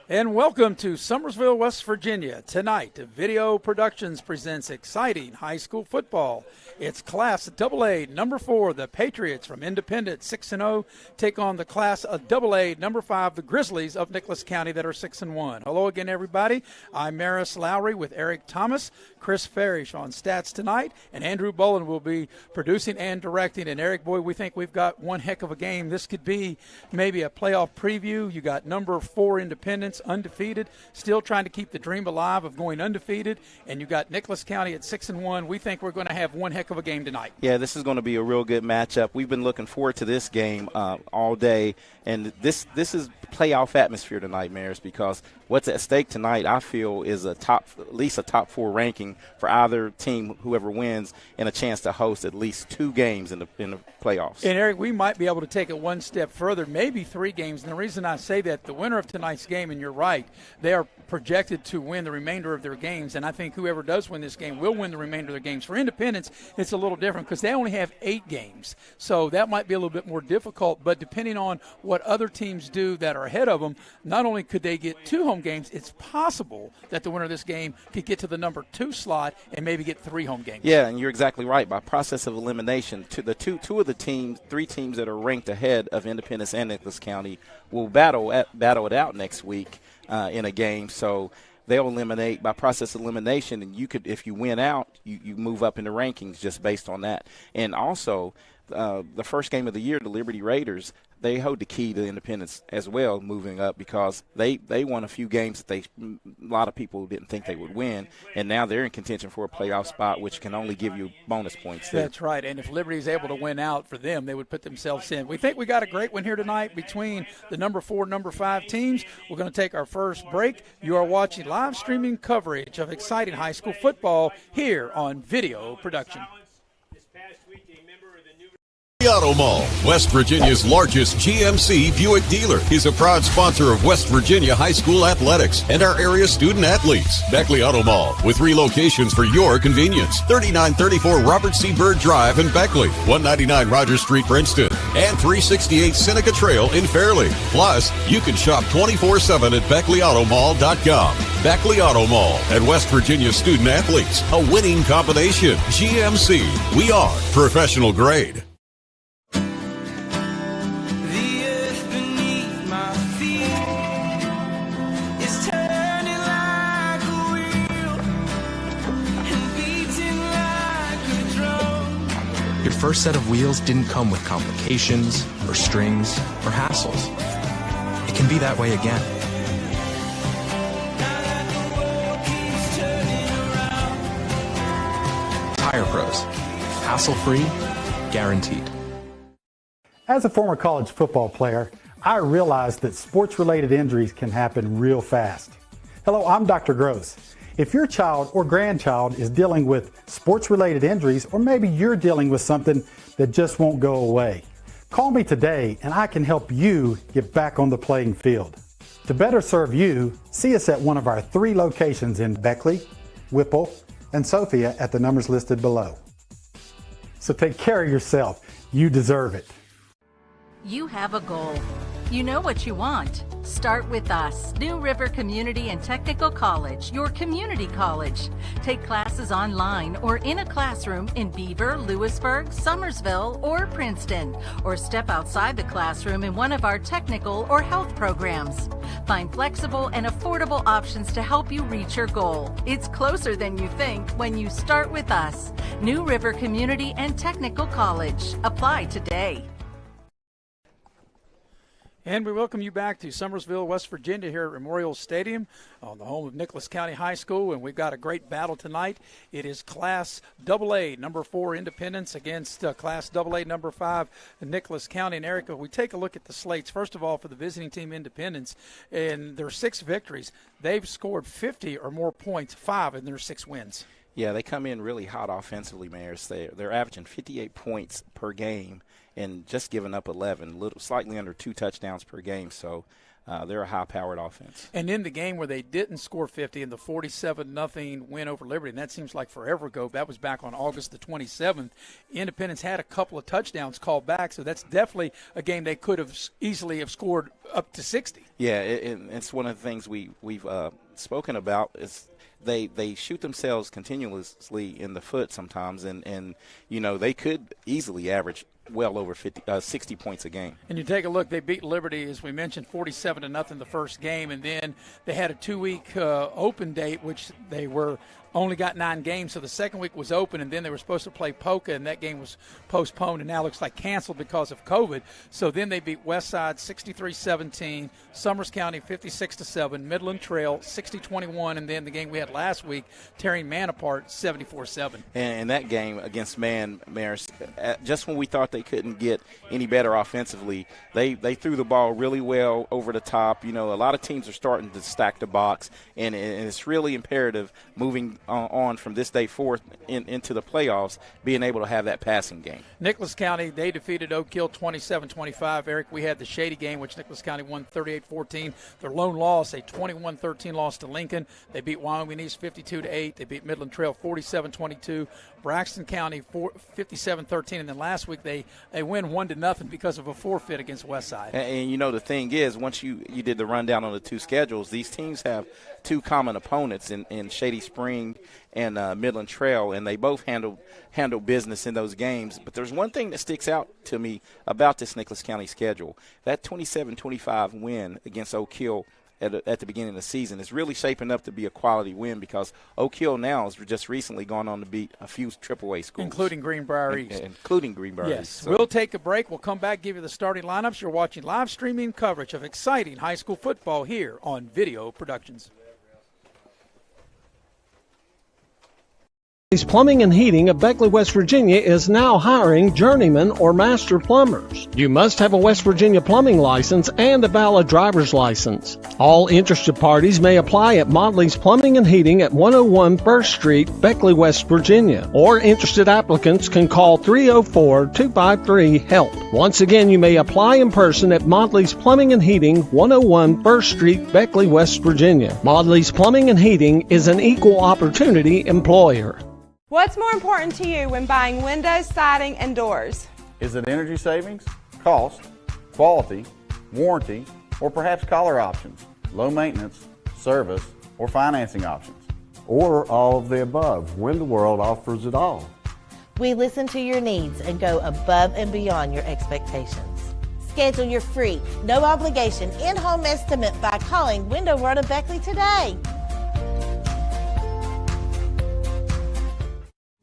And welcome to Summersville, West Virginia. Tonight, Video Productions presents exciting high school football. It's Class AA number 4, the Patriots from Independent, 6-0, take on the Class AA number 5, the Grizzlies of Nicholas County that are 6-1. Hello again, everybody. I'm Maris Lowry with Eric Thomas, Chris Farish on stats tonight, and Andrew Bolin will be producing and directing. And Eric, boy, we think we've got one heck of a game. This could be maybe a playoff preview. You got number 4 Independence, undefeated, still trying to keep the dream alive of going undefeated, and you got Nicholas County at 6-1. We think we're going to have one heck of a game tonight. Yeah, this is going to be a real good matchup. We've been looking forward to this game all day, and this is playoff atmosphere tonight, Maris, because what's at stake tonight, I feel, is at least a top 4 ranking for either team, whoever wins, and a chance to host at least 2 games in the playoffs. And Eric, we might be able to take it one step further, maybe 3 games. And the reason I say that, the winner of tonight's game, and you're right, they are projected to win the remainder of their games, and I think whoever does win this game will win the remainder of their games. For Independence, it's a little different because they only have 8 games, so that might be a little bit more difficult. But depending on what other teams do that are ahead of them, not only could they get 2 home games, it's possible that the winner of this game could get to the number 2 slot and maybe get 3 home games. Yeah, and you're exactly right. By process of elimination, to the two of the teams, 3 teams that are ranked ahead of Independence and Nicholas County will battle it out next week in a game. So they'll eliminate by process of elimination, and you could, if you win out, you move up in the rankings just based on that. And also, the first game of the year, the Liberty Raiders, they hold the key to Independence as well, moving up, because they won a few games that a lot of people didn't think they would win, and now they're in contention for a playoff spot, which can only give you bonus points. That's right, and if Liberty is able to win out for them, they would put themselves in. We think we got a great one here tonight between the number 4, number 5 teams. We're going to take our first break. You are watching live streaming coverage of exciting high school football here on Video Production. Auto Mall, West Virginia's largest GMC Buick dealer, is a proud sponsor of West Virginia high school athletics and our area student athletes. Beckley Auto Mall, with 3 locations for your convenience: 3934 Robert C. Byrd Drive in Beckley, 199 Rogers Street, Princeton, and 368 Seneca Trail in Fairleigh. Plus, you can shop 24/7 at BeckleyAutomall.com. Beckley Auto Mall and West Virginia student athletes, a winning combination. GMC, we are professional grade. Your first set of wheels didn't come with complications, or strings, or hassles. It can be that way again. Tire Pros. Hassle-free, guaranteed. As a former college football player, I realized that sports-related injuries can happen real fast. Hello, I'm Dr. GROSE. If your child or grandchild is dealing with sports-related injuries, or maybe you're dealing with something that just won't go away, call me today and I can help you get back on the playing field. To better serve you, see us at one of our 3 locations in Beckley, Whipple, and Sophia at the numbers listed below. So take care of yourself. You deserve it. You have a goal. You know what you want. Start with us. New River Community and Technical College, your community college. Take classes online or in a classroom in Beaver, Lewisburg, Summersville, or Princeton, or step outside the classroom in one of our technical or health programs. Find flexible and affordable options to help you reach your goal. It's closer than you think when you start with us. New River Community and Technical College. Apply today. And we welcome you back to Summersville, West Virginia, here at Memorial Stadium on the home of Nicholas County High School. And we've got a great battle tonight. It is Class AA, number 4 Independence against Class AA, number 5 Nicholas County. And Erica, we take a look at the slates. First of all, for the visiting team Independence, and their 6 victories, they've scored 50 or more points, 5 in their 6 wins. Yeah, they come in really hot offensively, Maris. They're averaging 58 points per game. and just giving up 11, slightly under 2 touchdowns per game. So they're a high-powered offense. And in the game where they didn't score 50 in the 47-0 win over Liberty, and that seems like forever ago, that was back on August the 27th, Independence had a couple of touchdowns called back, so that's definitely a game they could have easily have scored up to 60. Yeah, it's one of the things we've spoken about is they shoot themselves continuously in the foot sometimes, and they could easily average well over 60 points a game. And you take a look, they beat Liberty, as we mentioned, 47-0 the first game, and then they had a 2-week open date, which they only got 9 games, so the second week was open, and then they were supposed to play Polka, and that game was postponed and now looks like canceled because of COVID. So then they beat Westside 63-17, Summers County 56-7, Midland Trail 60-21, and then the game we had last week, tearing Man apart 74-7. And that game against Man, Maris, just when we thought they couldn't get any better offensively, they threw the ball really well over the top. A lot of teams are starting to stack the box, and it's really imperative moving on from this day forth into the playoffs, being able to have that passing game. Nicholas County, they defeated Oak Hill 27-25. Eric, we had the Shady game, which Nicholas County won 38-14. Their lone loss, a 21-13 loss to Lincoln. They beat Wyoming East 52-8. They beat Midland Trail 47-22. Braxton County 57-13, and then last week they win 1-0 because of a forfeit against Westside. And the thing is, once you did the rundown on the 2 schedules, these teams have 2 common opponents in Shady Spring and Midland Trail, and they both handle business in those games. But there's one thing that sticks out to me about this Nicholas County schedule. That 27-25 win against Oak Hill at the beginning of the season is really shaping up to be a quality win, because Oak Hill now has just recently gone on to beat a few AAA schools. Including Greenbrier East. Including Greenbrier East. Yes. So. We'll take a break. We'll come back, give you the starting lineups. You're watching live streaming coverage of exciting high school football here on Video Productions. Plumbing and Heating of Beckley, West Virginia is now hiring journeyman or master plumbers. You must have a West Virginia plumbing license and a valid driver's license. All interested parties may apply at Modley's Plumbing and Heating at 101 First Street, Beckley, West Virginia. Or interested applicants can call 304-253-HELP. Once again, you may apply in person at Modley's Plumbing and Heating, 101 First Street, Beckley, West Virginia. Modley's Plumbing and Heating is an equal opportunity employer. What's more important to you when buying windows, siding, and doors? Is it energy savings, cost, quality, warranty, or perhaps color options, low maintenance, service, or financing options? Or all of the above. Window World offers it all. We listen to your needs and go above and beyond your expectations. Schedule your free, no obligation, in-home estimate by calling Window World of Beckley today.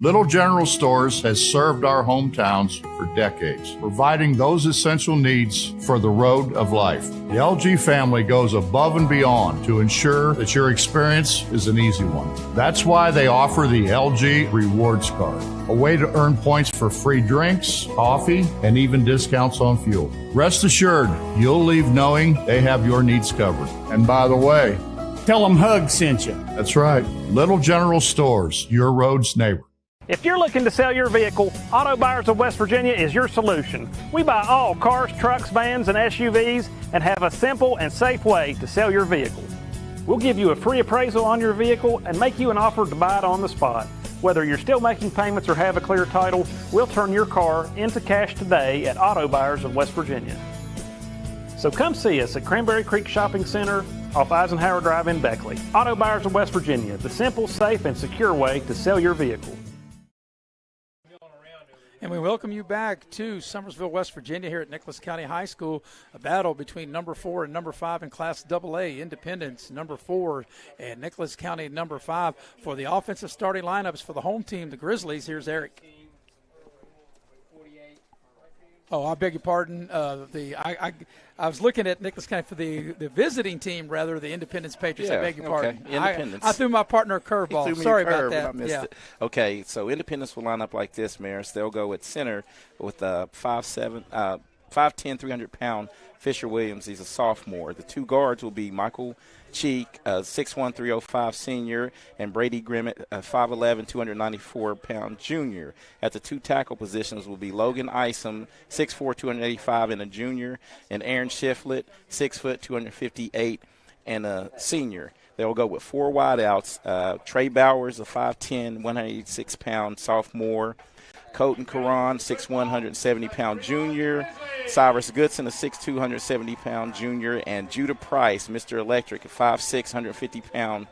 Little General Stores has served our hometowns for decades, providing those essential needs for the road of life. The LG family goes above and beyond to ensure that your experience is an easy one. That's why they offer the LG Rewards Card, a way to earn points for free drinks, coffee, and even discounts on fuel. Rest assured, you'll leave knowing they have your needs covered. And by the way, tell them Hug sent you. That's right. Little General Stores, your road's neighbor. If you're looking to sell your vehicle, Auto Buyers of West Virginia is your solution. We buy all cars, trucks, vans, and SUVs and have a simple and safe way to sell your vehicle. We'll give you a free appraisal on your vehicle and make you an offer to buy it on the spot. Whether you're still making payments or have a clear title, we'll turn your car into cash today at Auto Buyers of West Virginia. So come see us at Cranberry Creek Shopping Center off Eisenhower Drive in Beckley. Auto Buyers of West Virginia, the simple, safe, and secure way to sell your vehicle. And we welcome you back to Summersville, West Virginia, here at Nicholas County High School. A battle between number 4 and number 5 in Class AA. Independence, number 4, and Nicholas County, number 5. For the offensive starting lineups for the home team, the Grizzlies, here's Eric. Oh, I beg your pardon. I was looking at Nicholas County for the visiting team, rather, the Independence Patriots. Yeah, I beg your pardon. Independence. I threw my partner a curveball. Sorry about that. I missed it. Okay, so Independence will line up like this, Maris. They'll go at center with 5'7", 5'10", 300-pound Fisher Williams. He's a sophomore. The two guards will be Michael Cheek, 6'1", 305 senior, and Brady Grimmett, 5'11", 294-pound junior. At the two tackle positions will be Logan Isom, 6'4", 285, and a junior, and Aaron Shiflett, 6 foot, 258, and a senior. They will go with four wideouts. Trey Bowers, a 5'10", 186-pound sophomore. Colton Caron, 6'1", 170-pound junior. Cyrus Goodson, a 6'2", 170-pound junior. And Judah Price, Mr. Electric, a 5'6", 150-pound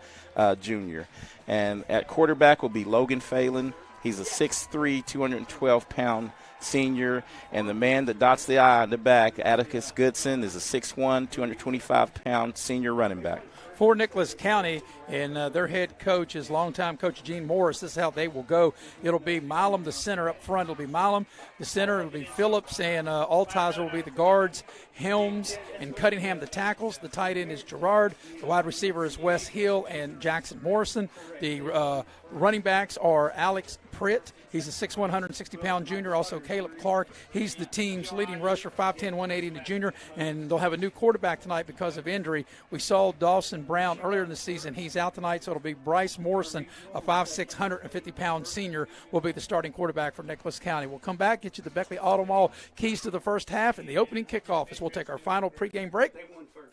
junior. And at quarterback will be Logan Phelan. He's a 6'3", 212-pound senior. And the man that dots the I on the back, Atticus Goodson, is a 6'1", 225-pound senior running back. For Nicholas County, and their head coach is longtime coach Gene Morris. This is how they will go. It'll be Milam, the center up front. It'll be Milam, the center. It'll be Phillips, and Altizer will be the guards. Helms and Cunningham, the tackles. The tight end is Gerard. The wide receiver is Wes Hill and Jackson Morrison. The running backs are Alex Pritt. He's a 6'1", 160-pound junior. Also Caleb Clark. He's the team's leading rusher, 5'10", 180, and a junior. And they'll have a new quarterback tonight because of injury. We saw Dawson Brown earlier in the season. He's out tonight, so it'll be Bryce Morrison, a 5'6", 150-pound senior, will be the starting quarterback for Nicholas County. We'll come back, get you the Beckley Auto Mall keys to the first half and the opening kickoff as we'll take our final pregame break.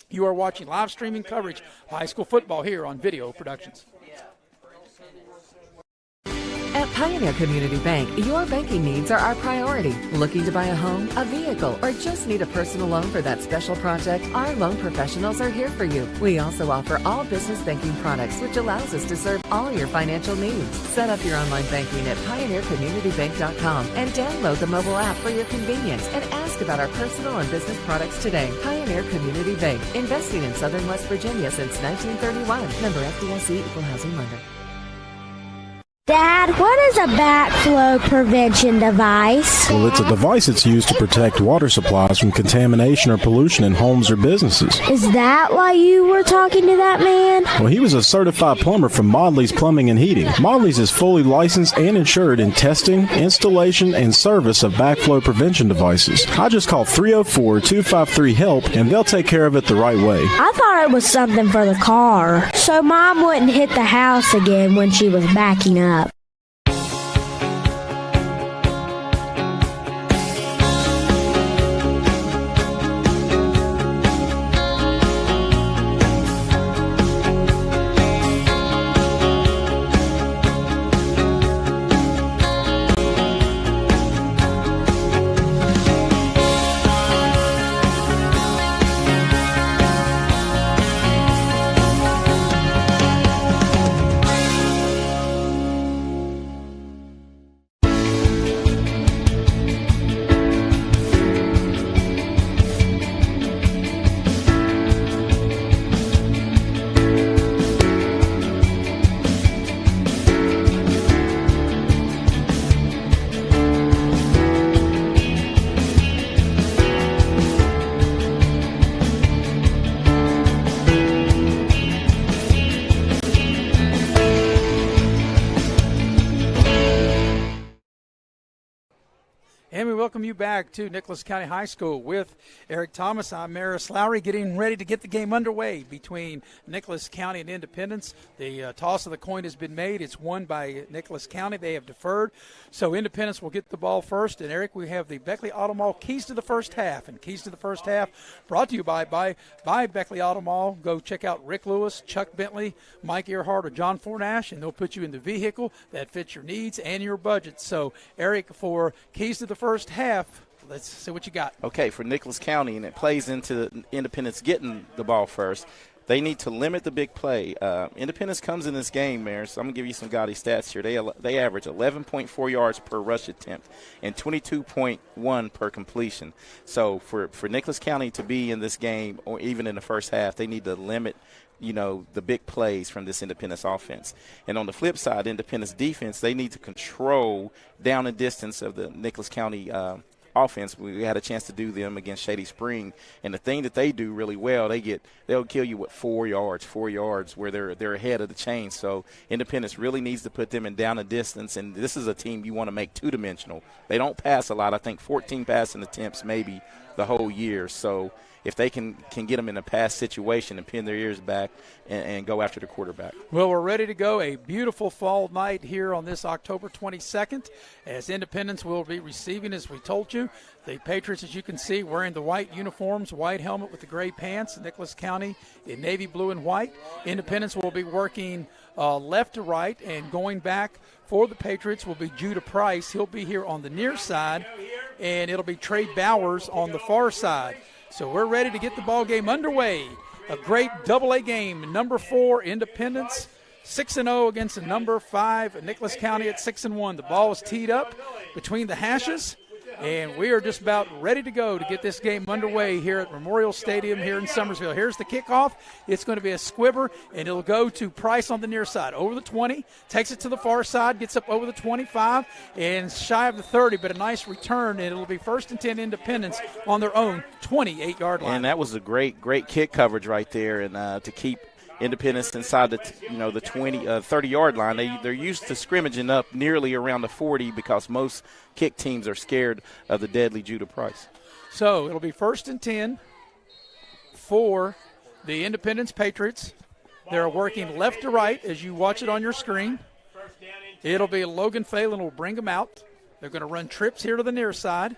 You are watching live streaming coverage of high school football here on Video Productions. At Pioneer Community Bank, your banking needs are our priority. Looking to buy a home, a vehicle, or just need a personal loan for that special project? Our loan professionals are here for you. We also offer all business banking products, which allows us to serve all your financial needs. Set up your online banking at pioneercommunitybank.com and download the mobile app for your convenience and ask about our personal and business products today. Pioneer Community Bank, investing in Southern West Virginia since 1931. Member FDIC, Equal Housing Lender. Dad, what is a backflow prevention device? Well, it's a device that's used to protect water supplies from contamination or pollution in homes or businesses. Is that why you were talking to that man? Well, he was a certified plumber from Modley's Plumbing and Heating. Modley's is fully licensed and insured in testing, installation, and service of backflow prevention devices. I just call 304-253-HELP, and they'll take care of it the right way. I thought it was something for the car, so Mom wouldn't hit the house again when she was backing up. And we welcome you back to Nicholas County High School with Eric Thomas. I'm Maris Lowry, getting ready to get the game underway between Nicholas County and Independence. The toss of the coin has been made. It's won by Nicholas County. They have deferred. So Independence will get the ball first. And, Eric, we have the Beckley Auto Mall keys to the first half. And keys to the first half brought to you by Beckley Auto Mall. Go check out Rick Lewis, Chuck Bentley, Mike Earhart, or John Fornash, and they'll put you in the vehicle that fits your needs and your budget. So, Eric, for keys to the first half, let's see what you got. Okay, for Nicholas County, and it plays into Independence getting the ball first, they need to limit the big play. Independence comes in this game, Mayor, so I'm going to give you some gaudy stats here. They average 11.4 yards per rush attempt and 22.1 per completion. So for Nicholas County to be in this game, or even in the first half, they need to limit the big plays from this Independence offense. And on the flip side, Independence defense, they need to control down and distance of the Nicholas County offense. We had a chance to do them against Shady Spring, and the thing that they do really well, they'll kill you with 4 yards where they're ahead of the chain. So Independence really needs to put them in down a distance, and this is a team you want to make two-dimensional. They don't pass a lot. I think 14 passing attempts maybe the whole year. So if they can get them in a pass situation and pin their ears back and go after the quarterback. Well, we're ready to go. A beautiful fall night here on this October 22nd as Independence will be receiving, as we told you, the Patriots, as you can see, wearing the white uniforms, white helmet with the gray pants, Nicholas County in navy blue and white. Independence will be working left to right, and going back for the Patriots will be Judah Price. He'll be here on the near side, and it'll be Trey Bowers on the far side. So we're ready to get the ball game underway. A great AA game. Number 4, Independence, 6-0 against the number 5, Nicholas County at 6-1. The ball is teed up between the hashes, and we are just about ready to go to get this game underway here at Memorial Stadium here in Summersville. Here's the kickoff. It's going to be a squibber, and it'll go to Price on the near side. Over the 20, takes it to the far side, gets up over the 25, and shy of the 30, but a nice return, and it'll be 1st and 10 Independence on their own 28-yard line. And that was a great kick coverage right there, and to keep Independence inside the 30-yard line. They're used to scrimmaging up nearly around the 40 because most kick teams are scared of the deadly Judah Price. So it'll be 1st and 10 for the Independence Patriots. They're working left to right as you watch it on your screen. It'll be Logan Phelan will bring them out. They're going to run trips here to the near side.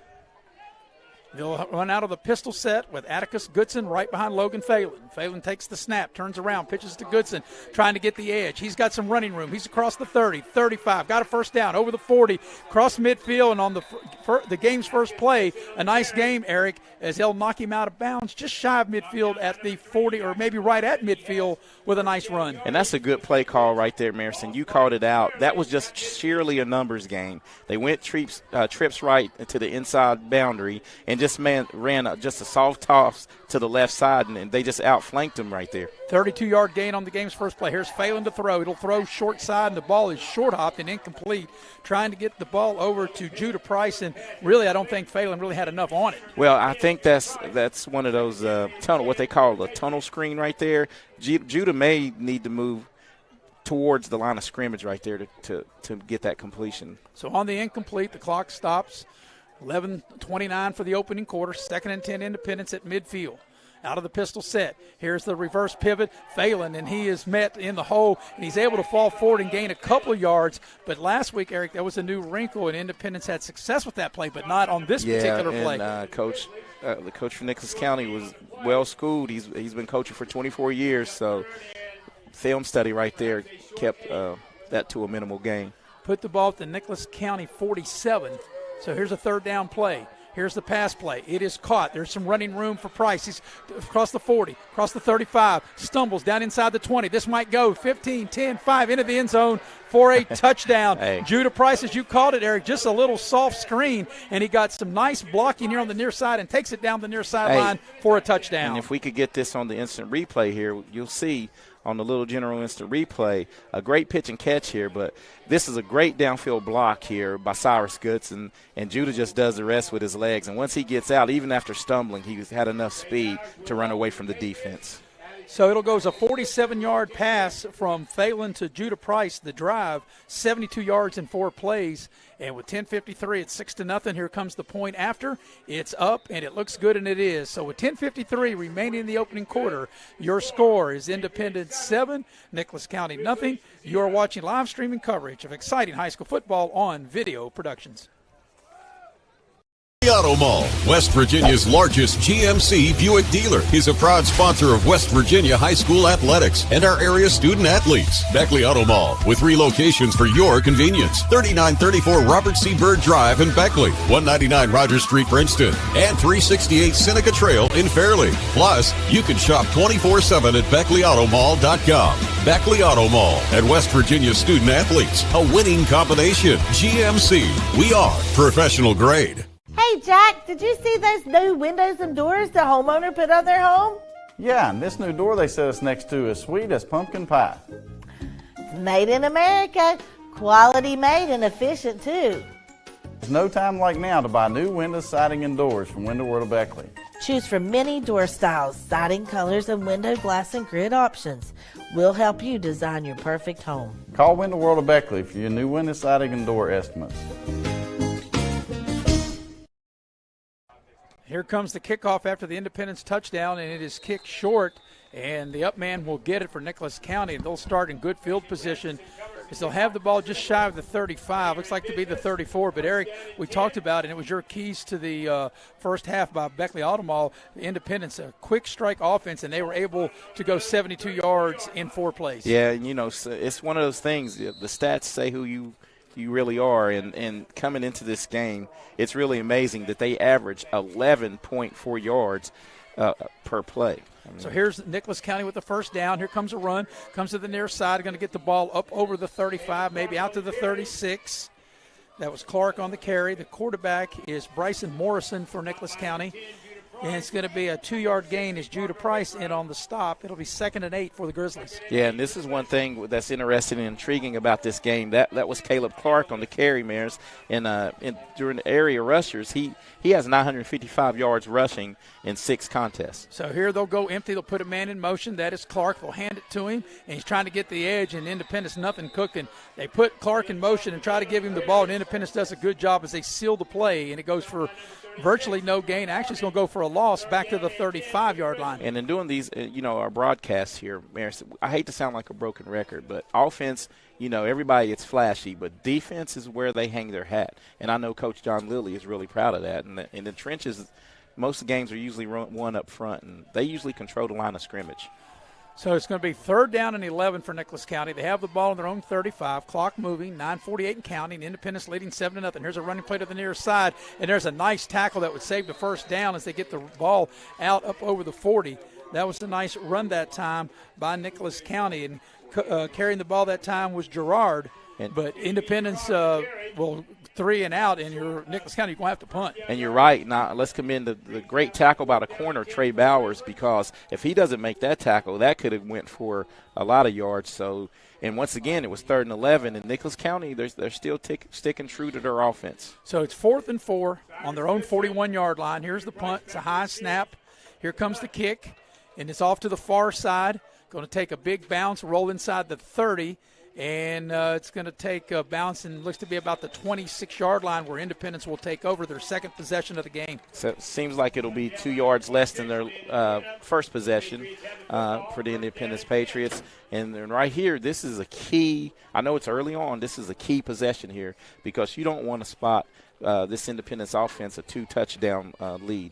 They'll run out of the pistol set with Atticus Goodson right behind Logan Phelan. Phelan takes the snap, turns around, pitches to Goodson, trying to get the edge. He's got some running room. He's across the 30, 35, got a first down, over the 40, cross midfield, and on the game's first play, a nice game, Eric, as they'll knock him out of bounds just shy of midfield at the 40, or maybe right at midfield with a nice run. And that's a good play call right there, Marison. You called it out. That was just sheerly a numbers game. They went trips right to the inside boundary and just ran just a soft toss to the left side, and they just outflanked him right there. 32-yard gain on the game's first play. Here's Phelan to throw. It'll throw short side, and the ball is short-hopped and incomplete, trying to get the ball over to Judah Price, and really I don't think Phelan really had enough on it. Well, I think that's one of those what they call a tunnel screen right there. Judah may need to move towards the line of scrimmage right there to get that completion. So on the incomplete, the clock stops. 11:29 for the opening quarter. 2nd and 10 Independence at midfield. Out of the pistol set. Here's the reverse pivot. Phelan, and he is met in the hole, and he's able to fall forward and gain a couple of yards. But last week, Eric, that was a new wrinkle, and Independence had success with that play, but not on this particular play. The coach for Nicholas County was well schooled. He's been coaching for 24 years, so film study right there kept that to a minimal gain. Put the ball at the Nicholas County 47. So here's a 3rd down play. Here's the pass play. It is caught. There's some running room for Price. He's across the 40, across the 35, stumbles down inside the 20. This might go 15, 10, 5 into the end zone for a touchdown. Hey. Judah Price, as you called it, Eric, just a little soft screen, and he got some nice blocking here on the near side and takes it down the near sideline for a touchdown. And if we could get this on the instant replay here, you'll see on the Little General instant replay, a great pitch and catch here, but this is a great downfield block here by Cyrus Goodson, and Judah just does the rest with his legs. And once he gets out, even after stumbling, he's had enough speed to run away from the defense. So it'll go as a 47-yard pass from Phelan to Judah Price, the drive, 72 yards in 4 plays. And with 10:53, it's 6-0. Here comes the point after. It's up, and it looks good, and it is. So with 10:53 remaining in the opening quarter, your score is Independence 7, Nicholas County nothing. You're watching live streaming coverage of exciting high school football on Video Productions. Auto Mall, West Virginia's largest GMC Buick dealer, is a proud sponsor of West Virginia High School athletics and our area student athletes. Beckley Auto Mall, with 3 locations for your convenience. 3934 Robert C. Byrd Drive in Beckley, 199 Rogers Street, Princeton, and 368 Seneca Trail in Fairleigh. Plus, you can shop 24/7 at BeckleyAutomall.com. Beckley Auto Mall at West Virginia student athletes, a winning combination. GMC, we are professional grade. Hey, Jack, did you see those new windows and doors the homeowner put on their home? Yeah, and this new door they set us next to is sweet as pumpkin pie. It's made in America, quality made and efficient too. There's no time like now to buy new windows, siding, and doors from Window World of Beckley. Choose from many door styles, siding colors, and window glass and grid options. We'll help you design your perfect home. Call Window World of Beckley for your new window, siding, and door estimates. Here comes the kickoff after the Independence touchdown, and it is kicked short, and the up man will get it for Nicholas County, and they'll start in good field position as they'll have the ball just shy of the 35. Looks like to be the 34. But, Eric, we talked about it, and it was your keys to the first half by Beckley Automall. Independence, a quick strike offense, and they were able to go 72 yards in 4 plays. Yeah, it's one of those things. The stats say who you really are, and coming into this game, it's really amazing that they average 11.4 yards per play. So here's Nicholas County with the first down. Here comes a run. Comes to the near side. Going to get the ball up over the 35, maybe out to the 36. That was Clark on the carry. The quarterback is Bryson Morrison for Nicholas County. And it's going to be a 2-yard gain as Judah Price in on the stop. It'll be 2nd and 8 for the Grizzlies. Yeah, and this is one thing that's interesting and intriguing about this game. That was Caleb Clark on the carry, Maris. And during the area rushers, he has 955 yards rushing in 6 contests. So here they'll go empty. They'll put a man in motion. That is Clark. They'll hand it to him, and he's trying to get the edge, and Independence nothing cooking. They put Clark in motion and try to give him the ball, and Independence does a good job as they seal the play, and it goes for virtually no gain. Actually, it's going to go for a loss back to the 35-yard line. And in doing these, our broadcasts here, Maris, I hate to sound like a broken record, but offense, everybody, it's flashy, but defense is where they hang their hat. And I know Coach John Lilly is really proud of that. And in the trenches, most of the games are usually won up front, and they usually control the line of scrimmage. So it's going to be 3rd down and 11 for Nicholas County. They have the ball on their own 35. Clock moving, 9:48 and counting. Independence leading 7-0. Here's a running play to the near side, and there's a nice tackle that would save the first down as they get the ball out up over the 40. That was a nice run that time by Nicholas County, and carrying the ball that time was Gerard. But Independence will 3 and out, and your Nicholas County, you're going to have to punt. And you're right. Now, let's commend the great tackle by the corner, Trey Bowers, because if he doesn't make that tackle, that could have went for a lot of yards. So, and once again, it was 3rd and 11, and Nicholas County, they're still sticking true to their offense. So it's 4th and 4 on their own 41-yard line. Here's the punt. It's a high snap. Here comes the kick, and it's off to the far side. Going to take a big bounce, roll inside the 30. And it's going to take a bounce and looks to be about the 26-yard line where Independence will take over their second possession of the game. So it seems like it'll be 2 yards less than their first possession for the Independence Patriots. And then right here, this is a key. I know it's early on. This is a key possession here because you don't want to spot this Independence offense a 2-touchdown lead.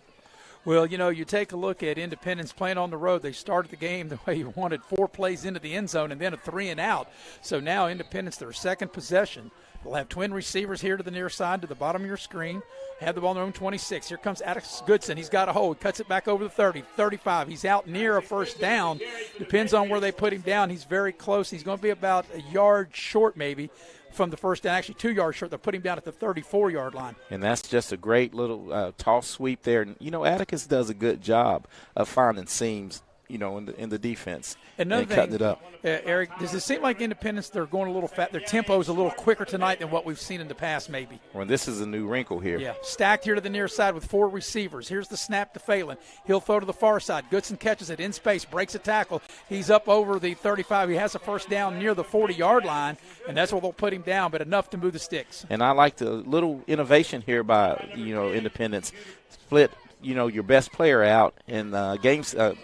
Well, you take a look at Independence playing on the road. They started the game the way you wanted, 4 plays into the end zone and then a 3 and out. So now Independence, their second possession. They'll have twin receivers here to the near side to the bottom of your screen. Have the ball on their own 26. Here comes Atticus Goodson. He's got a hold. Cuts it back over the 30, 35. He's out near a first down. Depends on where they put him down. He's very close. He's going to be about a yard short maybe from the first down, actually 2 yards short. They'll put him down at the 34-yard line. And that's just a great little toss sweep there. And, Atticus does a good job of finding seams, in the defense and cutting it up. Eric, does it seem like Independence, they're going a little fast? Their tempo is a little quicker tonight than what we've seen in the past maybe. Well, this is a new wrinkle here. Yeah, stacked here to the near side with 4 receivers. Here's the snap to Phelan. He'll throw to the far side. Goodson catches it in space, breaks a tackle. He's up over the 35. He has a first down near the 40-yard line, and that's where they'll put him down, but enough to move the sticks. And I like the little innovation here by, Independence. Split your best player out in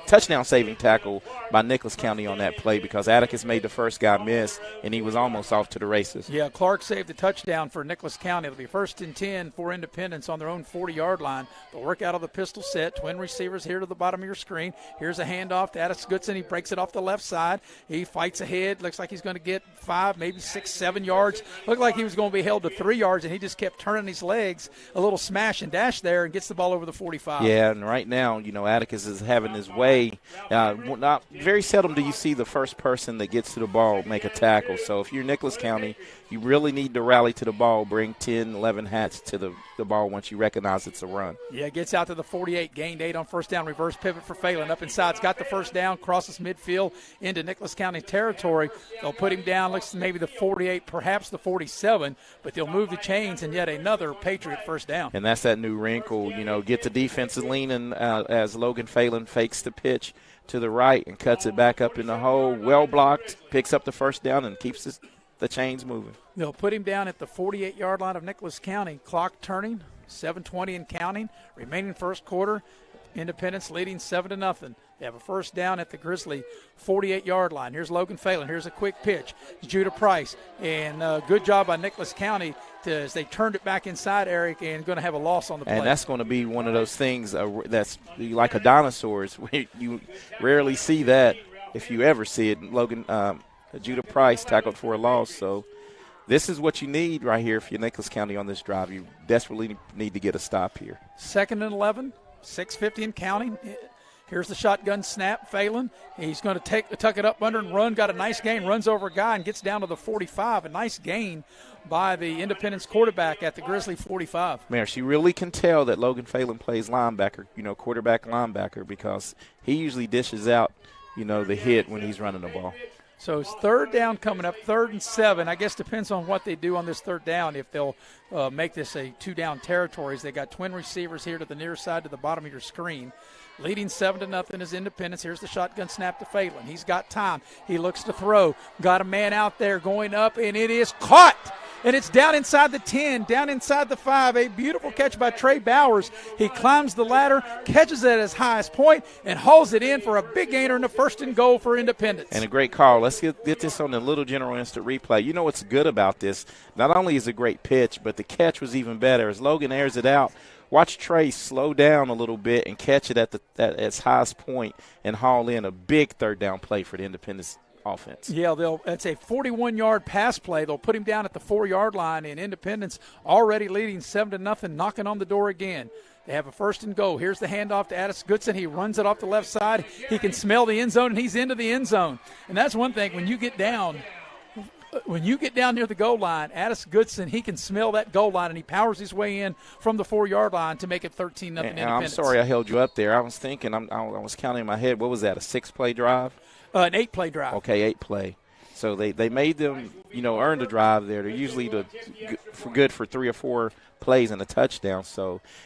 touchdown saving tackle by Nicholas County on that play because Atticus made the first guy miss and he was almost off to the races. Yeah, Clark saved the touchdown for Nicholas County. It'll be 1st and 10 for Independence on their own 40-yard line. They'll work out of the pistol set. Twin receivers here to the bottom of your screen. Here's a handoff to Atticus Goodson. He breaks it off the left side. He fights ahead. Looks like he's going to get 5, maybe 6, 7 yards. Looked like he was going to be held to 3 yards, and he just kept turning his legs, a little smash and dash there, and gets the ball over the 45. 45. Yeah, and right now, Atticus is having his way. Not very seldom do you see the first person that gets to the ball make a tackle. So if you're Nicholas County, you really need to rally to the ball, bring 10, 11 hats to the ball once you recognize it's a run. Yeah, gets out to the 48, gained 8 on first down, reverse pivot for Phelan. Up inside's got the first down, crosses midfield into Nicholas County territory. They'll put him down, looks maybe the 48, perhaps the 47, but they'll move the chains and yet another Patriot first down. And that's that new wrinkle, get the defense leaning as Logan Phelan fakes the pitch to the right and cuts it back up in the hole. Well blocked, picks up the first down and keeps the chains moving. They'll put him down at the 48-yard line of Nicholas County. Clock turning, 7:20 and counting. Remaining first quarter, Independence leading 7-0. They have a first down at the Grizzly 48-yard line. Here's Logan Phelan. Here's a quick pitch. Judah Price. And good job by Nicholas County as they turned it back inside, Eric, and going to have a loss on the play. And that's going to be one of those things that's like a dinosaur's. You rarely see that, if you ever see it. Judah Price tackled for a loss. So this is what you need right here if you're Nicholas County on this drive. You desperately need to get a stop here. 2nd and 11, 6:50 and counting. Here's the shotgun snap, Phelan. He's going to tuck it up under and run. Got a nice gain, runs over a guy and gets down to the 45. A nice gain by the Independence quarterback at the Grizzly 45. Man, she really can tell that Logan Phelan plays linebacker, quarterback linebacker, because he usually dishes out, the hit when he's running the ball. So it's third down coming up, 3rd and 7. I guess depends on what they do on this third down, if they'll make this a 2-down territories. They got twin receivers here to the near side to the bottom of your screen. Leading 7-0 is Independence. Here's the shotgun snap to Phelan. He's got time. He looks to throw. Got a man out there going up, and it is caught. And it's down inside the 10, down inside the 5. A beautiful catch by Trey Bowers. He climbs the ladder, catches it at his highest point, and hauls it in for a big gainer and a 1st and goal for Independence. And a great call. Let's get this on the Little General Instant Replay. You know what's good about this? Not only is it a great pitch, but the catch was even better. As Logan airs it out, watch Trey slow down a little bit and catch it at its highest point and haul in a big third down play for the Independence offense. Yeah, it's a 41-yard pass play. They'll put him down at the 4-yard line, and Independence already leading 7-0, knocking on the door again. They have a 1st and goal. Here's the handoff to Atticus Goodson. He runs it off the left side. He can smell the end zone, and he's into the end zone. And that's one thing, when you get down near the goal line, Atticus Goodson, he can smell that goal line, and he powers his way in from the 4-yard line to make it 13-0 Independence. I'm sorry I held you up there. I was thinking, I was counting in my head, what was that, a 6-play drive? An 8-play drive. Okay, 8-play. So they made them, earn the drive there. They're usually good for 3 or 4 plays and a touchdown.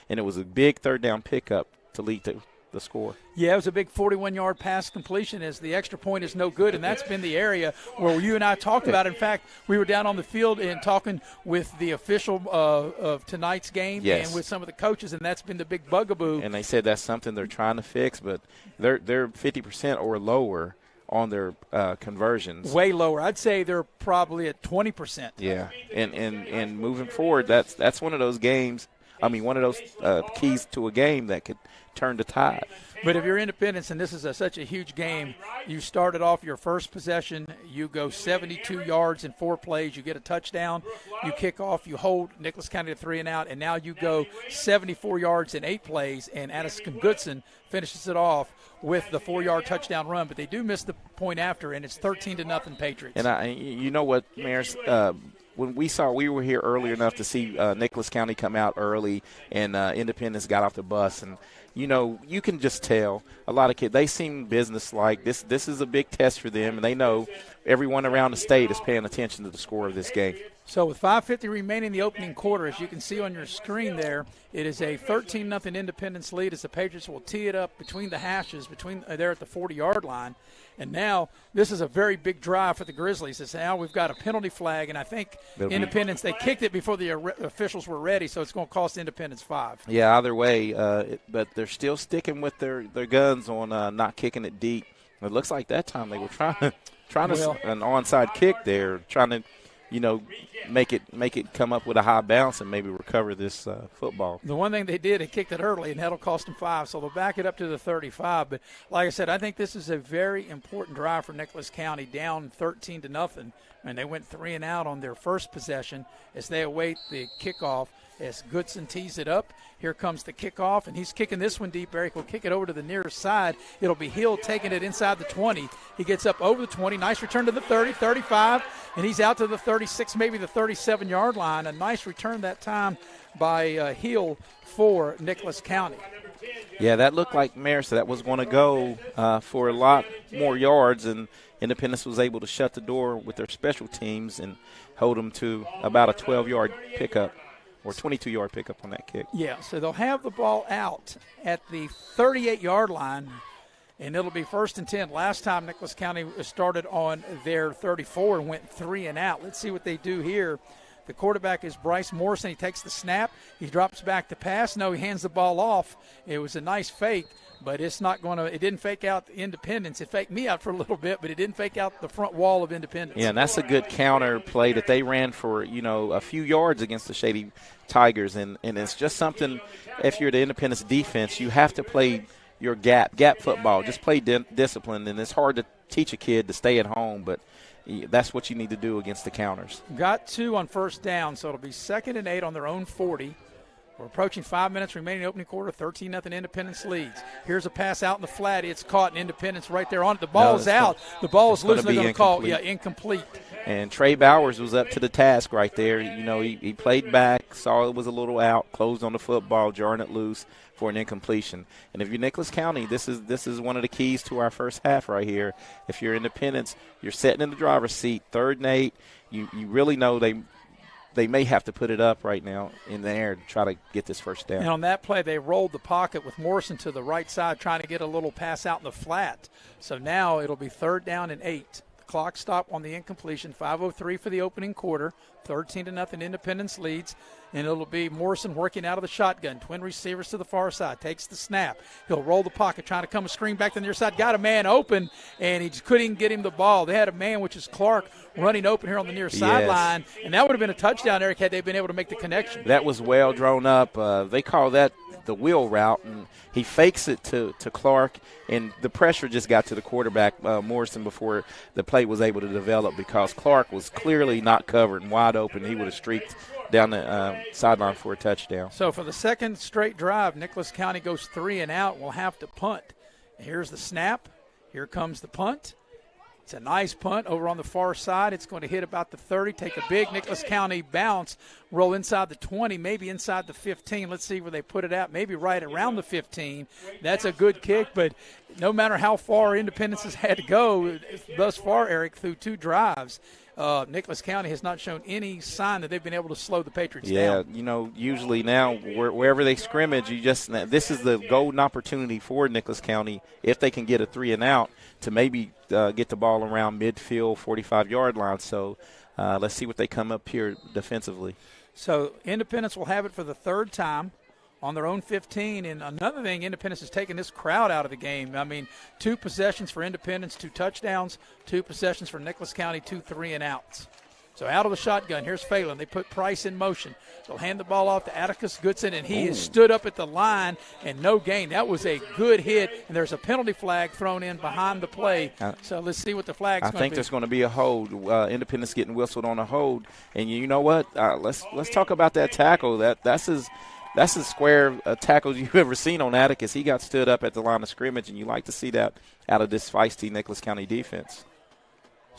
And it was a big third down pickup to lead to the score. Yeah, it was a big 41-yard pass completion as the extra point is no good, and that's been the area where you and I talked about. In fact, we were down on the field and talking with the official of tonight's game and with some of the coaches, and that's been the big bugaboo. And they said that's something they're trying to fix, but they're 50% or lower on their conversions. Way lower. I'd say they're probably at 20%. Yeah, and moving forward, that's one of those games. I mean, one of those keys to a game that could turn the tide. But if you're Independence, and this is such a huge game, you started off your first possession, you go 72 yards in 4 plays, you get a touchdown, you kick off, you hold Nicholas County to 3 and out, and now you go 74 yards in 8 plays, and Atticus Goodson finishes it off with the 4-yard touchdown run. But they do miss the point after, and it's 13-0 Patriots. And you know what, Maris, when we were here early enough to see Nicholas County come out early, and Independence got off the bus, and you can just tell a lot of kids, they seem business-like. This is a big test for them, and they know everyone around the state is paying attention to the score of this game. So with 5:50 remaining in the opening quarter, as you can see on your screen there, it is a 13-0 Independence lead as the Patriots will tee it up between the hashes, there at the 40-yard line. And now this is a very big drive for the Grizzlies. It's now we've got a penalty flag, and I think Independence, they kicked it before the officials were ready, so it's going to cost Independence 5. Yeah, either way, but they're still sticking with their guns on not kicking it deep. It looks like that time they were trying to an onside kick there, trying to make it come up with a high bounce and maybe recover this football. The one thing they did, they kicked it early, and that'll cost them 5, so they'll back it up to the 35. But like I said, I think this is a very important drive for Nicholas County, down 13-0, and they went 3 and out on their first possession as they await the kickoff as Goodson tees it up. Here comes the kickoff, and he's kicking this one deep. Eric will kick it over to the near side. It'll be Hill taking it inside the 20. He gets up over the 20. Nice return to the 30, 35, and he's out to the 36, maybe the 37-yard line. A nice return that time by Hill for Nicholas County. Yeah, that looked like Marist that was going to go for a lot more yards, and Independence was able to shut the door with their special teams and hold them to about a 12-yard pickup or 22-yard pickup on that kick. Yeah, so they'll have the ball out at the 38-yard line, and it'll be 1st and 10. Last time Nicholas County started on their 34 and went 3 and out. Let's see what they do here. The quarterback is Bryce Morrison. He takes the snap. He drops back to pass. No, he hands the ball off. It was a nice fake, but it's not going to – it didn't fake out Independence. It faked me out for a little bit, but it didn't fake out the front wall of Independence. Yeah, and that's a good counter play that they ran for, a few yards against the Shady Tigers. And it's just something, if you're the Independence defense, you have to play your gap football. Just play discipline, and it's hard to teach a kid to stay at home, but – that's what you need to do against the counters. Got 2 on 1st down, so it'll be 2nd and 8 on their own 40. We're approaching 5 minutes remaining in the opening quarter. 13-0 Independence leads. Here's a pass out in the flat. It's caught, and Independence right there on it. The ball is out. The ball is loose. They're going to call incomplete. And Trey Bowers was up to the task right there. He played back, saw it was a little out, closed on the football, jarring it loose for an incompletion. And if you're Nicholas County, this is one of the keys to our first half right here. If you're Independence, you're sitting in the driver's seat, 3rd and 8. You really know they may have to put it up right now in the air to try to get this first down. And on that play, they rolled the pocket with Morrison to the right side, trying to get a little pass out in the flat. So now it'll be 3rd down and 8. The clock stop on the incompletion. 5:03 for the opening quarter. 13-0 Independence leads. And it'll be Morrison working out of the shotgun. Twin receivers to the far side. Takes the snap. He'll roll the pocket, trying to come a screen back to the near side. Got a man open, and he just couldn't get him the ball. They had a man, which is Clark, running open here on the near sideline. And that would have been a touchdown, Eric, had they been able to make the connection. That was well drawn up. They call that the wheel route, and he fakes it to Clark, and the pressure just got to the quarterback, Morrison, before the play was able to develop because Clark was clearly not covered and wide open. He would have streaked down the sideline for a touchdown. So for the second straight drive, Nicholas County goes 3 and out. We'll have to punt. Here's the snap. Here comes the punt. It's a nice punt over on the far side. It's going to hit about the 30, take a big Nicholas County bounce, roll inside the 20, maybe inside the 15. Let's see where they put it at. Maybe right around the 15. That's a good kick, but no matter how far Independence has had to go thus far, Eric, through 2 drives, Nicholas County has not shown any sign that they've been able to slow the Patriots down. Yeah, usually now wherever they scrimmage, this is the golden opportunity for Nicholas County if they can get a 3 and out to maybe get the ball around midfield 45-yard line. So let's see what they come up here defensively. So Independence will have it for the 3rd time on their own 15. And another thing, Independence has taken this crowd out of the game. I mean, 2 possessions for Independence, 2 touchdowns, 2 possessions for Nicholas County, 2 3 and outs. So out of the shotgun, here's Phelan. They put Price in motion. They'll hand the ball off to Atticus Goodson, and he has stood up at the line and no gain. That was a good hit, and there's a penalty flag thrown in behind the play. So let's see what the flag's going to be. I think there's going to be a hold. Independence getting whistled on a hold. And you know what? Let's talk about that tackle. That's as square tackle you've ever seen on Atticus. He got stood up at the line of scrimmage, and you like to see that out of this feisty Nicholas County defense.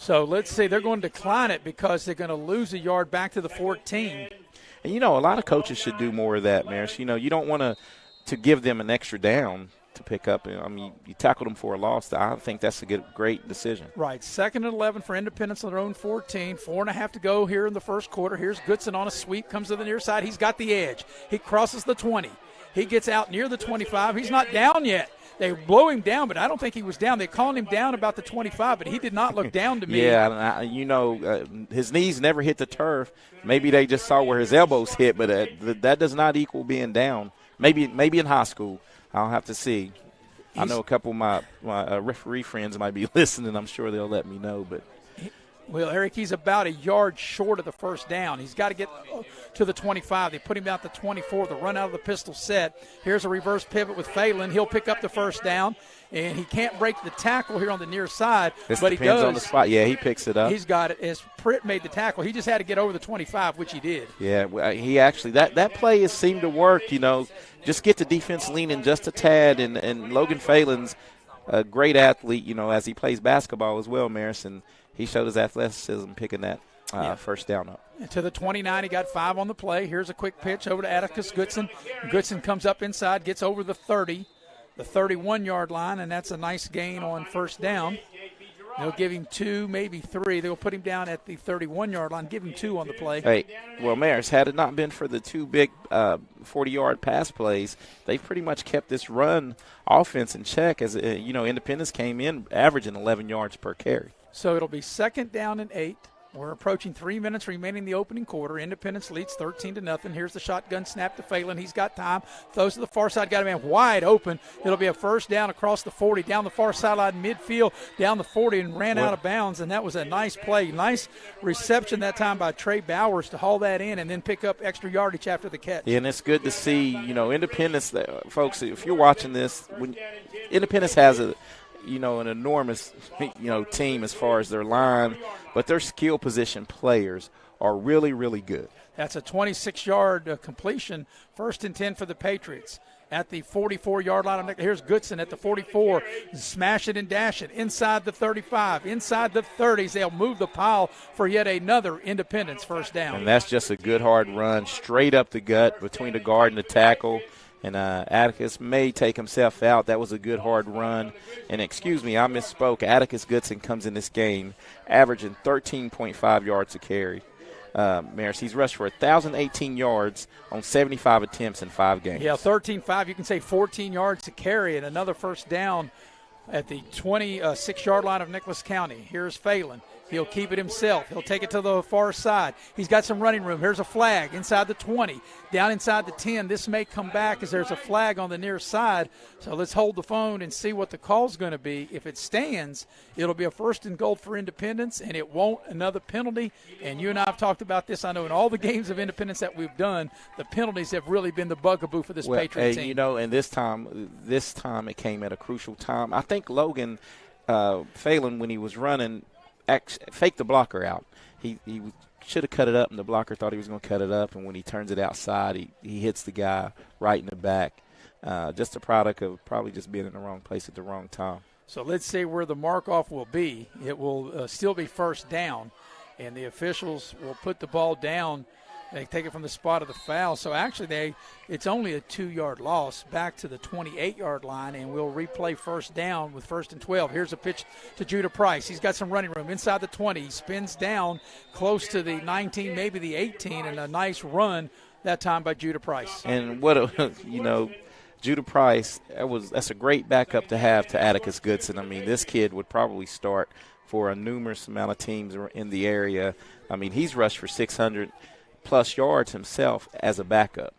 So let's see. They're going to decline it because they're going to lose a yard back to the 14. And, a lot of coaches should do more of that, Maris. You don't want to give them an extra down to pick up. I mean, you tackled them for a loss. I think that's a great decision. Right. 2nd and 11 for Independence on their own 14. 4.5 to go here in the first quarter. Here's Goodson on a sweep, comes to the near side. He's got the edge. He crosses the 20. He gets out near the 25. He's not down yet. They blow him down, but I don't think he was down. They called him down about the 25, but he did not look down to me. Yeah, his knees never hit the turf. Maybe they just saw where his elbows hit, but that does not equal being down. Maybe in high school. I'll have to see. I know a couple of my referee friends might be listening. I'm sure they'll let me know. But Well, Eric, he's about a yard short of the first down. He's got to get to the 25. They put him down at the 24. The run out of the pistol set. Here's a reverse pivot with Phelan. He'll pick up the first down, and he can't break the tackle here on the near side, but he does. On the spot. Yeah, he picks it up. He's got it. As Pritt made the tackle, he just had to get over the 25, which he did. Yeah, he actually that play has seemed to work. Just get the defense leaning just a tad, and Logan Phelan's a great athlete. As he plays basketball as well, Maris, and he showed his athleticism picking that first down up. And to the 29, he got 5 on the play. Here's a quick pitch over to Atticus Goodson. Goodson comes up inside, gets over the 30, the 31-yard line, and that's a nice gain on first down. They'll give him 2, maybe 3. They'll put him down at the 31-yard line, give him 2 on the play. Hey, well, Maris, had it not been for the 2 big 40-yard pass plays, they've pretty much kept this run offense in check as, Independence came in averaging 11 yards per carry. So it'll be 2nd down and 8. We're approaching 3 minutes remaining in the opening quarter. Independence leads 13-0. Here's the shotgun snap to Phelan. He's got time. Throws to the far side. Got a man wide open. It'll be a first down across the 40, down the far sideline, midfield, down the 40, and ran out of bounds. And that was a nice play. Nice reception that time by Trey Bowers to haul that in and then pick up extra yardage after the catch. Yeah, and it's good to see, Independence, folks, if you're watching this, when Independence has an enormous, team as far as their line, but their skill position players are really, really good. That's a 26-yard completion, 1st and 10 for the Patriots. At the 44-yard line, here's Goodson at the 44, smash it and dash it, inside the 35, inside the 30s. They'll move the pile for yet another Independence first down. And that's just a good hard run, straight up the gut between the guard and the tackle. And Atticus may take himself out. That was a good hard run. And excuse me, I misspoke. Atticus Goodson comes in this game averaging 13.5 yards a carry. Maris, he's rushed for 1,018 yards on 75 attempts in 5 games. Yeah, 13.5. You can say 14 yards to carry and another first down at the 26-yard line of Nicholas County. Here's Phelan. He'll keep it himself. He'll take it to the far side. He's got some running room. Here's a flag inside the 20, down inside the 10. This may come back as there's a flag on the near side. So let's hold the phone and see what the call's going to be. If it stands, it'll be a 1st and goal for Independence, and it won't another penalty. And you and I have talked about this. I know in all the games of Independence that we've done, the penalties have really been the bugaboo for this Patriot team. And this time it came at a crucial time. I think Logan Phelan, when he was running, faked the blocker out. He should have cut it up, and the blocker thought he was going to cut it up, and when he turns it outside, he hits the guy right in the back. Just a product of probably just being in the wrong place at the wrong time. So let's see where the mark-off will be. It will still be first down, and the officials will put the ball down. They take it from the spot of the foul. So actually it's only a 2-yard loss back to the 28-yard line, and we'll replay first down with 1st and 12. Here's a pitch to Judah Price. He's got some running room inside the 20. He spins down close to the 19, maybe the 18, and a nice run that time by Judah Price. And Judah Price, that's a great backup to have to Atticus Goodson. I mean, this kid would probably start for a numerous amount of teams in the area. I mean, he's rushed for 600-plus yards himself as a backup.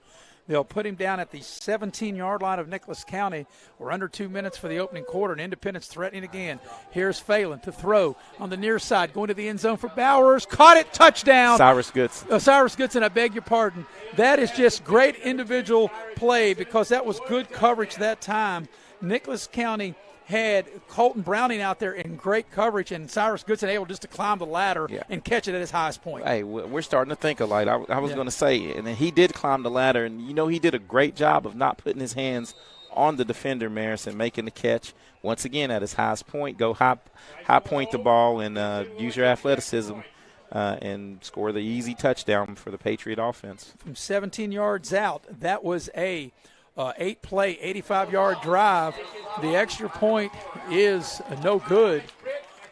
They'll put him down at the 17-yard line of Nicholas County. We're under 2 minutes for the opening quarter, and Independence threatening again. Here's Phelan to throw on the near side, going to the end zone for Bowers. Caught it, touchdown. Cyrus Goodson. Cyrus Goodson, I beg your pardon. That is just great individual play because that was good coverage that time. Nicholas County had Colton Browning out there in great coverage, and Cyrus Goodson able just to climb the ladder and catch it at his highest point. Hey, we're starting to think alike. I was going to say, and then he did climb the ladder, and he did a great job of not putting his hands on the defender, Maris, and making the catch once again at his highest point. Go high point the ball and use your athleticism and score the easy touchdown for the Patriot offense. From 17 yards out, that was a 8-play, 85-yard drive. The extra point is no good,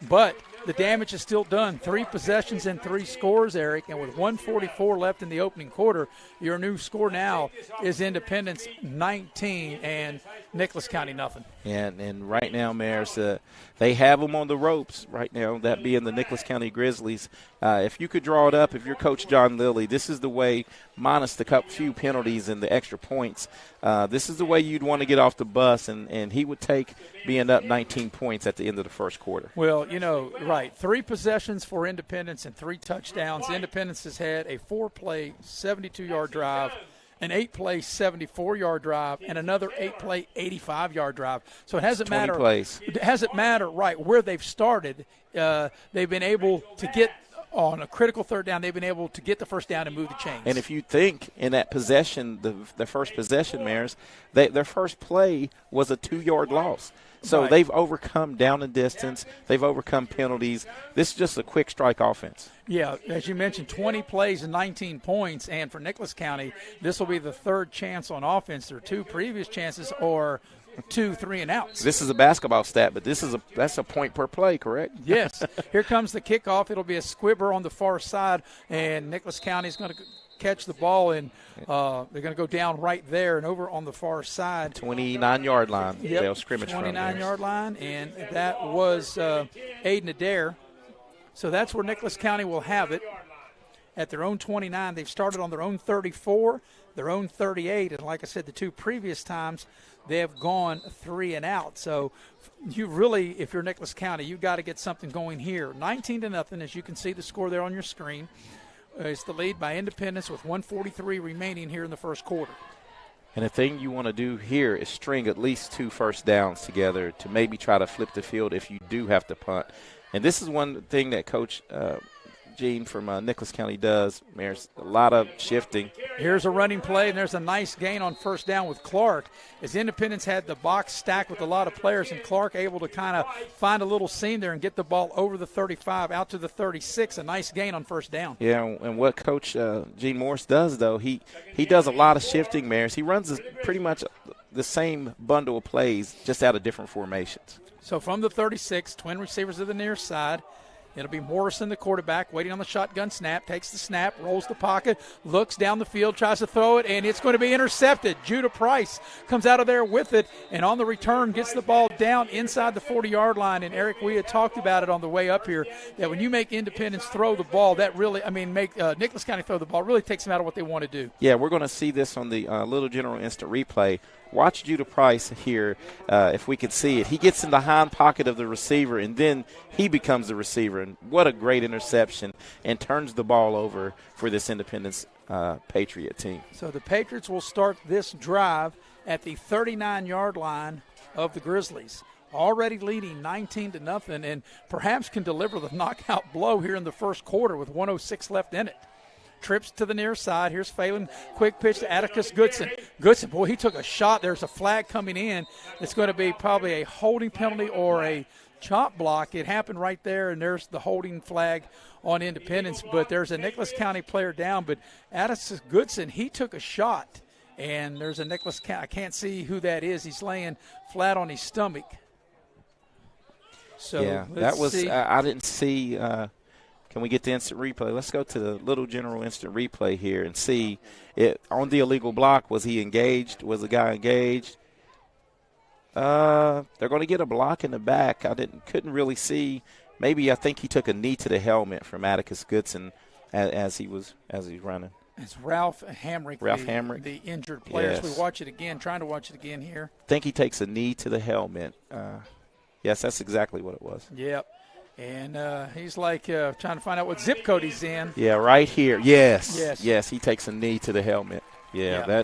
but the damage is still done. 3 possessions and 3 scores, Eric, and with 1:44 left in the opening quarter, your new score now is Independence 19 and Nicholas County nothing. And right now, Maris, they have them on the ropes right now, that being the Nicholas County Grizzlies. If you could draw it up, if you're Coach John Lilly, this is the way, minus the few penalties and the extra points, this is the way you'd want to get off the bus, and he would take being up 19 points at the end of the first quarter. Well, right. Right. 3 possessions for Independence and 3 touchdowns. Independence has had a 4-play, 72-yard drive, an 8-play, 74-yard drive, and another 8-play, 85-yard drive. So it hasn't mattered. Plays. It hasn't mattered, right, where they've started. They've been able to get on a critical third down. They've been able to get the first down and move the chains. And if you think in that possession, the first possession, Maris, their first play was a 2-yard loss. So right. They've overcome down and distance. They've overcome penalties. This is just a quick strike offense. Yeah, as you mentioned, 20 plays and 19 points. And for Nicholas County, this will be the 3rd chance on offense. Their 2 previous chances are 2 3-and-outs. This is a basketball stat, but that's a point per play, correct? Yes. Here comes the kickoff. It'll be a squibber on the far side, and Nicholas County is going to catch the ball, and they're going to go down right there and over on the far side. 29-yard line. Yep, They'll scrimmage from 29-yard line, and that was Aiden Adair. So that's where Nicholas County will have it at their own 29. They've started on their own 34, their own 38, and like I said, the 2 previous times they have gone 3-and-out. So you really, if you're Nicholas County, you've got to get something going here. 19-0, as you can see the score there on your screen. It's the lead by Independence with 1:43 remaining here in the first quarter. And the thing you want to do here is string at least 2 first downs together to maybe try to flip the field if you do have to punt. And this is one thing that Coach Gene from Nicholas County does. There's a lot of shifting. Here's a running play, and there's a nice gain on first down with Clark. As Independence had the box stacked with a lot of players, and Clark able to kind of find a little seam there and get the ball over the 35 out to the 36. A nice gain on first down. Yeah, and what Coach Gene Morris does, though, he does a lot of shifting, Maris. He runs pretty much the same bundle of plays, just out of different formations. So from the 36, twin receivers to the near side. It'll be Morrison, the quarterback, waiting on the shotgun snap, takes the snap, rolls the pocket, looks down the field, tries to throw it, and it's going to be intercepted. Judah Price comes out of there with it, and on the return gets the ball down inside the 40-yard line. And, Eric, we had talked about it on the way up here, that when you make Independence throw the ball, that really, make Nicholas County throw the ball, really takes them out of what they want to do. Yeah, we're going to see this on the Little General Instant Replay. Watch Judah Price here, if we could see it. He gets in the hind pocket of the receiver, and then he becomes the receiver. And what a great interception, and turns the ball over for this Independence Patriot team. So the Patriots will start this drive at the 39-yard line of the Grizzlies. Already leading 19-0, and perhaps can deliver the knockout blow here in the first quarter with 1:06 left in it. Trips to the near side. Here's Phelan. Quick pitch to Atticus Goodson. Goodson, boy, he took a shot. There's a flag coming in. It's going to be probably a holding penalty or a chop block. It happened right there, and there's the holding flag on Independence. But there's a Nicholas County player down. But Atticus Goodson, he took a shot. And there's a Nicholas County. I can't see who that is. He's laying flat on his stomach. So yeah, that was I didn't see can we get the instant replay? Let's go to the Little General Instant Replay here and see it on the illegal block. Was he engaged? Was the guy engaged? They're going to get a block in the back. Couldn't really see. Maybe I think he took a knee to the helmet from Atticus Goodson as he's running. It's Ralph Hamrick, the injured player. Yes. So we watch it again, trying to watch it again here. I think he takes a knee to the helmet. Yes, that's exactly what it was. Yep. And he's like trying to find out what zip code he's in. Yeah, right here. Yes, he takes a knee to the helmet. Yeah,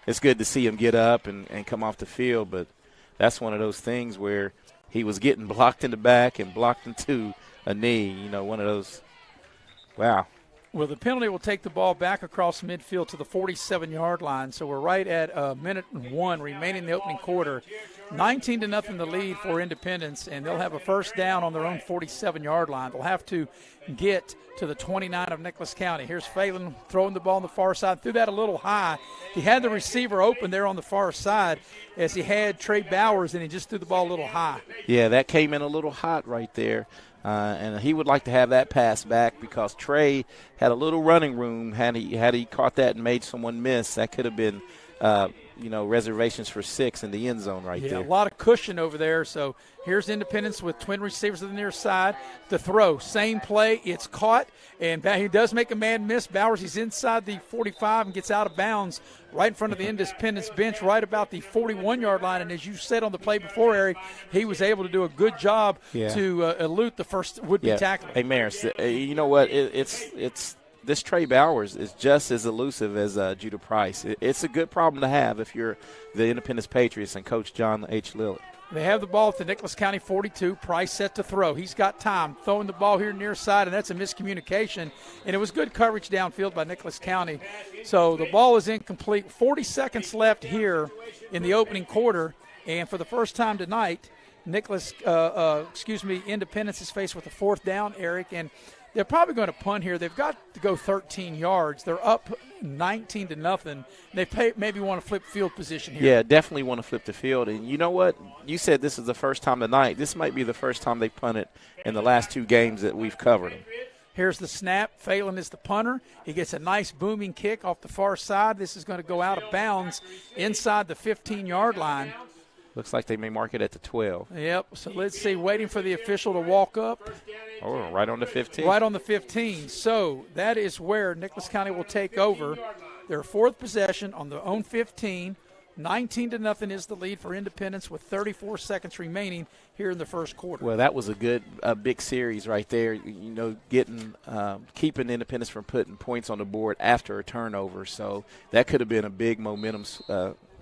it's good to see him get up and come off the field, but that's one of those things where he was getting blocked in the back and blocked into a knee, one of those. Wow. Well, the penalty will take the ball back across midfield to the 47-yard line. So we're right at a minute and 1 remaining in the opening quarter. 19-0 the lead for Independence, and they'll have a first down on their own 47-yard line. They'll have to get to the 29 of Nicholas County. Here's Phelan throwing the ball on the far side. Threw that a little high. He had the receiver open there on the far side as he had Trey Bowers, and he just threw the ball a little high. Yeah, that came in a little hot right there. And he would like to have that pass back because Trey had a little running room. Had he caught that and made someone miss, that could have been, reservations for 6 in the end zone right there. Yeah, a lot of cushion over there. So here's Independence with twin receivers on the near side. The throw, same play, it's caught, and he does make a man miss. Bowers, he's inside the 45 and gets out of bounds right in front of the Independence bench, right about the 41-yard line. And as you said on the play before, Eric, he was able to do a good job to elude the first would-be tackler. Hey, Maris, you know what? It's this Trey Bowers is just as elusive as Judah Price. It's a good problem to have if you're the Independence Patriots and Coach John H. Lillard. They have the ball at the Nicholas County 42. Price set to throw. He's got time. Throwing the ball here near side, and that's a miscommunication. And it was good coverage downfield by Nicholas County. So the ball is incomplete. 40 seconds left here in the opening quarter. And for the first time tonight, Independence is faced with a 4th down, Eric. And they're probably going to punt here. They've got to go 13 yards. They're up 19-0. They maybe want to flip field position here. Yeah, definitely want to flip the field. And you know what? You said this is the first time tonight. This might be the first time they punted in the last 2 games that we've covered them. Here's the snap. Phelan is the punter. He gets a nice booming kick off the far side. This is going to go out of bounds inside the 15-yard line. Looks like they may mark it at the 12. Yep. So let's see. Waiting for the official to walk up. Oh, right on the 15. Right on the 15. So that is where Nicholas County will take over their 4th possession on their own 15. 19-0 is the lead for Independence with 34 seconds remaining here in the first quarter. Well, that was a big series right there. Keeping Independence from putting points on the board after a turnover. So that could have been a big momentum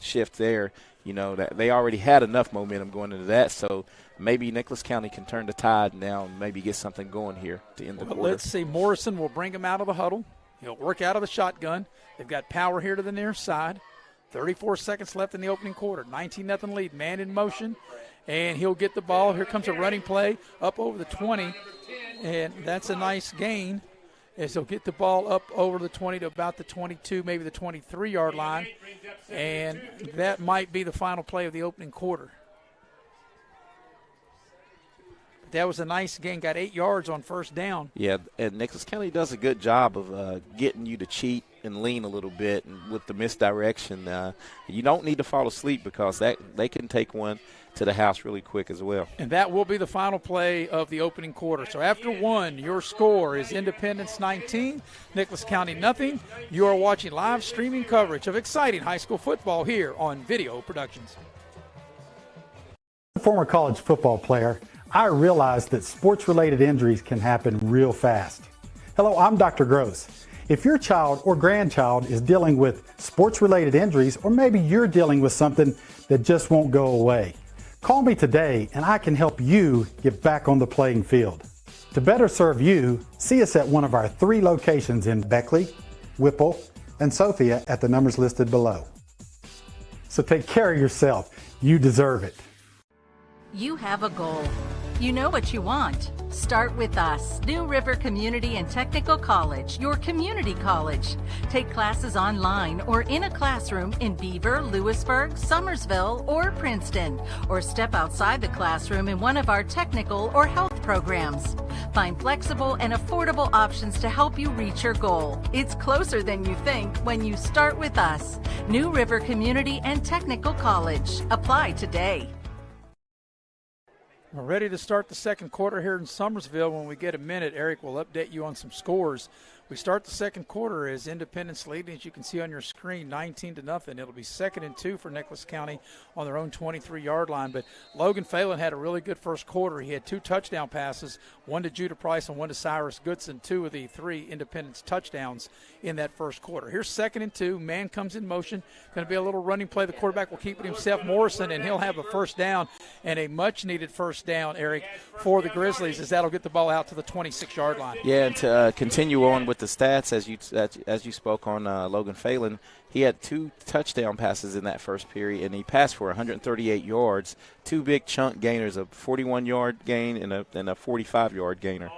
shift there. That they already had enough momentum going into that, so maybe Nicholas County can turn the tide now and maybe get something going here to end the quarter. Let's see. Morrison will bring him out of the huddle. He'll work out of the shotgun. They've got power here to the near side. 34 seconds left in the opening quarter. 19-0 lead. Man in motion, and he'll get the ball. Here comes a running play up over the 20, and that's a nice gain. As he'll get the ball up over the 20 to about the 22, maybe the 23-yard line. And that might be the final play of the opening quarter. That was a nice gain. Got 8 yards on first down. Yeah, and Nicholas County does a good job of getting you to cheat and lean a little bit. And with the misdirection, you don't need to fall asleep because they can take one to the house really quick as well. And that will be the final play of the opening quarter. So after 1, your score is Independence 19, Nicholas County nothing. You are watching live streaming coverage of exciting high school football here on Video Productions. As a former college football player, I realized that sports-related injuries can happen real fast. Hello, I'm Dr. GROSE. If your child or grandchild is dealing with sports-related injuries, or maybe you're dealing with something that just won't go away, call me today and I can help you get back on the playing field. To better serve you, see us at one of our 3 locations in Beckley, Whipple, and Sophia at the numbers listed below. So take care of yourself. You deserve it. You have a goal. You know what you want. Start with us. New River Community and Technical College, your community college. Take classes online or in a classroom in Beaver, Lewisburg, Summersville, or Princeton. Or step outside the classroom in one of our technical or health programs. Find flexible and affordable options to help you reach your goal. It's closer than you think when you start with us. New River Community and Technical College. Apply today. We're ready to start the second quarter here in Summersville. When we get a minute, Eric will update you on some scores. We start the second quarter as Independence leading, as you can see on your screen, 19-0. It'll be 2nd and 2 for Nicholas County on their own 23-yard line. But Logan Phelan had a really good first quarter. He had 2 touchdown passes, one to Judah Price and one to Cyrus Goodson, 2 of the 3 Independence touchdowns in that first quarter. Here's 2nd and 2. Man comes in motion. Going to be a little running play. The quarterback will keep it himself, Morrison, and he'll have a first down and a much-needed first down, Eric, for the Grizzlies, as that'll get the ball out to the 26-yard line. Yeah, and to continue on with the stats, as you spoke on Logan Phelan, he had 2 touchdown passes in that first period, and he passed for 138 yards, 2 big chunk gainers, a 41-yard gain and a 45-yard gainer.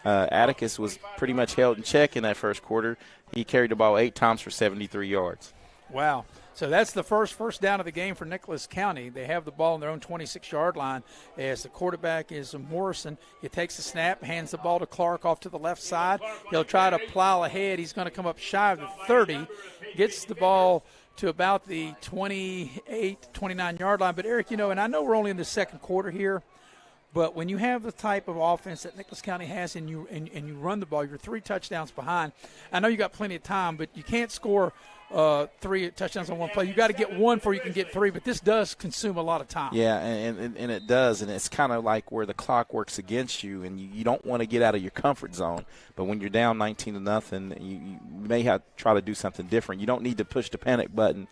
Atticus was pretty much held in check in that first quarter. He carried the ball 8 times for 73 yards. Wow. So that's the first down of the game for Nicholas County. They have the ball on their own 26-yard line as the quarterback is Morrison. He takes the snap, hands the ball to Clark off to the left side. He'll try to plow ahead. He's going to come up shy of the 30, gets the ball to about the 28, 29-yard line. But, Eric, and I know we're only in the second quarter here, but when you have the type of offense that Nicholas County has and you run the ball, you're 3 touchdowns behind. I know you got plenty of time, but you can't score 3 touchdowns on one play. You got to get 1 before you can get 3, but this does consume a lot of time. Yeah, and it does, and it's kind of like where the clock works against you, and you don't want to get out of your comfort zone. But when you're down 19-0, you may have to try to do something different. You don't need to push the panic button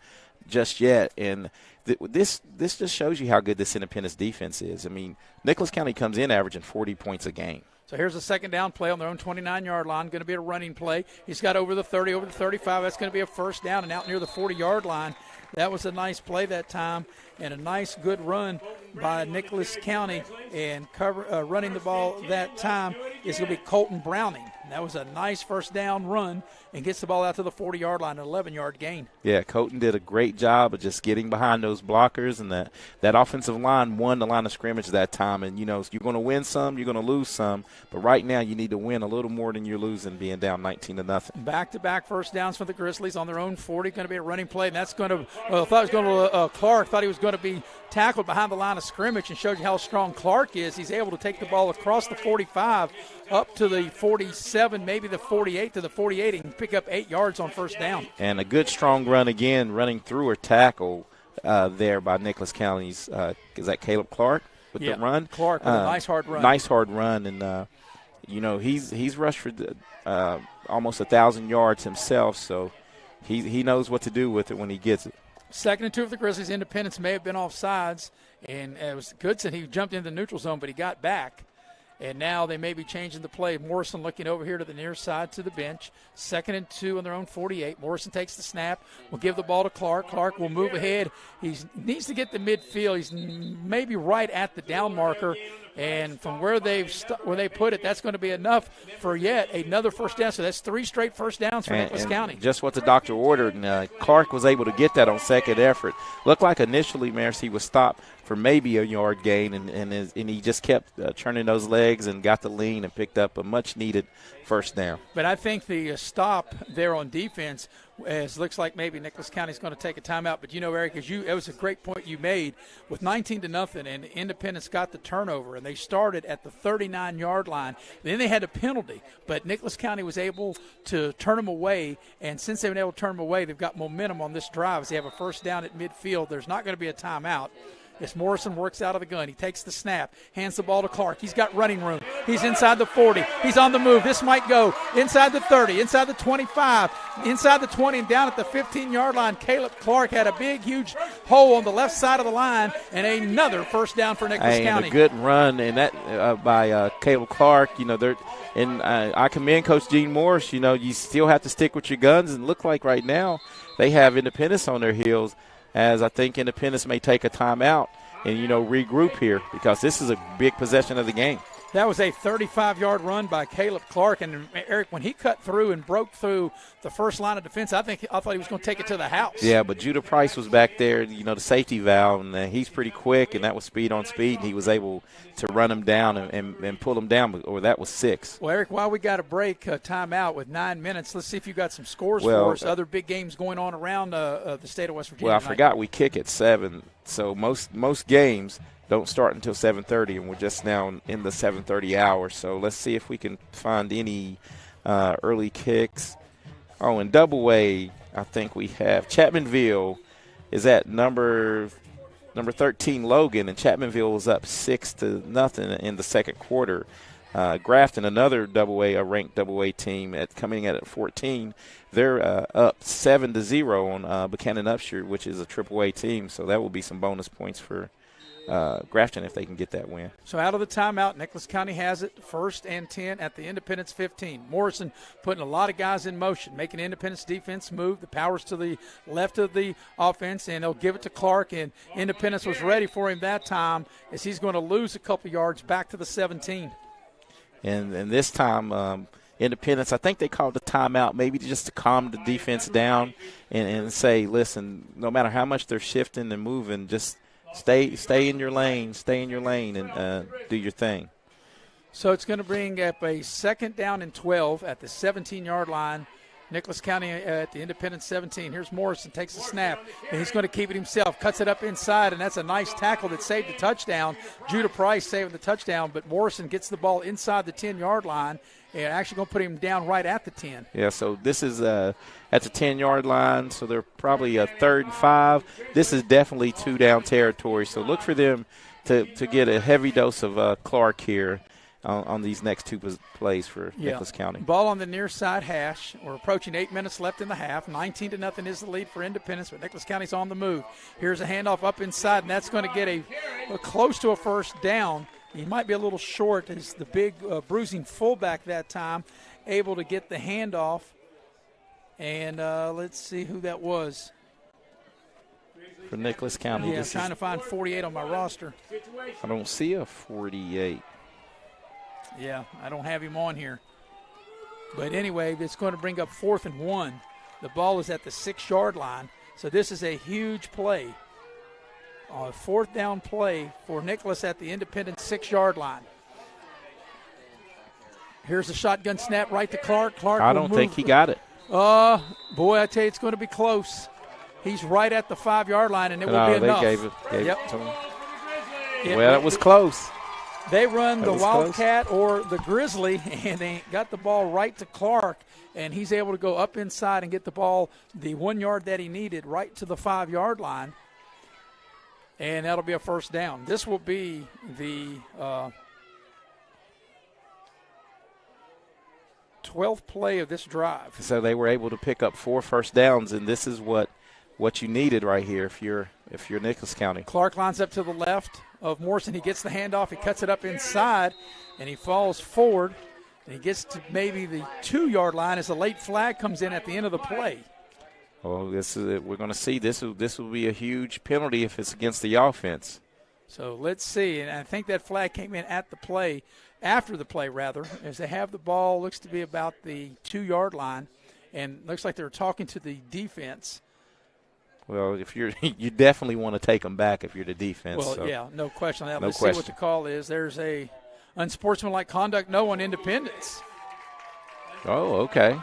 just yet, and this just shows you how good this Independence defense is. I mean, Nicholas County comes in averaging 40 points a game. So here's a second down play on their own 29-yard line. Going to be a running play. He's got over the 30, over the 35. That's going to be a first down and out near the 40-yard line. That was a nice play that time and a nice good run by Nicholas County. And running the ball that time is going to be Colton Browning. That was a nice first down run and gets the ball out to the 40-yard line, an 11-yard gain. Yeah, Colton did a great job of just getting behind those blockers, and that offensive line won the line of scrimmage that time. And, you're going to win some, you're going to lose some, but right now you need to win a little more than you're losing being down 19-0. Back-to-back first downs for the Grizzlies on their own 40. Going to be a running play, and that's going to Clark thought he was going to be tackled behind the line of scrimmage, and showed you how strong Clark is. He's able to take the ball across the 45 up to the 47, maybe the 48 to the 48, and pick up 8 yards on first down. And a good strong run again, running through a tackle there by Nicholas County's. Is that Caleb Clark with the run? Clark with a nice hard run. Nice hard run, and he's rushed for almost 1,000 yards himself, so he knows what to do with it when he gets it. 2nd and 2 for the Grizzlies. Independence may have been off sides, and it was Goodson. He jumped into the neutral zone, but he got back. And now they may be changing the play. Morrison looking over here to the near side to the bench. 2nd and 2 on their own 48. Morrison takes the snap. Will give the ball to Clark. Clark will move ahead. He needs to get the midfield. He's maybe right at the down marker. And from where they put it, that's going to be enough for yet another first down. So that's 3 straight first downs for Nicholas County. Just what the doctor ordered. And Clark was able to get that on second effort. Looked like initially Massey was stopped for maybe a yard gain, and he just kept turning those legs and got the lean and picked up a much-needed first down. But I think the stop there on defense looks like maybe Nicholas County's going to take a timeout. But, Eric, it was a great point you made. With 19-0, and Independence got the turnover, and they started at the 39-yard line. Then they had a penalty, but Nicholas County was able to turn them away, and since they've been able to turn them away, they've got momentum on this drive as they have a first down at midfield. There's not going to be a timeout. As Morrison works out of the gun, he takes the snap, hands the ball to Clark. He's got running room. He's inside the 40. He's on the move. This might go inside the 30, inside the 25, inside the 20, and down at the 15-yard line. Caleb Clark had a big, huge hole on the left side of the line, and another first down for Nicholas County. And a good run, and that by Caleb Clark. I commend Coach Gene Morris. You still have to stick with your guns, and look like right now they have Independence on their heels, as I think Independence may take a timeout and, regroup here, because this is a big possession of the game. That was a 35-yard run by Caleb Clark. And, Eric, when he cut through and broke through the first line of defense, I thought he was going to take it to the house. Yeah, but Judah Price was back there, the safety valve, and he's pretty quick, and that was speed on speed, and he was able to run him down and pull him down, or that was 6. Well, Eric, while we got a break, timeout with 9 minutes, let's see if you got some scores for us. Other big games going on around the state of West Virginia. Well, I forgot we kick at 7, so most games don't start until 7:30, and we're just now in the 7:30 hour. So let's see if we can find any early kicks. Oh, in Double A, I think we have Chapmanville is at number 13 Logan, and Chapmanville was up 6-0 in the second quarter. Grafton, another a ranked Double A team, coming in at 14. They're up 7-0 on Buchanan Upshur, which is a Triple A team. So that will be some bonus points for Grafton if they can get that win. So out of the timeout, Nicholas County has it 1st and 10 at the Independence 15. Morrison putting a lot of guys in motion, making Independence defense move. The power's to the left of the offense, and they'll give it to Clark, and Independence was ready for him that time as he's going to lose a couple yards back to the 17. And this time Independence, I think they called the timeout maybe just to calm the defense down and say, listen, no matter how much they're shifting and moving, just stay in your lane, and do your thing. So it's going to bring up a 2nd down and 12 at the 17-yard line Nicholas County at the Independence 17. Here's Morrison, takes the snap, and he's going to keep it himself. Cuts it up inside, and that's a nice tackle that saved the touchdown. Judah Price saving the touchdown, but Morrison gets the ball inside the 10-yard line and actually going to put him down right at the 10. Yeah, so this is at the 10-yard line, so they're probably a 3rd and 5. This is definitely 2-down territory, so look for them to get a heavy dose of Clark here on these next 2 plays for Nicholas County. Ball on the near side hash. We're approaching 8 minutes left in the half. 19-0 is the lead for Independence, but Nicholas County's on the move. Here's a handoff up inside, and that's going to get a close to a first down. He might be a little short as the big bruising fullback that time, able to get the handoff. And let's see who that was. For Nicholas County. Yeah, trying to find 48 on my roster. I don't see a 48. Yeah, I don't have him on here. But anyway, it's going to bring up 4th and 1. The ball is at the 6-yard line. So this is a huge play. A 4th down play for Nicholas at the Independent 6-yard line. Here's a shotgun snap right to Clark. Clark, I don't think he got it. Boy, I tell you, it's going to be close. He's right at the 5-yard line, and it will be enough. They gave it to him. Well, it was close. They run the Wildcat or the Grizzly, and they got the ball right to Clark, and he's able to go up inside and get the ball the 1 yard that he needed right to the 5-yard line, and that'll be a first down. This will be the 12th play of this drive. So they were able to pick up 4 first downs, and this is what you needed right here if you're Nicholas County. Clark lines up to the left of Morrison. He gets the handoff. He cuts it up inside, and he falls forward. And he gets to maybe the 2-yard line as a late flag comes in at the end of the play. Oh, this is it. We're going to see this will be a huge penalty if it's against the offense. So let's see. And I think that flag came in at the play, after the play rather, as they have the ball. Looks to be about the 2-yard line, and looks like they're talking to the defense. Well, if you definitely want to take them back if you're the defense. Well, so. Yeah, no question on that. No Let's question. see what the call is. There's a unsportsmanlike conduct, no on Independence. Oh, okay.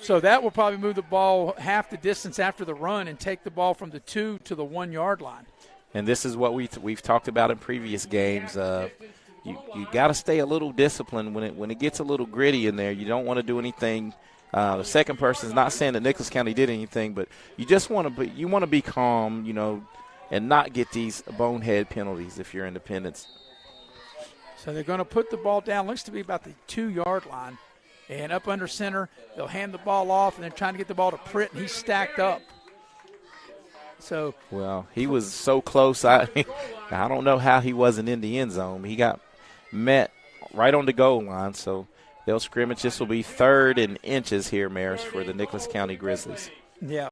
So that will probably move the ball half the distance after the run and take the ball from the 2 to the 1 yard line. And this is what we've talked about in previous games. You got to stay a little disciplined when it gets a little gritty in there. You don't want to do anything. The second person is not saying that Nicholas County did anything, but you just want to be calm, and not get these bonehead penalties if you're Independence. So they're going to put the ball down. Looks to be about the 2-yard line. And up under center, they'll hand the ball off, and they're trying to get the ball to Pritt, and he's stacked up. So, well, he was so close. I don't know how he wasn't in the end zone. He got met right on the goal line, so they'll scrimmage. This will be 3rd and inches here, Maris, for the Nicholas County Grizzlies. Yeah.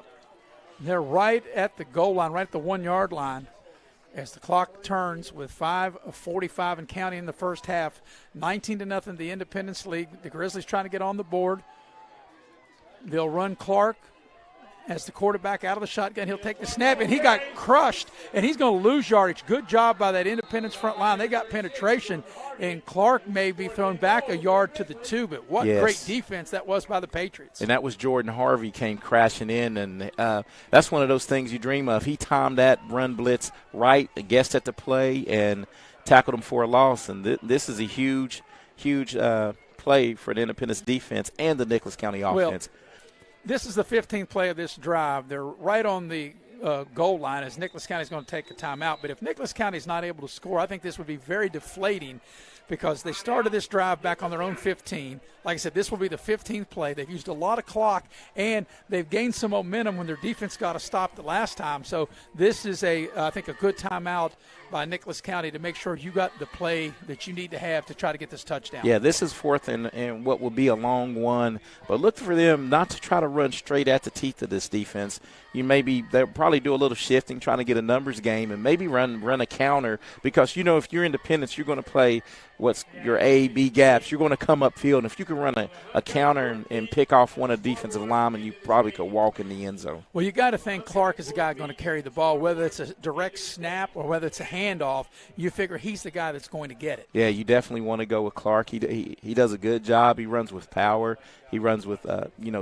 They're right at the goal line, right at the 1 yard line, as the clock turns with 5:45 and counting in the first half. 19-0 the Independence League. The Grizzlies trying to get on the board. They'll run Clark as the quarterback out of the shotgun. He'll take the snap, and he got crushed, and he's going to lose yardage. Good job by that Independence front line. They got penetration, and Clark may be thrown back a yard to the 2, but what great defense that was by the Patriots. And that was Jordan Harvey came crashing in, and that's one of those things you dream of. He timed that run blitz right, guessed at the play, and tackled him for a loss. And this is a huge play for the Independence defense and the Nicholas County offense. Well, this is the 15th play of this drive. They're right on the goal line as Nicholas County is going to take a timeout. But if Nicholas County is not able to score, I think this would be very deflating because they started this drive back on their own 15. Like I said, this will be the 15th play. They've used a lot of clock, and they've gained some momentum when their defense got a stop the last time. So this is, I think, a good timeout by Nicholas County to make sure you got the play that you need to have to try to get this touchdown. Yeah, this is 4th and what will be a long one. But look for them not to try to run straight at the teeth of this defense. They'll probably do a little shifting, trying to get a numbers game, and maybe run a counter because, if you're Independence, you're going to play what's your A, B gaps. You're going to come upfield, and if you can run a counter and pick off one of the defensive linemen, you probably could walk in the end zone. Well, you got to think Clark is the guy going to carry the ball, whether it's a direct snap or whether it's a hand handoff, you figure he's the guy that's going to get it. Yeah, you definitely want to go with Clark. He does a good job. He runs with power. He runs with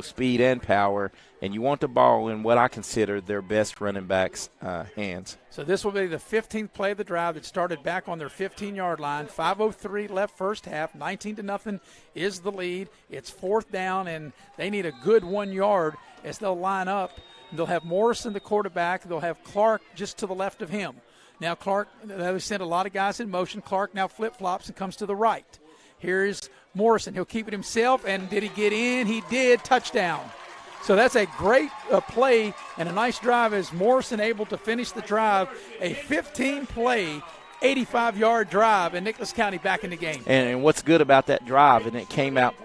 speed and power. And you want the ball in what I consider their best running back's hands. So this will be the 15th play of the drive that started back on their 15-yard line. 5:03 left first half. 19-0 is the lead. It's fourth down, and they need a good 1 yard as they'll line up. They'll have Morrison, the quarterback. They'll have Clark just to the left of him. Now Clark, they sent a lot of guys in motion. Clark now flip-flops and comes to the right. Here's Morrison. He'll keep it himself, and did he get in? He did. Touchdown. So that's a great play and a nice drive as Morrison able to finish the drive. A 15-play, 85-yard drive, and Nicholas County back in the game. And what's good about that drive, and it came out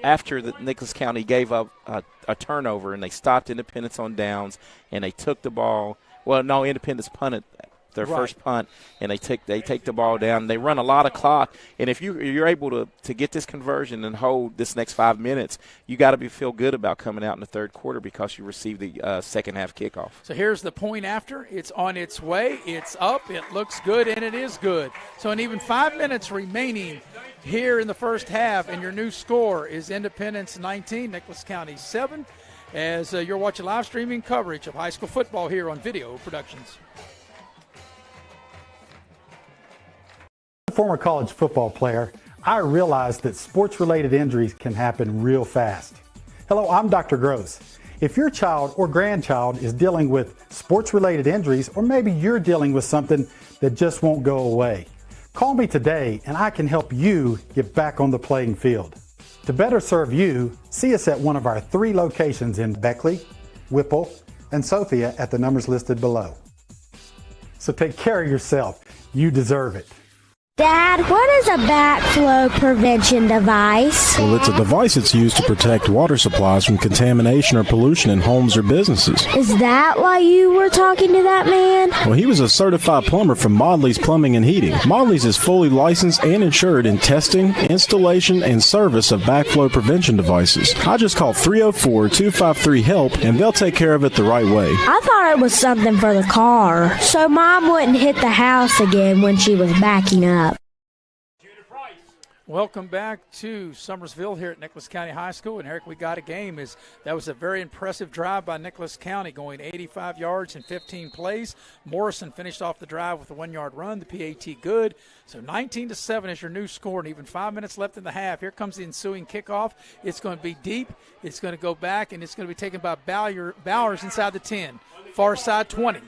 after the Nicholas County gave up a turnover, and they stopped Independence on downs, and they took the ball. Well, no, Independence punted their first punt, and they take the ball down. They run a lot of clock, and if you're able to get this conversion and hold this next 5 minutes, you got to feel good about coming out in the third quarter because you received the second half kickoff. So here's the point after. It's on its way. It's up. It looks good, and it is good. So in even 5 minutes remaining here in the first half, and your new score is Independence 19, Nicholas County 7, as you're watching live streaming coverage of high school football here on Video Productions. Former college football player, I realized that sports-related injuries can happen real fast. Hello, I'm Dr. GROSE. If your child or grandchild is dealing with sports-related injuries, or maybe you're dealing with something that just won't go away, call me today and I can help you get back on the playing field. To better serve you, see us at one of our 3 locations in Beckley, Whipple, and Sophia at the numbers listed below. So take care of yourself. You deserve it. Dad, what is a backflow prevention device? Well, it's a device that's used to protect water supplies from contamination or pollution in homes or businesses. Is that why you were talking to that man? Well, he was a certified plumber from Maudley's Plumbing and Heating. Maudley's is fully licensed and insured in testing, installation, and service of backflow prevention devices. I just call 304-253-HELP, and they'll take care of it the right way. I thought it was something for the car, so Mom wouldn't hit the house again when she was backing up. Welcome back to Summersville here at Nicholas County High School. And, Eric, we got a game. That was a very impressive drive by Nicholas County, going 85 yards in 15 plays. Morrison finished off the drive with a 1-yard run, the PAT good. So 19-7 is your new score, and even 5 minutes left in the half. Here comes the ensuing kickoff. It's going to be deep. It's going to go back, and it's going to be taken by Bowers inside the 10. Far side 20.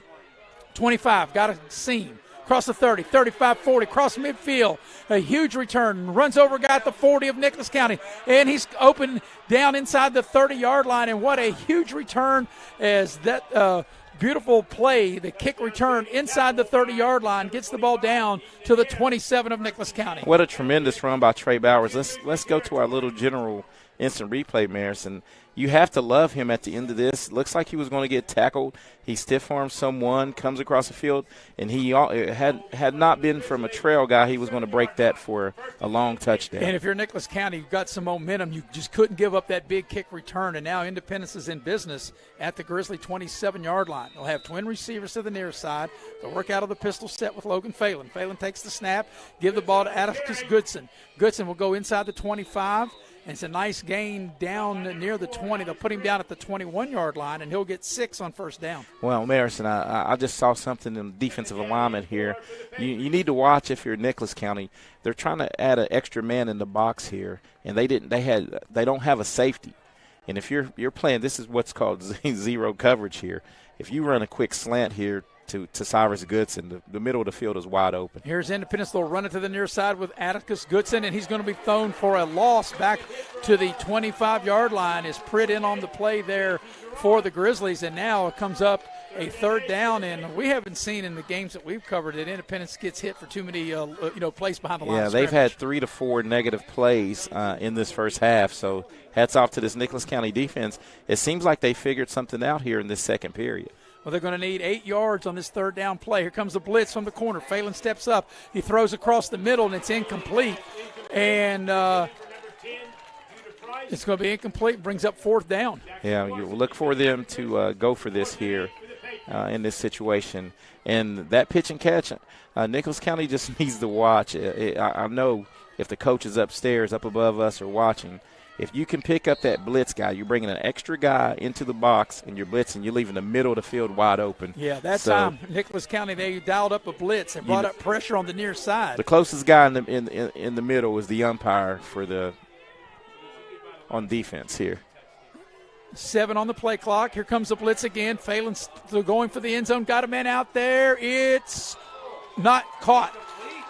25, got a seam. Across the 30, 35, 40, across midfield. A huge return. Runs over a guy at the 40 of Nicholas County. And he's open down inside the 30-yard line. And what a huge return as that beautiful play, the kick return inside the 30-yard line, gets the ball down to the 27 of Nicholas County. What a tremendous run by Trey Bowers. Let's go to our little general instant replay, Maris, and you have to love him at the end of this. Looks like he was going to get tackled. He stiff-arms someone, comes across the field, and he had not been from a trail guy, he was going to break that for a long touchdown. And if you're Nicholas County, you've got some momentum. You just couldn't give up that big kick return, and now Independence is in business at the Grizzly 27-yard line. They'll have twin receivers to the near side. They'll work out of the pistol set with Logan Phelan. Phelan takes the snap, give the ball to Atticus Goodson. Goodson will go inside the 25. And it's a nice gain down near the 20. They'll put him down at the 21-yard line, and he'll get 6 on first down. Well, Marison, I just saw something in the defensive alignment here. You need to watch if you're Nicholas County. They're trying to add an extra man in the box here, and they don't have a safety. And if you're playing, this is what's called zero coverage here. If you run a quick slant here to Cyrus Goodson, the middle of the field is wide open. Here's Independence. They'll run it to the near side with Atticus Goodson, and he's going to be thrown for a loss back to the 25-yard line. Is Pritt in on the play there for the Grizzlies, and now it comes up a third down, and we haven't seen in the games that we've covered that Independence gets hit for too many plays behind the line. Yeah, they've had 3 to 4 negative plays in this first half, so hats off to this Nicholas County defense. It seems like they figured something out here in this second period. Well, they're going to need 8 yards on this third down play. Here comes the blitz from the corner. Phelan steps up. He throws across the middle, and it's incomplete. And it's going to be incomplete. Brings up fourth down. Yeah, you look for them to go for this here. in this situation. And that pitch and catch, Nicholas County just needs to watch. I know if the coaches upstairs, up above us, are watching, if you can pick up that blitz guy, you're bringing an extra guy into the box and you're blitzing, you're leaving the middle of the field wide open. Yeah, that time Nicholas County, they dialed up a blitz and brought up pressure on the near side. The closest guy in the middle was the umpire on defense here. 7 on the play clock. Here comes the blitz again. Phelan's still going for the end zone. Got a man out there. It's not caught.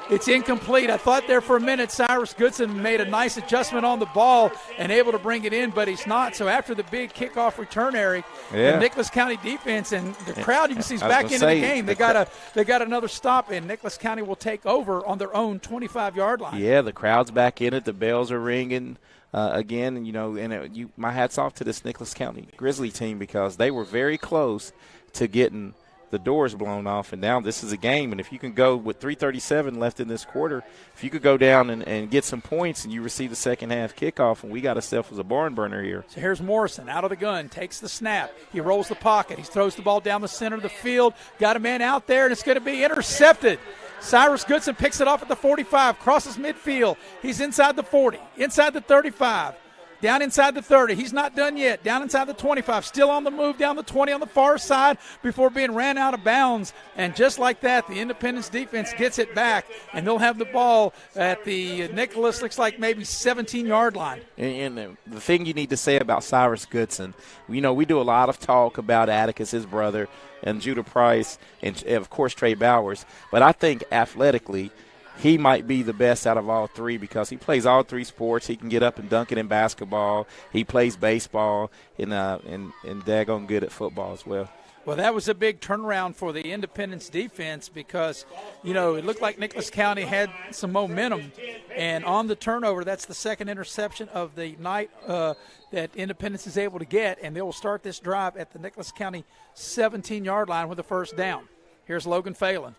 It's incomplete. I thought there for a minute Cyrus Goodson made a nice adjustment on the ball and able to bring it in, but he's not. So after the big kickoff return, Eric, the Nicholas County defense and the crowd, you can see, is back into the game. They got another stop, and Nicholas County will take over on their own 25-yard line. Yeah, the crowd's back in it. The bells are ringing again. And, my hat's off to this Nicholas County Grizzly team because they were very close to getting the doors blown off, and now this is a game. And if you can go with 3:37 left in this quarter, if you could go down and get some points and you receive the second half kickoff, and we got ourselves as a barn burner here. So here's Morrison out of the gun, takes the snap. He rolls the pocket. He throws the ball down the center of the field. Got a man out there, and it's going to be intercepted. Cyrus Goodson picks it off at the 45, crosses midfield. He's inside the 40, inside the 35. Down inside the 30. He's not done yet. Down inside the 25. Still on the move down the 20 on the far side before being ran out of bounds. And just like that, the Independence defense gets it back, and they'll have the ball at the Nicholas, looks like maybe 17-yard line. And the thing you need to say about Cyrus Goodson, we do a lot of talk about Atticus, his brother, and Judah Price, and, of course, Trey Bowers. But I think athletically, he might be the best out of all three because he plays all three sports. He can get up and dunk it in basketball. He plays baseball and daggone good at football as well. Well, that was a big turnaround for the Independence defense because, it looked like Nicholas County had some momentum. And on the turnover, that's the second interception of the night that Independence is able to get. And they will start this drive at the Nicholas County 17-yard line with a first down. Here's Logan Phelan.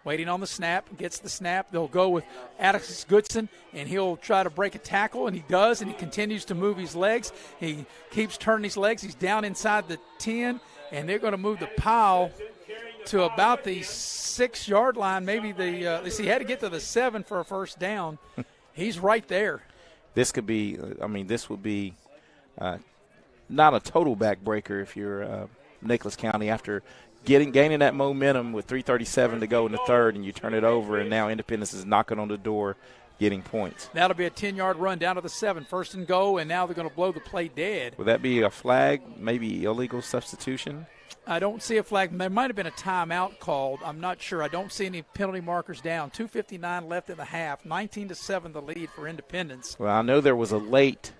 Waiting on the snap, gets the snap. They'll go with Atticus Goodson, and he'll try to break a tackle, and he does, and he continues to move his legs. He keeps turning his legs. He's down inside the 10, and they're going to move the pile to about the 6-yard line. Maybe he had to get to the 7 for a first down. He's right there. This would be not a total backbreaker if you're Nicholas County after gaining that momentum with 3:37 to go in the third, and you turn it over, and now Independence is knocking on the door getting points. That'll be a 10-yard run down to the 7, first and goal, and now they're going to blow the play dead. Would that be a flag, maybe illegal substitution? I don't see a flag. There might have been a timeout called. I'm not sure. I don't see any penalty markers down. 2:59 left in the half. 19-7 the lead for Independence. Well, I know there was a late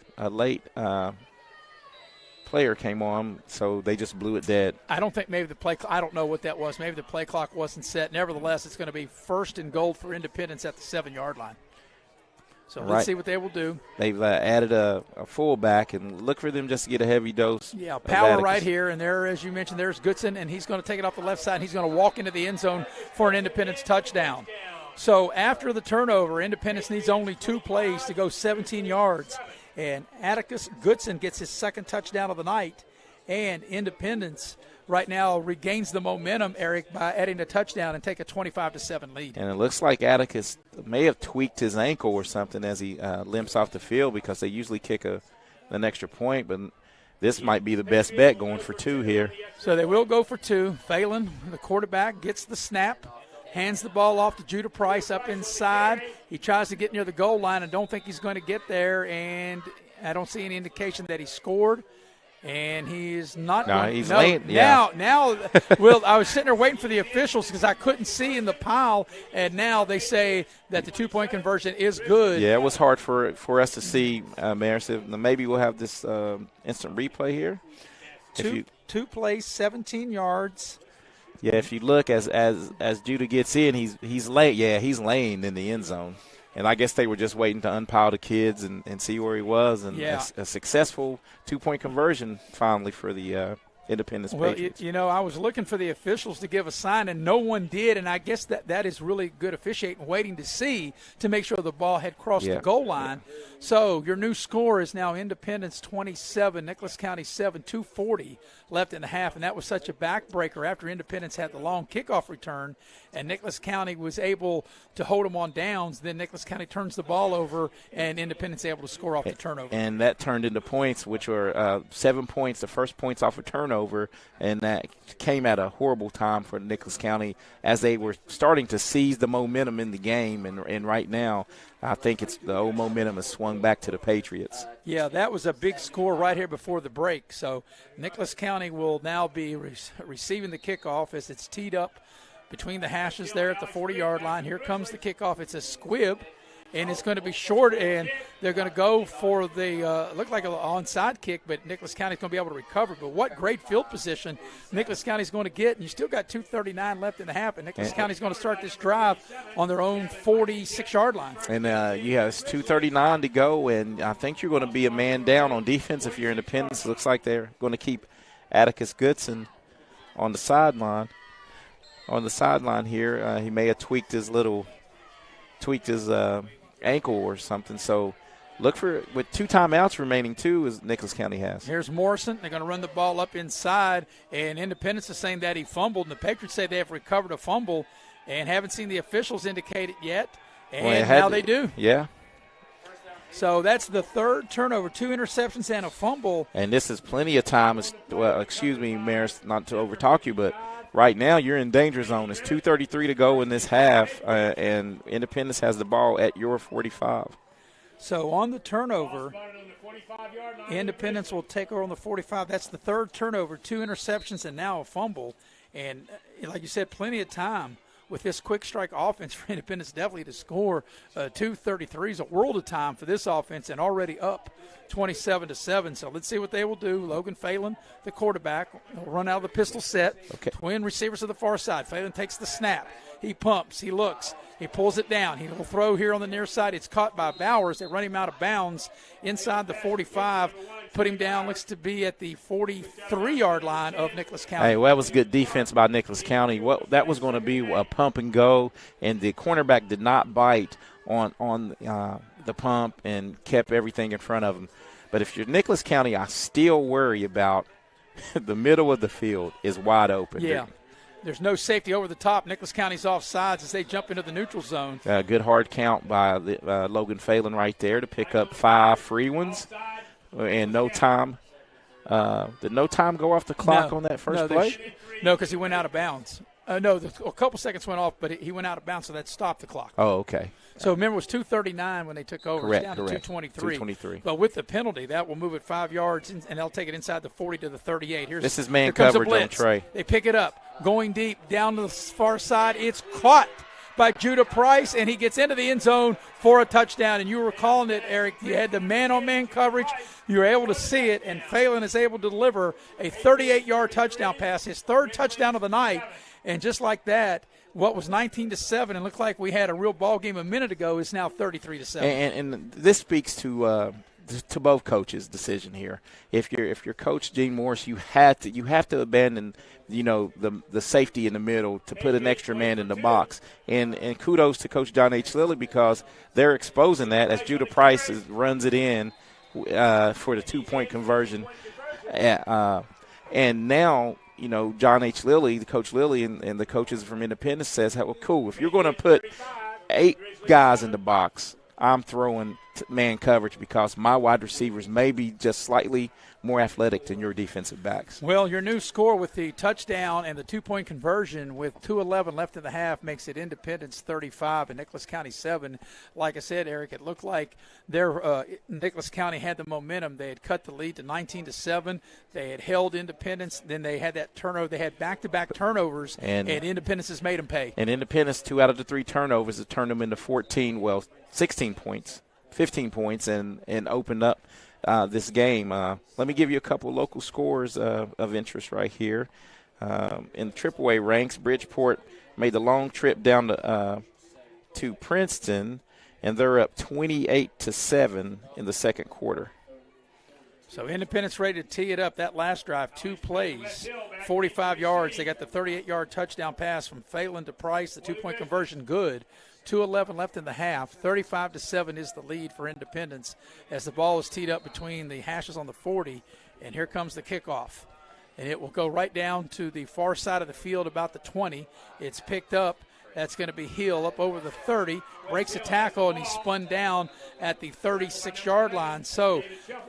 player came on, so they just blew it dead. I don't think maybe I don't know what that was. Maybe the play clock wasn't set. Nevertheless, it's going to be first and goal for Independence at the 7-yard line. So let's see what they will do. They've added a fullback, and look for them just to get a heavy dose. Yeah, power right here. And there, as you mentioned, there's Goodson, and he's going to take it off the left side, and he's going to walk into the end zone for an Independence touchdown. So after the turnover, Independence needs only 2 plays to go 17 yards. And Atticus Goodson gets his second touchdown of the night. And Independence right now regains the momentum, Eric, by adding a touchdown and take a 25-7 lead. And it looks like Atticus may have tweaked his ankle or something as he limps off the field because they usually kick an extra point. But this might be the best bet going for 2 here. So they will go for 2. Phelan, the quarterback, gets the snap. Hands the ball off to Judah Price up inside. He tries to get near the goal line. I don't think he's going to get there, and I don't see any indication that he scored. And he's not. No, he's late. Now, Will, I was sitting there waiting for the officials because I couldn't see in the pile, and now they say that the 2-point conversion is good. Yeah, it was hard for us to see, Mayor. So maybe we'll have this instant replay here. Two plays, 17 yards. Yeah, if you look as Judah gets in, he's late. Yeah, he's laying in the end zone. And I guess they were just waiting to unpile the kids and see where he was. And a successful 2-point conversion finally for the Independence Well, Patriots. I was looking for the officials to give a sign, and no one did, and I guess that is really good officiating, waiting to see to make sure the ball had crossed the goal line. So your new score is now Independence 27, Nicholas County 7, 2:40 left in the half, and that was such a backbreaker after Independence had the long kickoff return, and Nicholas County was able to hold them on downs. Then Nicholas County turns the ball over, and Independence able to score off the turnover. And that turned into points, which were 7 points, the first points off a turnover, and that came at a horrible time for Nicholas County as they were starting to seize the momentum in the game. And right now, I think the old momentum has swung back to the Patriots. Yeah, that was a big score right here before the break. So Nicholas County will now be receiving the kickoff as it's teed up between the hashes there at the 40-yard line. Here comes the kickoff. It's a squib, and it's going to be short, and they're going to go for the look like an onside kick, but Nicholas County's going to be able to recover. But what great field position Nicholas County's going to get, and you still got 2:39 left in the half, and Nicholas County's going to start this drive on their own 46-yard line. And, it's 2:39 to go, and I think you're going to be a man down on defense if you're Independence. It looks like they're going to keep Atticus Goodson on the sideline. On the sideline here, he may have tweaked his ankle or something. So look for, with 2 timeouts remaining too, as Nicholas County has. Here's Morrison. They're going to run the ball up inside, and Independence is saying that he fumbled, and the Patriots say they have recovered a fumble and haven't seen the officials indicate it yet, and now they do. Yeah. So that's the third turnover, 2 interceptions and a fumble. And this is plenty of time. Excuse me, Maris, not to overtalk you, but right now you're in danger zone. It's 2:33 to go in this half, and Independence has the ball at your 45. So on the turnover, Independence will take over on the 45. That's the third turnover, 2 interceptions and now a fumble. And like you said, plenty of time with this quick strike offense for Independence definitely to score. 2:33 is a world of time for this offense, and already up 27-7. So let's see what they will do. Logan Phelan, the quarterback, will run out of the pistol set. Okay. Twin receivers to the far side. Phelan takes the snap. He pumps. He looks. He pulls it down. He will throw here on the near side. It's caught by Bowers. They run him out of bounds inside the 45. Put him down, looks to be at the 43-yard line of Nicholas County. Hey, well, that was good defense by Nicholas County. That was going to be a pump and go, and the cornerback did not bite on the pump and kept everything in front of him. But if you're Nicholas County, I still worry about the middle of the field is wide open. Yeah. There's no safety over the top. Nicholas County's offsides as they jump into the neutral zone. Good hard count by Logan Phelan right there to pick up 5 free ones. And no time. Did no time go off the clock on that first play? No, because he went out of bounds. A couple seconds went off, but he went out of bounds, so that stopped the clock. Oh, okay. So remember, it was 2:39 when they took over. Correct, it's down to 2:23. 2:23. But with the penalty, that will move it 5 yards, and they'll take it inside the 40 to the 38. This is man coverage on Trey. They pick it up, going deep, down to the far side. It's caught by Judah Price, and he gets into the end zone for a touchdown. And you were calling it, Eric. You had the man-on-man coverage. You were able to see it, and Phelan is able to deliver a 38-yard touchdown pass, his third touchdown of the night. And just like that, what was 19-7 and looked like we had a real ball game a minute ago is now 33-7. And this speaks to both coaches' decision here. If you're Coach Gene Morris, you have to abandon the safety in the middle to put an extra man in the box. And kudos to Coach John H. Lilly because they're exposing that as Judah Price runs it in for the 2-point conversion. And now, John H. Lilly, the Coach Lilly, and the coaches from Independence says, well, cool, if you're going to put 8 guys in the box, I'm throwing man coverage because my wide receivers may be just slightly more athletic than your defensive backs. Well, your new score with the touchdown and the 2-point conversion with 2:11 left in the half makes it Independence 35 and Nicholas County 7. Like I said, Eric, it looked like Nicholas County had the momentum. They had cut the lead to 19-7. They had held Independence. Then they had that turnover. They had back-to-back turnovers, and Independence has made them pay. And Independence, 2 out of the 3 turnovers have turned them into 16 points, 15 points, and opened up this game. Let me give you a couple local scores of interest right here. In the AAA ranks, Bridgeport made the long trip down to Princeton, and they're up 28-7 in the second quarter. So Independence ready to tee it up. That last drive, 2 plays, 45 yards. They got the 38-yard touchdown pass from Phelan to Price. The 2-point conversion good. 2:11 left in the half. 35-7 is the lead for Independence as the ball is teed up between the hashes on the 40. And here comes the kickoff. And it will go right down to the far side of the field about the 20. It's picked up. That's going to be Hill up over the 30, breaks a tackle, and he's spun down at the 36-yard line. So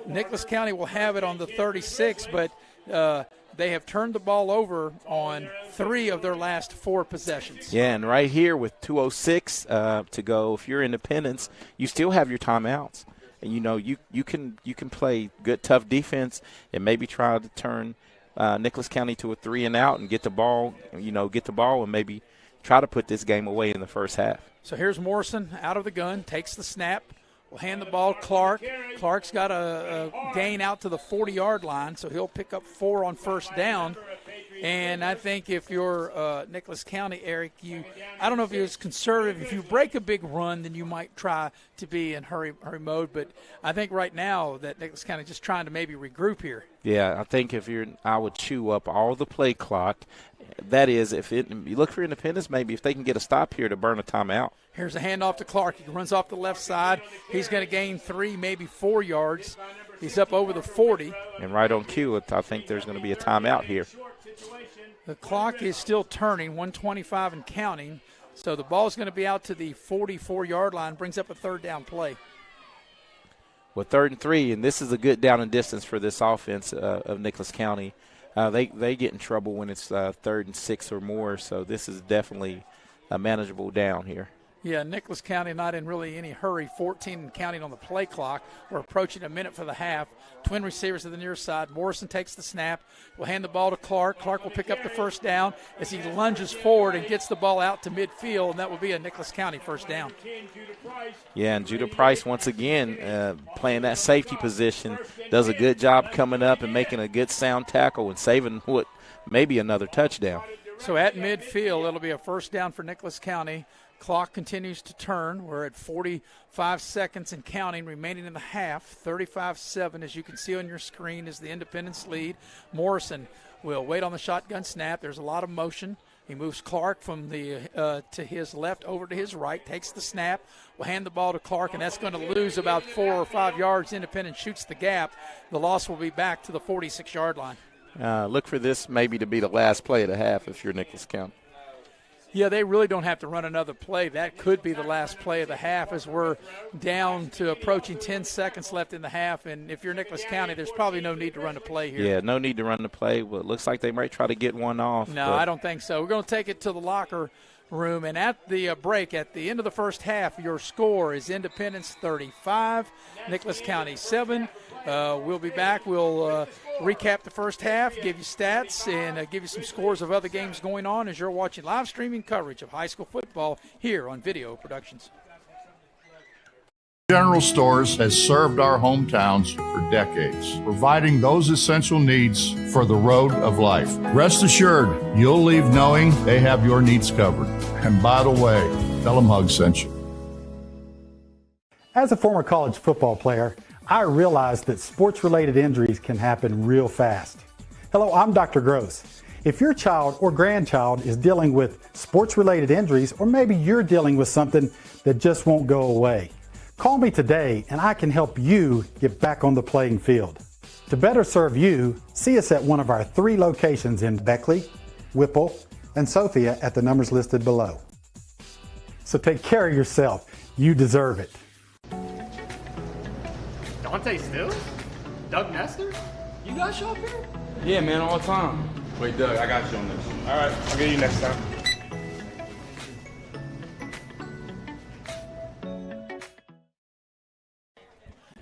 Nicholas County will have it on the 36, but they have turned the ball over on 3 of their last 4 possessions. Yeah, and right here with 2:06 to go, if you're Independence, you still have your timeouts. And, you can play good, tough defense and maybe try to turn Nicholas County to a 3-and-out and get the ball, and maybe – try to put this game away in the first half. So here's Morrison out of the gun, takes the snap, will hand the ball to Clark. Clark's got a gain out to the 40-yard line, so he'll pick up 4 on first down. And I think if you're Nicholas County, Eric, I don't know if he was conservative. If you break a big run, then you might try to be in hurry mode. But I think right now that Nicholas County just trying to maybe regroup here. Yeah, I think I would chew up all the play clock. That is, you look for Independence, maybe if they can get a stop here to burn a timeout. Here's a handoff to Clark. He runs off the left side. He's going to gain 3, maybe 4 yards. He's up over the 40. And right on cue, I think there's going to be a timeout here. The clock is still turning, 125 and counting. So the ball is going to be out to the 44-yard line, brings up a 3rd down play. Well, 3rd and 3, and this is a good down and distance for this offense of Nicholas County. They get in trouble when it's 3rd and 6 or more, so this is definitely a manageable down here. Yeah, Nicholas County not in really any hurry, 14 and counting on the play clock. We're approaching a minute for the half. Twin receivers to the near side. Morrison takes the snap. Will hand the ball to Clark. Clark will pick up the first down as he lunges forward and gets the ball out to midfield, and that will be a Nicholas County first down. Yeah, and Judah Price once again playing that safety position, does a good job coming up and making a good sound tackle and saving maybe another touchdown. So at midfield, it'll be a first down for Nicholas County. Clock continues to turn. We're at 45 seconds and counting remaining in the half. 35-7, as you can see on your screen, is the Independence lead. Morrison will wait on the shotgun snap. There's a lot of motion. He moves Clark from to his left over to his right, takes the snap, will hand the ball to Clark, and that's going to lose about 4 or 5 yards. Independence shoots the gap. The loss will be back to the 46-yard line. Look for this maybe to be the last play of the half if you're Nicholas County. Yeah, they really don't have to run another play. That could be the last play of the half as we're down to approaching 10 seconds left in the half. And if you're Nicholas County, there's probably no need to run a play here. Yeah, no need to run the play. Well, it looks like they might try to get one off. No, I don't think so. We're going to take it to the locker room. And at the break, at the end of the first half, your score is Independence 35, Nicholas County 7. We'll be back. We'll recap the first half, give you stats, and give you some scores of other games going on as you're watching live streaming coverage of high school football here on Video Productions. General Stores has served our hometowns for decades, providing those essential needs for the road of life. Rest assured, you'll leave knowing they have your needs covered. And by the way, tell them Hug sent you. As a former college football player, I realized that sports-related injuries can happen real fast. Hello, I'm Dr. GROSE. If your child or grandchild is dealing with sports-related injuries, or maybe you're dealing with something that just won't go away, call me today and I can help you get back on the playing field. To better serve you, see us at one of our 3 locations in Beckley, Whipple, and Sophia at the numbers listed below. So take care of yourself. You deserve it. Dante Stills? Doug Nestor? You guys show up here? Yeah, man, all the time. Wait, Doug, I got you on this. All right, I'll get you next time.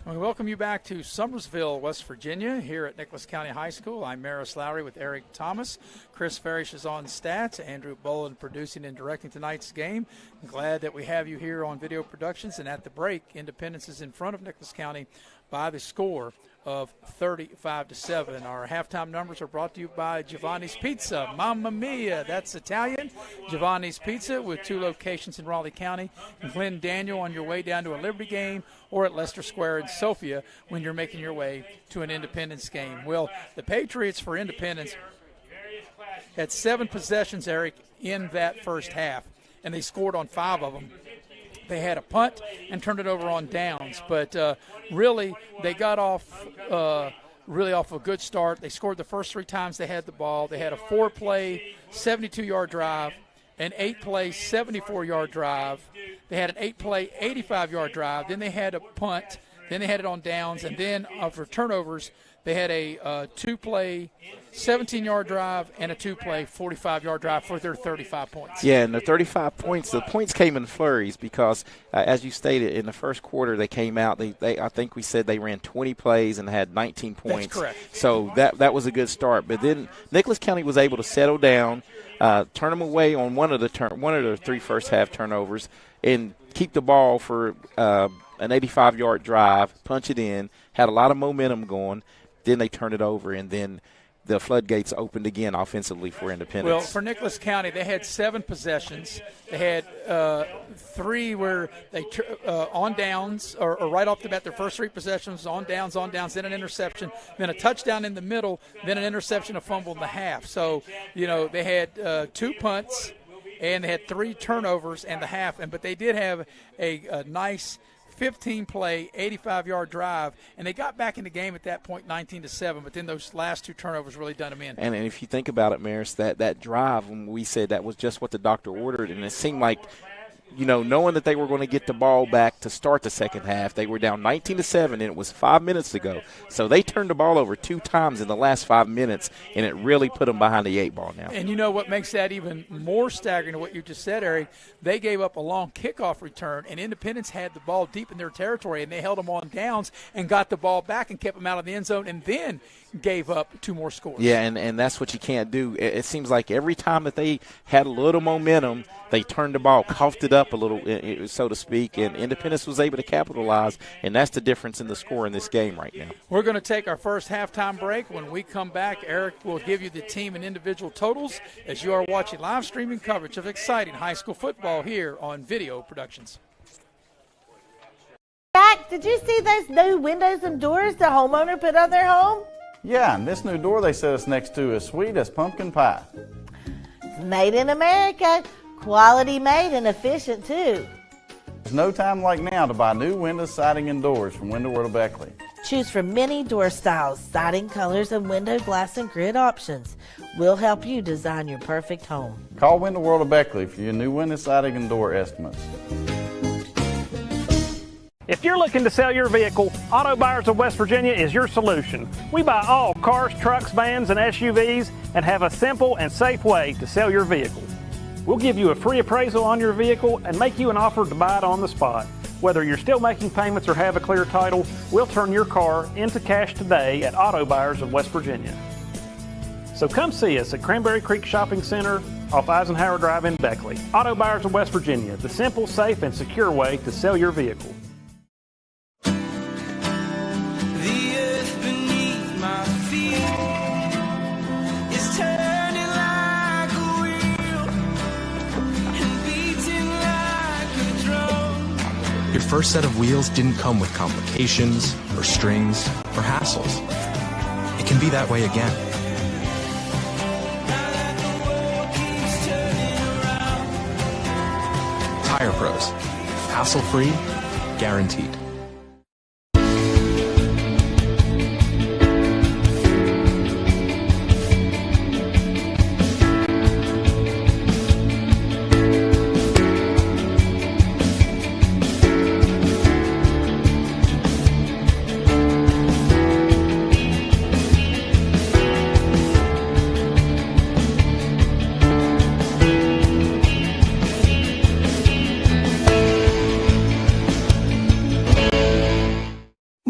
We welcome you back to Summersville, West Virginia, here at Nicholas County High School. I'm Maris Lowry with Eric Thomas. Chris Farish is on stats. Andrew Boland producing and directing tonight's game. I'm glad that we have you here on Video Productions. And at the break, Independence is in front of Nicholas County by the score of 35-7. Our halftime numbers are brought to you by Giovanni's Pizza. Mamma Mia, that's Italian. Giovanni's Pizza with 2 locations in Raleigh County, and Glenn Daniel on your way down to a Liberty game, or at Leicester Square in Sophia when you're making your way to an Independence game. Well, the Patriots for Independence had 7 possessions, Eric, in that first half, and they scored on 5 of them. They had a punt and turned it over on downs, but really they got off off a good start. They scored the first 3 times they had the ball. They had a 4-play, 72-yard drive, an 8-play, 74-yard drive. They had an 8-play, 85-yard drive. Then they had a punt. Then they had it on downs. And then for turnovers, they had a 2-play, 17-yard drive and a 2-play, 45-yard drive for their 35 points. Yeah, and the 35 points, the points came in flurries because, as you stated, in the first quarter they came out. They I think we said they ran 20 plays and had 19 points. That's correct. So that was a good start. But then Nicholas County was able to settle down, turn them away on one of the 3 first half turnovers, and keep the ball for an 85-yard drive, punch it in, had a lot of momentum going. Then they turned it over, and then the floodgates opened again offensively for Independence. Well, for Nicholas County, they had 7 possessions. They had 3 where they on downs, or right off the bat, their first 3 possessions on downs, then an interception, then a touchdown in the middle, then an interception, a fumble in the half. So, they had 2 punts, and they had 3 turnovers and the half. But they did have a nice 15-play, 85-yard drive, and they got back in the game at that point 19-7, but then those last 2 turnovers really done them in. And if you think about it, Maris, that drive, when we said that was just what the doctor ordered, and it seemed like, knowing that they were going to get the ball back to start the second half, they were down 19-7, and it was 5 minutes to go. So they turned the ball over 2 times in the last 5 minutes, and it really put them behind the 8 ball now. And you know what makes that even more staggering than what you just said, Eric? They gave up a long kickoff return, and Independence had the ball deep in their territory, and they held them on downs and got the ball back and kept them out of the end zone, and then gave up 2 more scores. Yeah, and that's what you can't do. It seems like every time that they had a little momentum, they turned the ball, coughed it up a little, so to speak, and Independence was able to capitalize, and that's the difference in the score in this game right now. We're going to take our first halftime break. When we come back, Eric will give you the team and individual totals as you are watching live streaming coverage of exciting high school football here on Video Productions. Jack, did you see those new windows and doors the homeowner put on their home? Yeah, and this new door they set us next to is sweet as pumpkin pie. It's made in America. Quality made and efficient, too. There's no time like now to buy new windows, siding, and doors from Window World of Beckley. Choose from many door styles, siding colors, and window glass and grid options. We'll help you design your perfect home. Call Window World of Beckley for your new window, siding, and door estimates. If you're looking to sell your vehicle, Auto Buyers of West Virginia is your solution. We buy all cars, trucks, vans, and SUVs and have a simple and safe way to sell your vehicle. We'll give you a free appraisal on your vehicle and make you an offer to buy it on the spot. Whether you're still making payments or have a clear title, we'll turn your car into cash today at Auto Buyers of West Virginia. So come see us at Cranberry Creek Shopping Center off Eisenhower Drive in Beckley. Auto Buyers of West Virginia, the simple, safe, and secure way to sell your vehicle. Your first set of wheels didn't come with complications, or strings, or hassles. It can be that way again. Tire Pros. Hassle-free, guaranteed.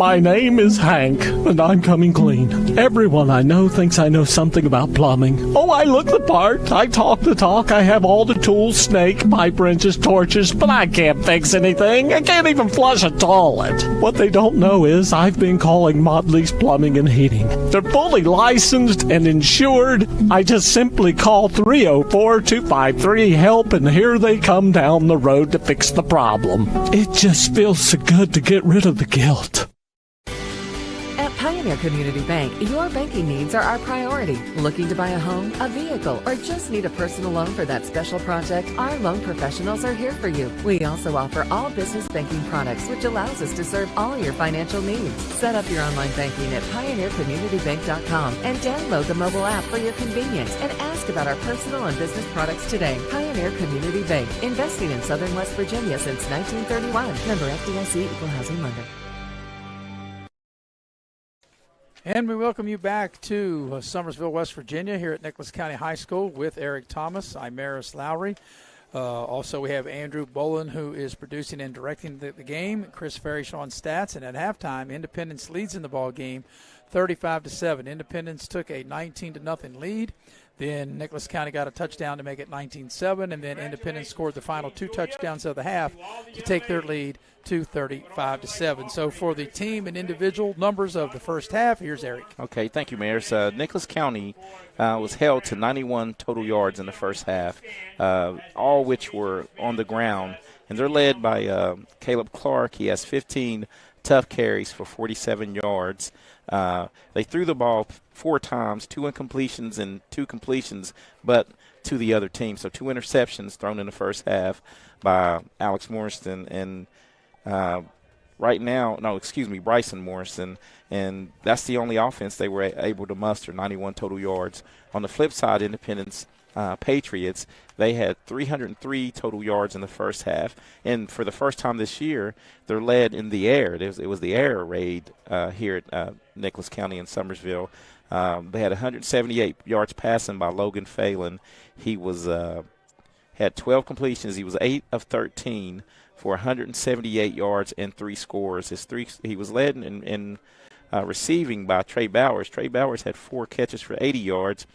My name is Hank, and I'm coming clean. Everyone I know thinks I know something about plumbing. Oh, I look the part. I talk the talk. I have all the tools, snake, pipe wrenches, torches, but I can't fix anything. I can't even flush a toilet. What they don't know is I've been calling Motley's Plumbing and Heating. They're fully licensed and insured. I just simply call 304-253-HELP, and here they come down the road to fix the problem. It just feels so good to get rid of the guilt. At Pioneer Community Bank, your banking needs are our priority. Looking to buy a home, a vehicle, or just need a personal loan for that special project? Our loan professionals are here for you. We also offer all business banking products, which allows us to serve all your financial needs. Set up your online banking at pioneercommunitybank.com and download the mobile app for your convenience and ask about our personal and business products today. Pioneer Community Bank, investing in Southern West Virginia since 1931. Member FDIC, Equal Housing Lender. And we welcome you back to Summersville, West Virginia, here at Nicholas County High School with Eric Thomas. I'm Maris Lowry. Also, we have Andrew Bolin, who is producing and directing the game. Chris Farish on stats. And at halftime, Independence leads in the ball game 35-7. Independence took a 19-0 lead. Then Nicholas County got a touchdown to make it 19-7, and then Independence scored the final 2 touchdowns of the half to take their lead to 35-7. So for the team and individual numbers of the first half, here's Eric. Okay, thank you, Maris. Nicholas County was held to 91 total yards in the first half, all which were on the ground, and they're led by Caleb Clark. He has 15 tough carries for 47 yards. They threw the ball 4 times, 2 incompletions and 2 completions, but to the other team. So 2 interceptions thrown in the first half by Alex Morrison and Bryson Morrison. And that's the only offense they were able to muster, 91 total yards. On the flip side, Independence Patriots, they had 303 total yards in the first half. And for the first time this year, they're led in the air. It was the air raid here at Nicholas County in Summersville. They had 178 yards passing by Logan Phelan. He was had 12 completions. He was 8 of 13 for 178 yards and 3 scores. He was led in receiving by Trey Bowers. Trey Bowers had 4 catches for 80 yards.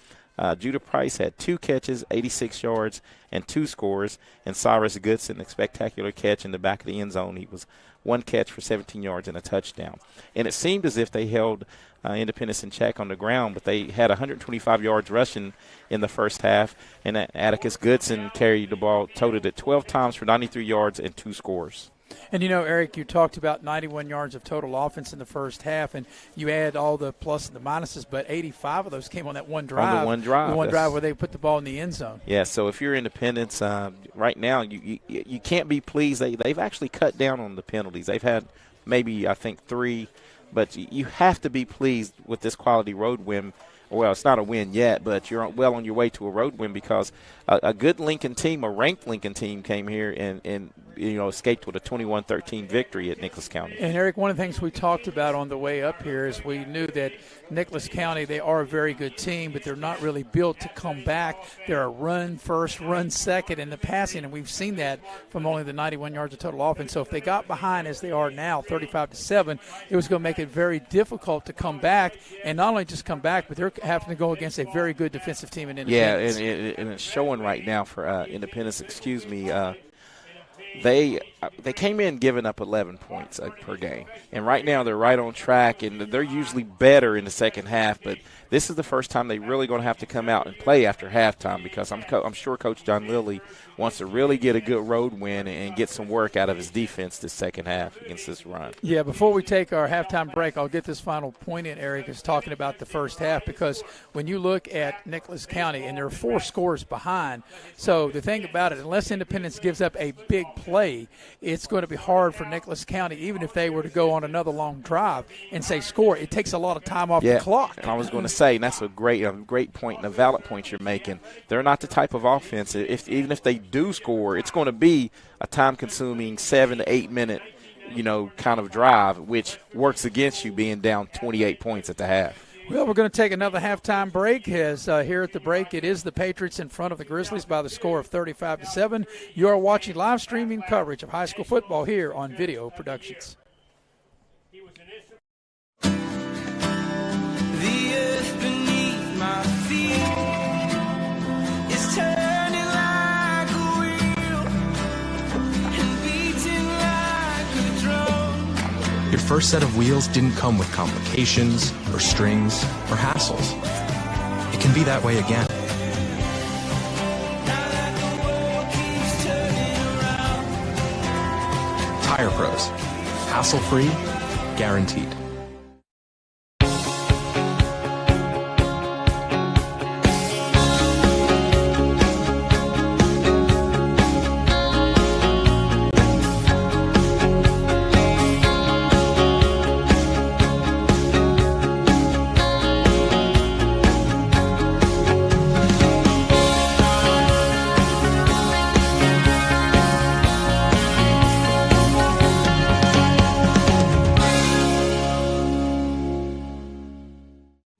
Judah Price had 2 catches, 86 yards, and 2 scores. And Cyrus Goodson, a spectacular catch in the back of the end zone. He was 1 catch for 17 yards and a touchdown. And it seemed as if they held Independence in check on the ground, but they had 125 yards rushing in the first half. And Atticus Goodson carried the ball, totaled it 12 times for 93 yards and 2 scores. And, you know, Eric, you talked about 91 yards of total offense in the first half, and you add all the plus and the minuses, but 85 of those came on that one drive. On the one drive. The one drive where they put the ball in the end zone. Yeah, so if you're Independence, right now you can't be pleased. They've actually cut down on the penalties. They've had maybe, I think, 3, but you have to be pleased with this quality road win. Well, it's not a win yet, but you're well on your way to a road win because a good Lincoln team, a ranked Lincoln team, came here and escaped with a 21-13 victory at Nicholas County. And, Eric, one of the things we talked about on the way up here is we knew that Nicholas County, they are a very good team, but they're not really built to come back. They're a run first, run second in the passing, and we've seen that from only the 91 yards of total offense. So if they got behind as they are now, 35-7, it was going to make it very difficult to come back, and not only just come back, but they're having to go against a very good defensive team in Independence. Yeah, and it's showing right now for Independence, They came in giving up 11 points per game. And right now they're right on track, and they're usually better in the second half. But this is the first time they're really going to have to come out and play after halftime because I'm sure Coach John Lilly wants to really get a good road win and get some work out of his defense this second half against this run. Yeah, before we take our halftime break, I'll get this final point in, Eric, is talking about the first half because when you look at Nicholas County, and there are 4 scores behind, so the thing about it, unless Independence gives up a big play, it's going to be hard for Nicholas County, even if they were to go on another long drive and say score. It takes a lot of time off the clock. And I was going to say, and that's a great point and a valid point you're making. They're not the type of offense, even if they do score, it's going to be a time-consuming 7 to 8 minute, kind of drive, which works against you being down 28 points at the half. Well, we're going to take another halftime break. As here at the break, it is the Patriots in front of the Grizzlies by the score of 35-7. You are watching live streaming coverage of high school football here on Video Productions. first set of wheels didn't come with complications or strings or hassles. It can be that way again. Tire Pros. Hassle-free, guaranteed.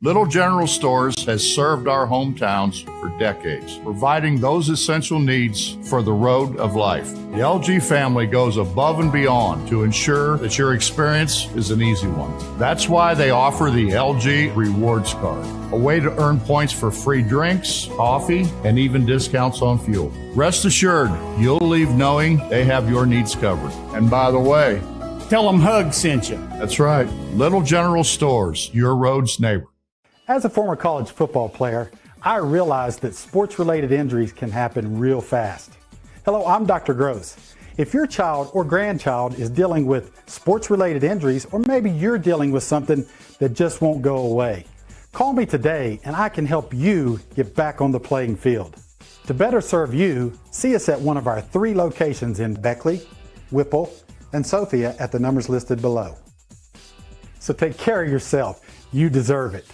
Little General Stores has served our hometowns for decades, providing those essential needs for the road of life. The LG family goes above and beyond to ensure that your experience is an easy one. That's why they offer the LG Rewards Card, a way to earn points for free drinks, coffee, and even discounts on fuel. Rest assured, you'll leave knowing they have your needs covered. And by the way, tell them Hug sent you. That's right. Little General Stores, your road's neighbor. As a former college football player, I realized that sports-related injuries can happen real fast. Hello, I'm Dr. GROSE. If your child or grandchild is dealing with sports-related injuries, or maybe you're dealing with something that just won't go away, call me today and I can help you get back on the playing field. To better serve you, see us at one of our 3 locations in Beckley, Whipple, and Sophia at the numbers listed below. So take care of yourself. You deserve it.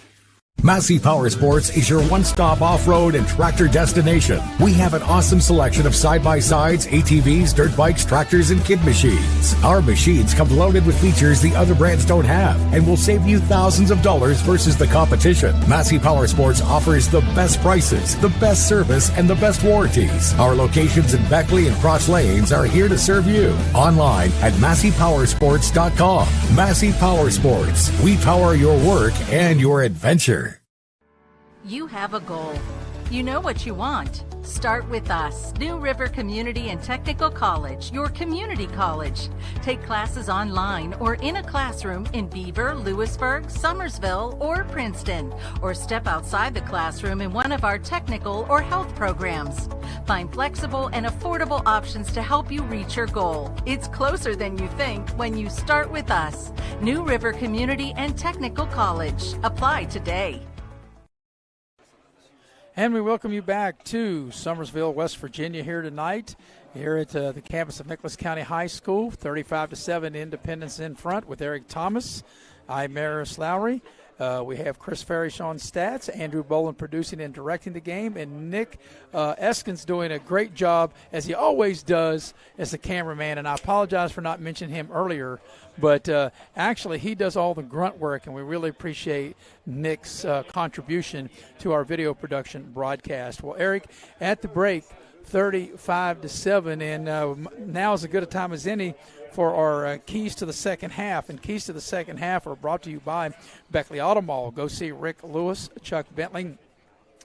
Massey Powersports is your one-stop off-road and tractor destination. We have an awesome selection of side-by-sides, ATVs, dirt bikes, tractors, and kid machines. Our machines come loaded with features the other brands don't have and will save you thousands of dollars versus the competition. Massey Powersports offers the best prices, the best service, and the best warranties. Our locations in Beckley and Cross Lanes are here to serve you. Online at MasseyPowersports.com. Massey Powersports. We power your work and your adventure. You have a goal. You know what you want. Start with us. New River Community and Technical College, your community college. Take classes online or in a classroom in Beaver, Lewisburg, Summersville, or Princeton, or step outside the classroom in one of our technical or health programs. Find flexible and affordable options to help you reach your goal. It's closer than you think when you start with us. New River Community and Technical College. Apply today. And we welcome you back to Summersville, West Virginia here tonight, here at the campus of Nicholas County High School. 35-7 Independence in front with Eric Thomas. I'm Maris Lowry. We have Chris Farish on stats, Andrew Boland producing and directing the game, and Nick Eskins doing a great job, as he always does, as the cameraman. And I apologize for not mentioning him earlier, but actually he does all the grunt work, and we really appreciate Nick's contribution to our video production broadcast. Well, Eric, at the break, 35-7, and now is as good a time as any for our keys to the second half. And keys to the second half are brought to you by Beckley Auto Mall. Go see Rick Lewis, Chuck Bentley,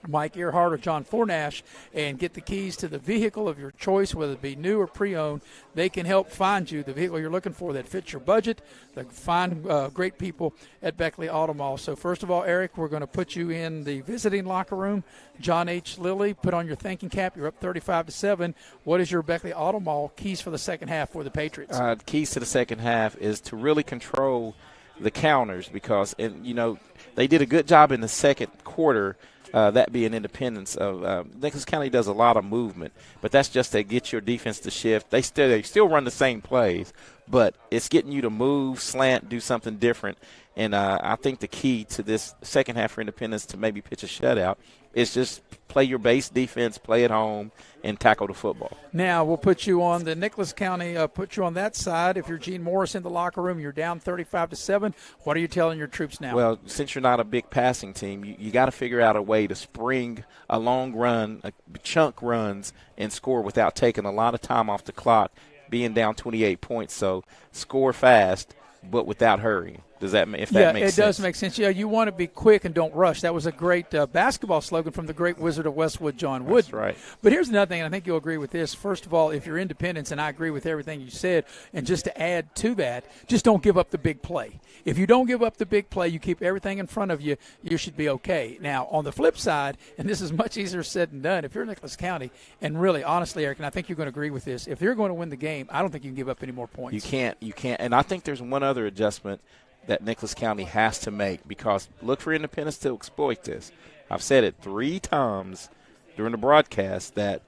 Mike Earhart, or John Fornash, and get the keys to the vehicle of your choice, whether it be new or pre-owned. They can help find you the vehicle you're looking for that fits your budget. They find great people at Beckley Auto Mall. So first of all, Eric, we're going to put you in the visiting locker room. John H. Lilly, put on your thinking cap. You're up 35-7. What is your Beckley Auto Mall keys for the second half for the Patriots? Keys to the second half is to really control the counters, because they did a good job in the second quarter. That being Independence of Nicholas County does a lot of movement, but that's just to get your defense to shift. They still run the same plays, but it's getting you to move, slant, do something different. And I think the key to this second half for Independence to maybe pitch a shutout is just play your base defense, play at home, and tackle the football. Now we'll put you on the Nicholas County, put you on that side. If you're Gene Morris in the locker room, you're down 35-7. What are you telling your troops now? Well, since you're not a big passing team, you got to figure out a way to spring a long run, chunk runs, and score without taking a lot of time off the clock, being down 28 points. So score fast, but without hurrying. Does that makes Yeah, sense? it does make sense. Yeah, you want to be quick and don't rush. That was a great basketball slogan from the great Wizard of Westwood, John Wooden. That's right. But here's another thing, and I think you'll agree with this. First of all, if you're independents, and I agree with everything you said, and just to add to that, just don't give up the big play. If you don't give up the big play, you keep everything in front of you, you should be okay. Now, on the flip side, and this is much easier said than done, if you're Nicholas County, and really, honestly, Eric, and I think you're going to agree with this, if you're going to win the game, I don't think you can give up any more points. You can't. And I think there's one other adjustment that Nicholas County has to make, because look for independents to exploit this. I've said it 3 times during the broadcast that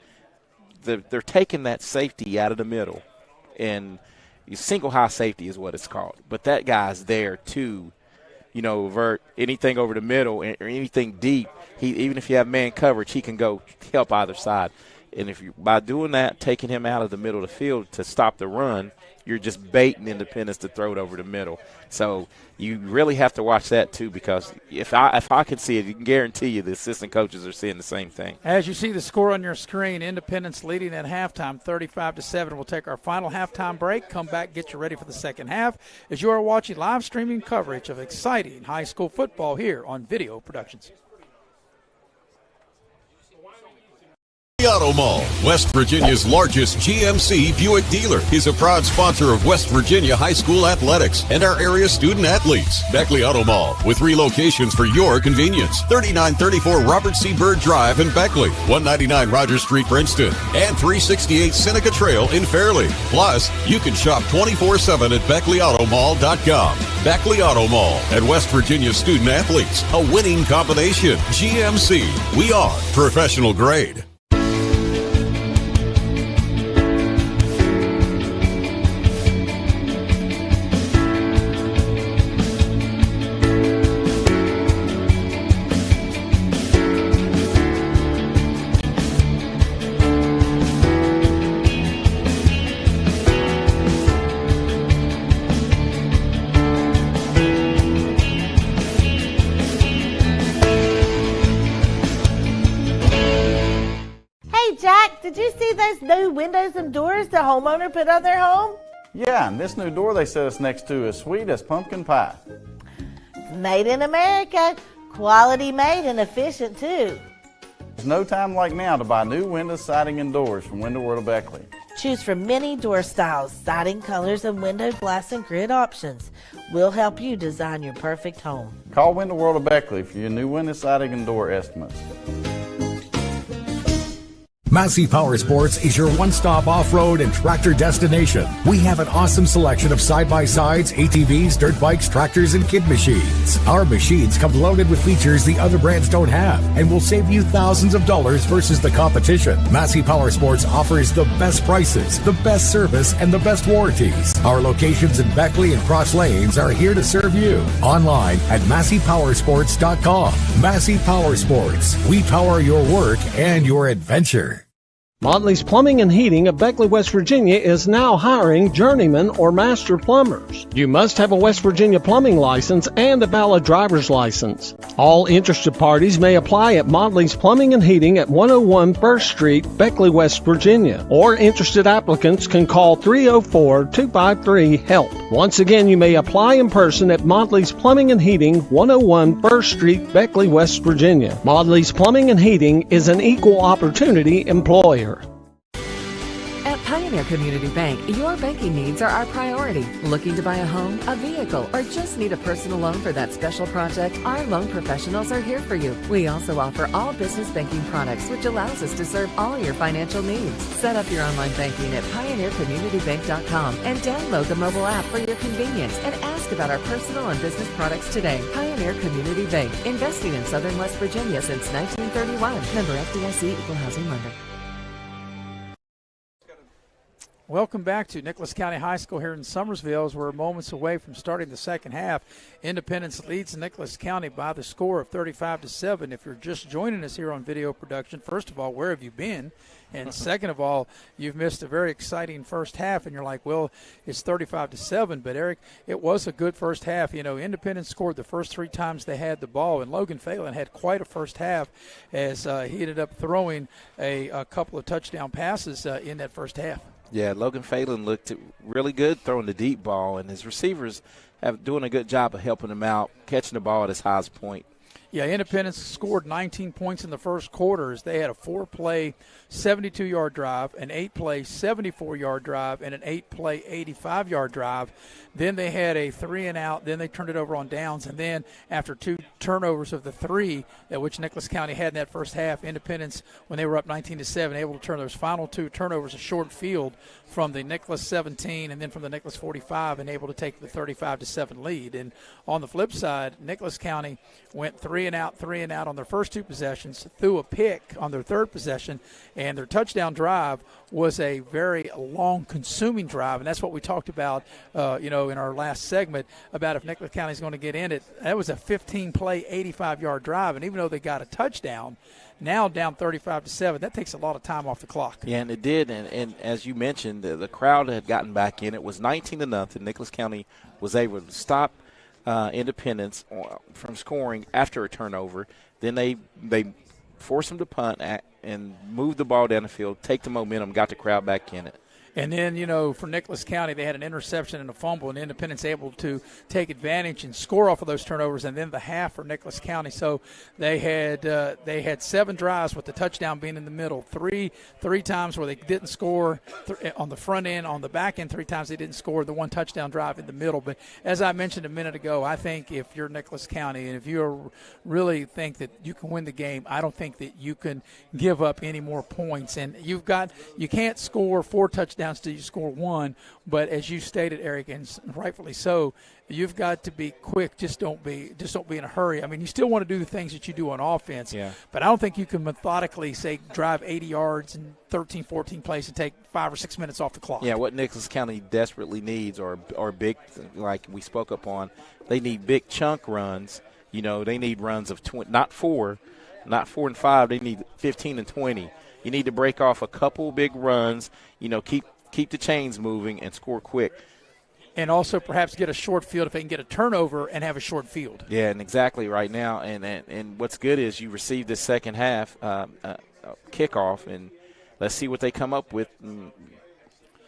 they're taking that safety out of the middle, and single high safety is what it's called. But that guy's there to, avert anything over the middle or anything deep. Even if you have man coverage, he can go help either side. And if you, by doing that, taking him out of the middle of the field to stop the run, you're just baiting independents to throw it over the middle. So you really have to watch that too, because if I can see it, you can guarantee you the assistant coaches are seeing the same thing. As you see the score on your screen, Independence leading at halftime, 35-7. We'll take our final halftime break, come back, get you ready for the second half, as you are watching live streaming coverage of exciting high school football here on Video Productions. Auto Mall, West Virginia's largest GMC Buick dealer, is a proud sponsor of West Virginia high school athletics and our area student athletes. Beckley Auto Mall, with 3 locations for your convenience: 3934 Robert C. Byrd Drive in Beckley, 199 Rogers Street, Princeton, and 368 Seneca Trail in Fairleigh. Plus, you can shop 24/7 at BeckleyAutomall.com. Beckley Auto Mall and West Virginia student athletes, a winning combination. GMC, we are professional grade. Did you see those new windows and doors the homeowner put on their home? Yeah, and this new door they set us next to is sweet as pumpkin pie. It's made in America, quality made and efficient too. There's no time like now to buy new windows, siding, and doors from Window World of Beckley. Choose from many door styles, siding colors, and window glass and grid options. We'll help you design your perfect home. Call Window World of Beckley for your new window, siding, and door estimates. Massey Powersports is your one-stop off-road and tractor destination. We have an awesome selection of side-by-sides, ATVs, dirt bikes, tractors, and kid machines. Our machines come loaded with features the other brands don't have and will save you thousands of dollars versus the competition. Massey Powersports offers the best prices, the best service, and the best warranties. Our locations in Beckley and Cross Lanes are here to serve you. Online at MasseyPowersports.com. Massey Powersports. We power your work and your adventure. Motley's Plumbing and Heating of Beckley, West Virginia is now hiring journeyman or master plumbers. You must have a West Virginia plumbing license and a valid driver's license. All interested parties may apply at Motley's Plumbing and Heating at 101 First Street, Beckley, West Virginia. Or interested applicants can call 304-253-HELP. Once again, you may apply in person at Motley's Plumbing and Heating, 101 First Street, Beckley, West Virginia. Motley's Plumbing and Heating is an equal opportunity employer. At Pioneer Community Bank, your banking needs are our priority. Looking to buy a home, a vehicle, or just need a personal loan for that special project? Our loan professionals are here for you. We also offer all business banking products, which allows us to serve all your financial needs. Set up your online banking at pioneercommunitybank.com and download the mobile app for your convenience and ask about our personal and business products today. Pioneer Community Bank, investing in Southern West Virginia since 1931. Member FDIC, Equal Housing Lender. Welcome back to Nicholas County High School here in Summersville, as we're moments away from starting the second half. Independence leads Nicholas County by the score of 35-7. If you're just joining us here on Video Production, first of all, where have you been? And second of all, you've missed a very exciting first half, and you're like, well, it's 35-7. But, Eric, it was a good first half. You know, Independence scored the first 3 times they had the ball, and Logan Phelan had quite a first half as he ended up throwing a couple of touchdown passes in that first half. Yeah, Logan Phelan looked really good throwing the deep ball, and his receivers doing a good job of helping them out, catching the ball at its highest point. Yeah, Independence scored 19 points in the first quarter as they had a 4-play 72-yard drive, an 8-play 74-yard drive, and an 8-play 85-yard drive. Then they had a 3-and-out. Then they turned it over on downs. And then after 2 turnovers of the 3, which Nicholas County had in that first half, Independence, when they were up 19-7, able to turn those final 2 turnovers a short field from the Nicholas 17 and then from the Nicholas 45 and able to take the 35-7 lead. And on the flip side, Nicholas County went 3-and-out on their first 2 possessions, threw a pick on their third possession, and their touchdown drive was a very long, consuming drive. And that's what we talked about, in our last segment about if Nicholas County is going to get in it. That was a 15-play, 85-yard drive. And even though they got a touchdown, now down 35-7, that takes a lot of time off the clock. Yeah, and it did. And as you mentioned, the crowd had gotten back in. It was 19-0. Nicholas County was able to stop Independence from scoring after a turnover. Then they forced them to punt and move the ball down the field, take the momentum, got the crowd back in it. And then, for Nicholas County, they had an interception and a fumble, and Independence able to take advantage and score off of those turnovers, and then the half for Nicholas County. So they had 7 drives with the touchdown being in the middle, three times where they didn't score on the front end, on the back end 3 times they didn't score, the 1 touchdown drive in the middle. But as I mentioned a minute ago, I think if you're Nicholas County and if you really think that you can win the game, I don't think that you can give up any more points. And you can't score 4 touchdowns till you score 1, but as you stated, Eric, and rightfully so, you've got to be quick. Just don't be in a hurry. I mean, you still want to do the things that you do on offense, but I don't think you can methodically say drive 80 yards and 13, 14 plays and take 5 or 6 minutes off the clock. Yeah, what Nicholas County desperately needs are big, like we spoke up on. They need big chunk runs. They need runs of 20, not 4 and 5. They need 15 and 20. You need to break off a couple big runs, keep the chains moving and score quick. And also perhaps get a short field if they can get a turnover and have a short field. Yeah, and exactly right now. And what's good is you receive this second half kickoff, and let's see what they come up with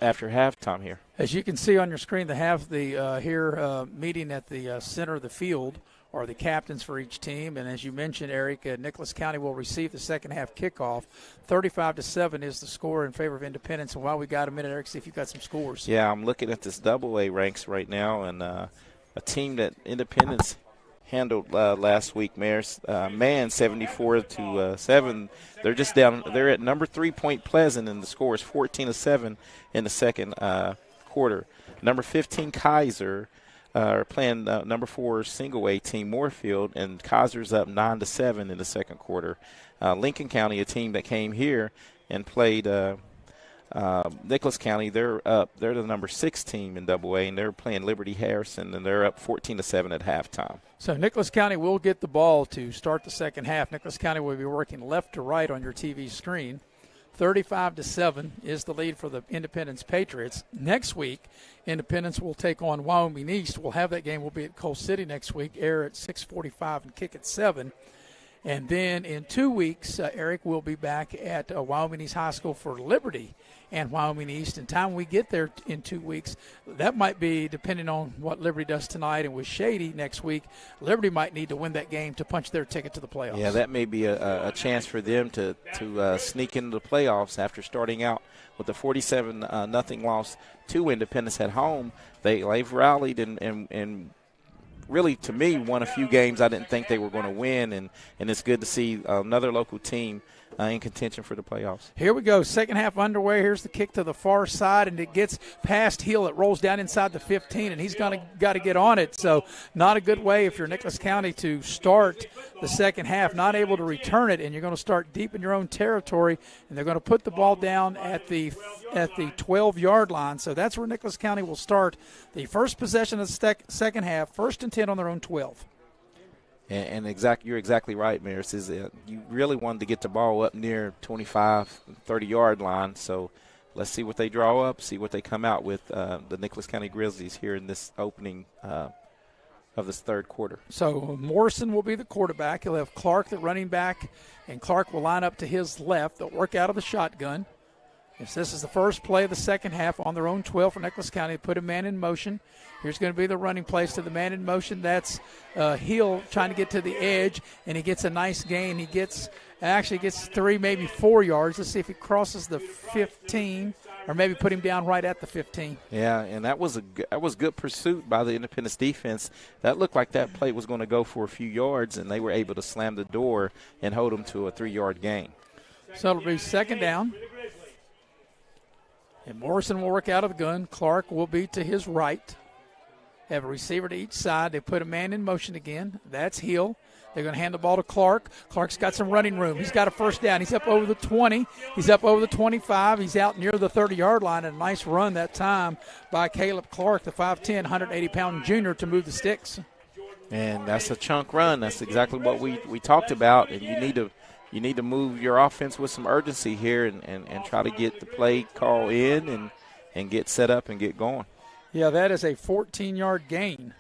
after halftime here. As you can see on your screen, they have the meeting at the center of the field are the captains for each team. And as you mentioned, Eric, Nicholas County will receive the second half kickoff. 35-7 is the score in favor of Independence. And while we got a minute, Eric, see if you've got some scores. Yeah, I'm looking at this AA ranks right now, and a team that Independence handled last week, Man 74-7. They're just down. They're at number 3 Point Pleasant, and the score is 14-7 in the second quarter. Number 15 Kaiser are playing number 4 single A team Moorfield, and Kaiser's up 9-7 in the second quarter. Lincoln County, a team that came here and played Nicholas County, they're up. They're the number 6 team in AA, and they're playing Liberty Harrison, and they're up 14-7 at halftime. So Nicholas County will get the ball to start the second half. Nicholas County will be working left to right on your TV screen. 35-7 is the lead for the Independence Patriots. Next week, Independence will take on Wyoming East. We'll have that game. We'll be at Coal City next week, air at 6:45 and kick at 7. And then in 2 weeks, Eric will be back at Wyoming East High School for Liberty and Wyoming East. And time we get there in 2 weeks, that might be depending on what Liberty does tonight. And with Shady next week, Liberty might need to win that game to punch their ticket to the playoffs. Yeah, that may be a chance for them to sneak into the playoffs after starting out with the 47-0 loss to Independence at home. They've rallied and really, to me, won a few games I didn't think they were going to win, and it's good to see another local team in contention for the playoffs. Here we go. Second half underway. Here's the kick to the far side, and it gets past Hill. It rolls down inside the 15, and he's got to get on it. So not a good way if you're Nicholas County to start the second half, not able to return it, and you're going to start deep in your own territory, and they're going to put the ball down at the 12-yard line. So that's where Nicholas County will start the first possession of the second half, 1st and 10 on their own 12. And you're exactly right, Maris. You really wanted to get the ball up near 25, 30-yard line. So let's see what they draw up, see what they come out with, the Nicholas County Grizzlies here in this opening of this third quarter. So Morrison will be the quarterback. He'll have Clark, the running back, and Clark will line up to his left. They'll work out of the shotgun. Yes, this is the first play of the second half on their own 12 for Nicholas County. They put a man in motion. Here's going to be the running place to the man in motion. That's Hill trying to get to the edge, and he gets a nice gain. He gets 3, maybe 4 yards. Let's see if he crosses the 15, or maybe put him down right at the 15. Yeah, and that was good pursuit by the Independence defense. That looked like that play was going to go for a few yards, and they were able to slam the door and hold them to a 3-yard gain. So it'll be second down. And Morrison will work out of the gun. Clark will be to his right. Have a receiver to each side. They put a man in motion again. That's Hill. They're going to hand the ball to Clark. Clark's got some running room. He's got a first down. He's up over the 20. He's up over the 25. He's out near the 30-yard line. And a nice run that time by Caleb Clark, the 5'10", 180-pound junior, to move the sticks. And that's a chunk run. That's exactly what we talked about. And you need to move your offense with some urgency here and try to get the play call in and get set up and get going. Yeah, that is a 14-yard gain.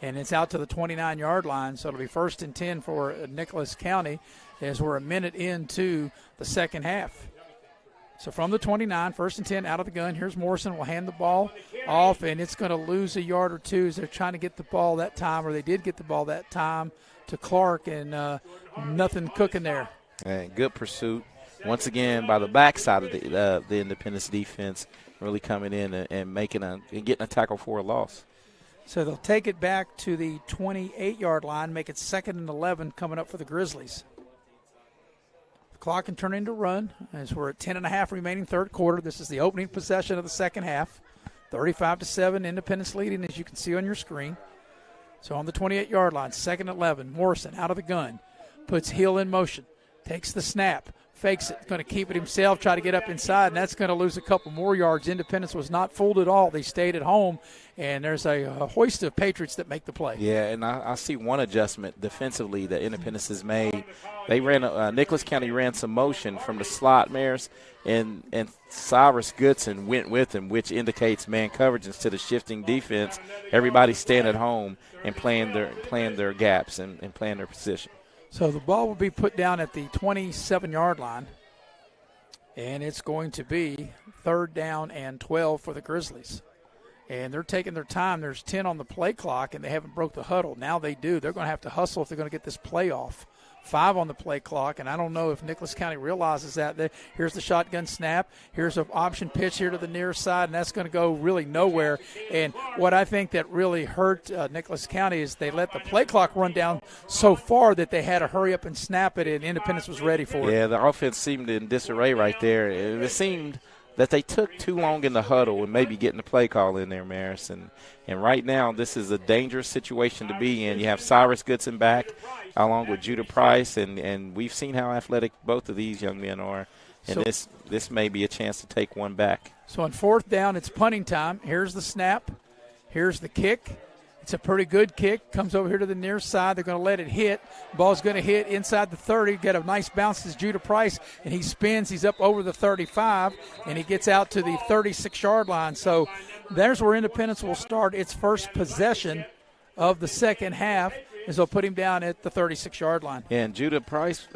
And it's out to the 29-yard line, so it'll be 1st and 10 for Nicholas County as we're a minute into the second half. So from the 29, 1st and 10 out of the gun. Here's Morrison. Will hand the ball off, and it's going to lose a yard or two as they're trying to get the ball that time, or they did get the ball that time, to Clark, and nothing cooking there. And good pursuit once again by the backside of the Independence defense, really coming in and getting a tackle for a loss. So they'll take it back to the 28-yard line, make it 2nd and 11 coming up for the Grizzlies. The clock can turn into run as we're at 10.5 remaining third quarter. This is the opening possession of the second half. 35-7, Independence leading, as you can see on your screen. So on the 28-yard line, 2nd and 11, Morrison out of the gun, puts Hill in motion, takes the snap, fakes it, going to keep it himself, try to get up inside, and that's going to lose a couple more yards. Independence was not fooled at all. They stayed at home, and there's a hoist of Patriots that make the play. Yeah, and I see one adjustment defensively that Independence has made. They ran Nicholas County ran some motion from the slot, Maris, and Cyrus Goodson went with him, which indicates man coverage instead of shifting defense. Everybody's staying at home and playing their gaps and playing their position. So the ball will be put down at the 27-yard line, and it's going to be 3rd down and 12 for the Grizzlies. And they're taking their time. There's 10 on the play clock, and they haven't broke the huddle. Now they do. They're going to have to hustle if they're going to get this play off. 5 on the play clock, and I don't know if Nicholas County realizes that. Here's the shotgun snap. Here's an option pitch here to the near side, and that's going to go really nowhere. And what I think that really hurt Nicholas County is they let the play clock run down so far that they had to hurry up and snap it, and Independence was ready for it. Yeah, the offense seemed in disarray right there. It seemed that they took too long in the huddle and maybe getting the play call in there, Maris. And right now this is a dangerous situation to be in. You have Cyrus Goodson back along with Judah Price, and we've seen how athletic both of these young men are. And so, this may be a chance to take one back. So on 4th down, it's punting time. Here's the snap. Here's the kick. It's a pretty good kick. Comes over here to the near side. They're going to let it hit. Ball's going to hit inside the 30. Get a nice bounce as Judah Price, and he spins. He's up over the 35, and he gets out to the 36-yard line. So there's where Independence will start its first possession of the second half, as they'll put him down at the 36-yard line. And Judah Price,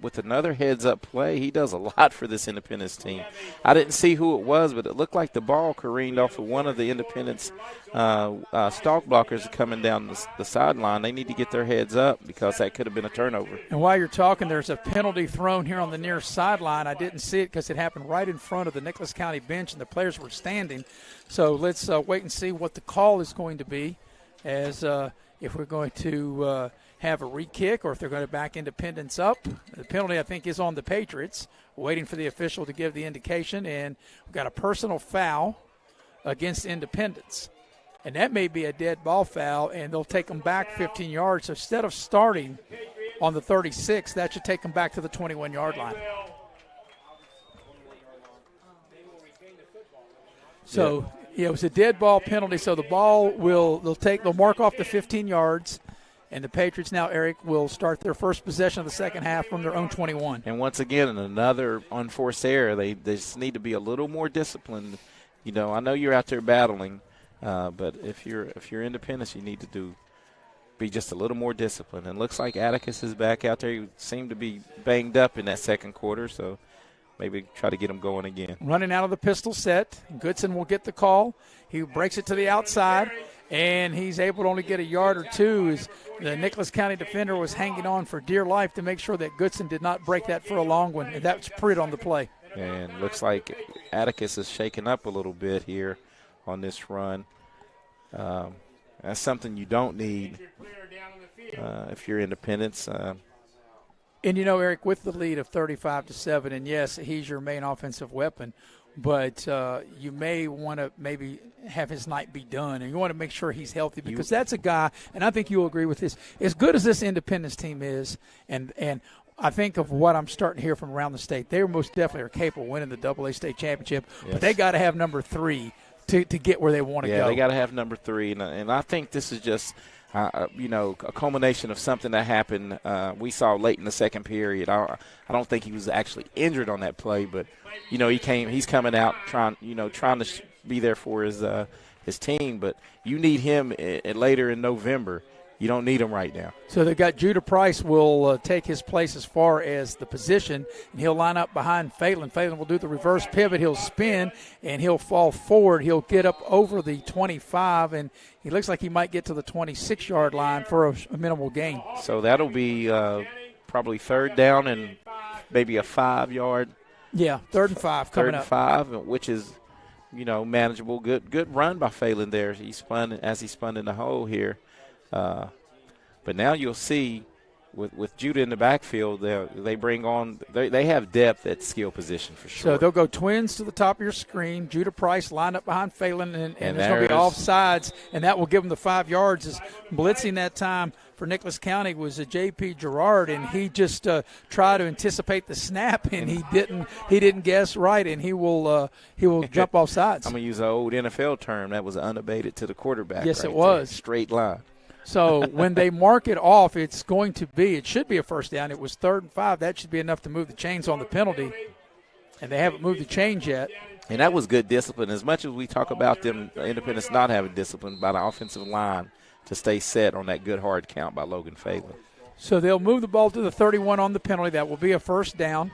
with another heads-up play, he does a lot for this Independence team. I didn't see who it was, but it looked like the ball careened off of one of the Independence stalk blockers coming down the sideline. They need to get their heads up because that could have been a turnover. And while you're talking, there's a penalty thrown here on the near sideline. I didn't see it because it happened right in front of the Nicholas County bench, and the players were standing. So let's wait and see what the call is going to be, as if we're going to have a re-kick or if they're going to back Independence up. The penalty, I think, is on the Patriots, waiting for the official to give the indication. And we've got a personal foul against Independence. And that may be a dead ball foul, and they'll take them back 15 yards. So instead of starting on the 36, that should take them back to the 21-yard line. So it was a dead ball penalty, so the ball they'll mark off the 15 yards, and the Patriots now, Eric, will start their first possession of the second half from their own 21. And once again, another unforced error. They just need to be a little more disciplined. You know, I know you're out there battling, but if you're Independence, you need to be just a little more disciplined. And it looks like Atticus is back out there. He seemed to be banged up in that second quarter, so maybe try to get them going again. Running out of the pistol set. Goodson will get the call. He breaks it to the outside, and he's able to only get a yard or two as the Nicholas County defender was hanging on for dear life to make sure that Goodson did not break that for a long one. And that's Pruitt on the play. And looks like Atticus is shaking up a little bit here on this run. That's something you don't need if you're Independence. And, you know, Eric, with the lead of 35-7, and, yes, he's your main offensive weapon, but you may want to maybe have his night be done, and you want to make sure he's healthy because that's a guy, and I think you'll agree with this, as good as this Independence team is, and I think of what I'm starting to hear from around the state, they most definitely are capable of winning the AA state championship, but they got to have number 3 to get where they want to go. Yeah, they got to have number 3, and I think this is just – a culmination of something that happened we saw late in the second period. I don't think he was actually injured on that play, but he's coming out trying to be there for his team. But you need him later in November. You don't need him right now. So they've got Judah Price will take his place as far as the position, and he'll line up behind Phelan. Phelan will do the reverse pivot. He'll spin, and he'll fall forward. He'll get up over the 25, and he looks like he might get to the 26-yard line for a minimal gain. So that'll be probably 3rd down and maybe a 5-yard. Yeah, 3rd and 5 coming up. 3rd and 5, which is, manageable. Good run by Phelan there. He spun in the hole here. But now you'll see with Judah in the backfield, they bring on they have depth at skill position for sure. So they'll go twins to the top of your screen. Judah Price lined up behind Phelan, and there's going to be offsides, and that will give them the 5 yards. As blitzing that time for Nicholas County was a J.P. Gerard, and he just tried to anticipate the snap, and he didn't guess right, and he will jump off sides. I'm going to use an old NFL term. That was unabated to the quarterback. Yes, right it was. There. Straight line. So when they mark it off, it should be a 1st down. It was 3rd and 5. That should be enough to move the chains on the penalty, and they haven't moved the chains yet. And that was good discipline. As much as we talk about them, Independence not having discipline by the offensive line to stay set on that good hard count by Logan Phelan. So they'll move the ball to the 31 on the penalty. That will be a 1st down.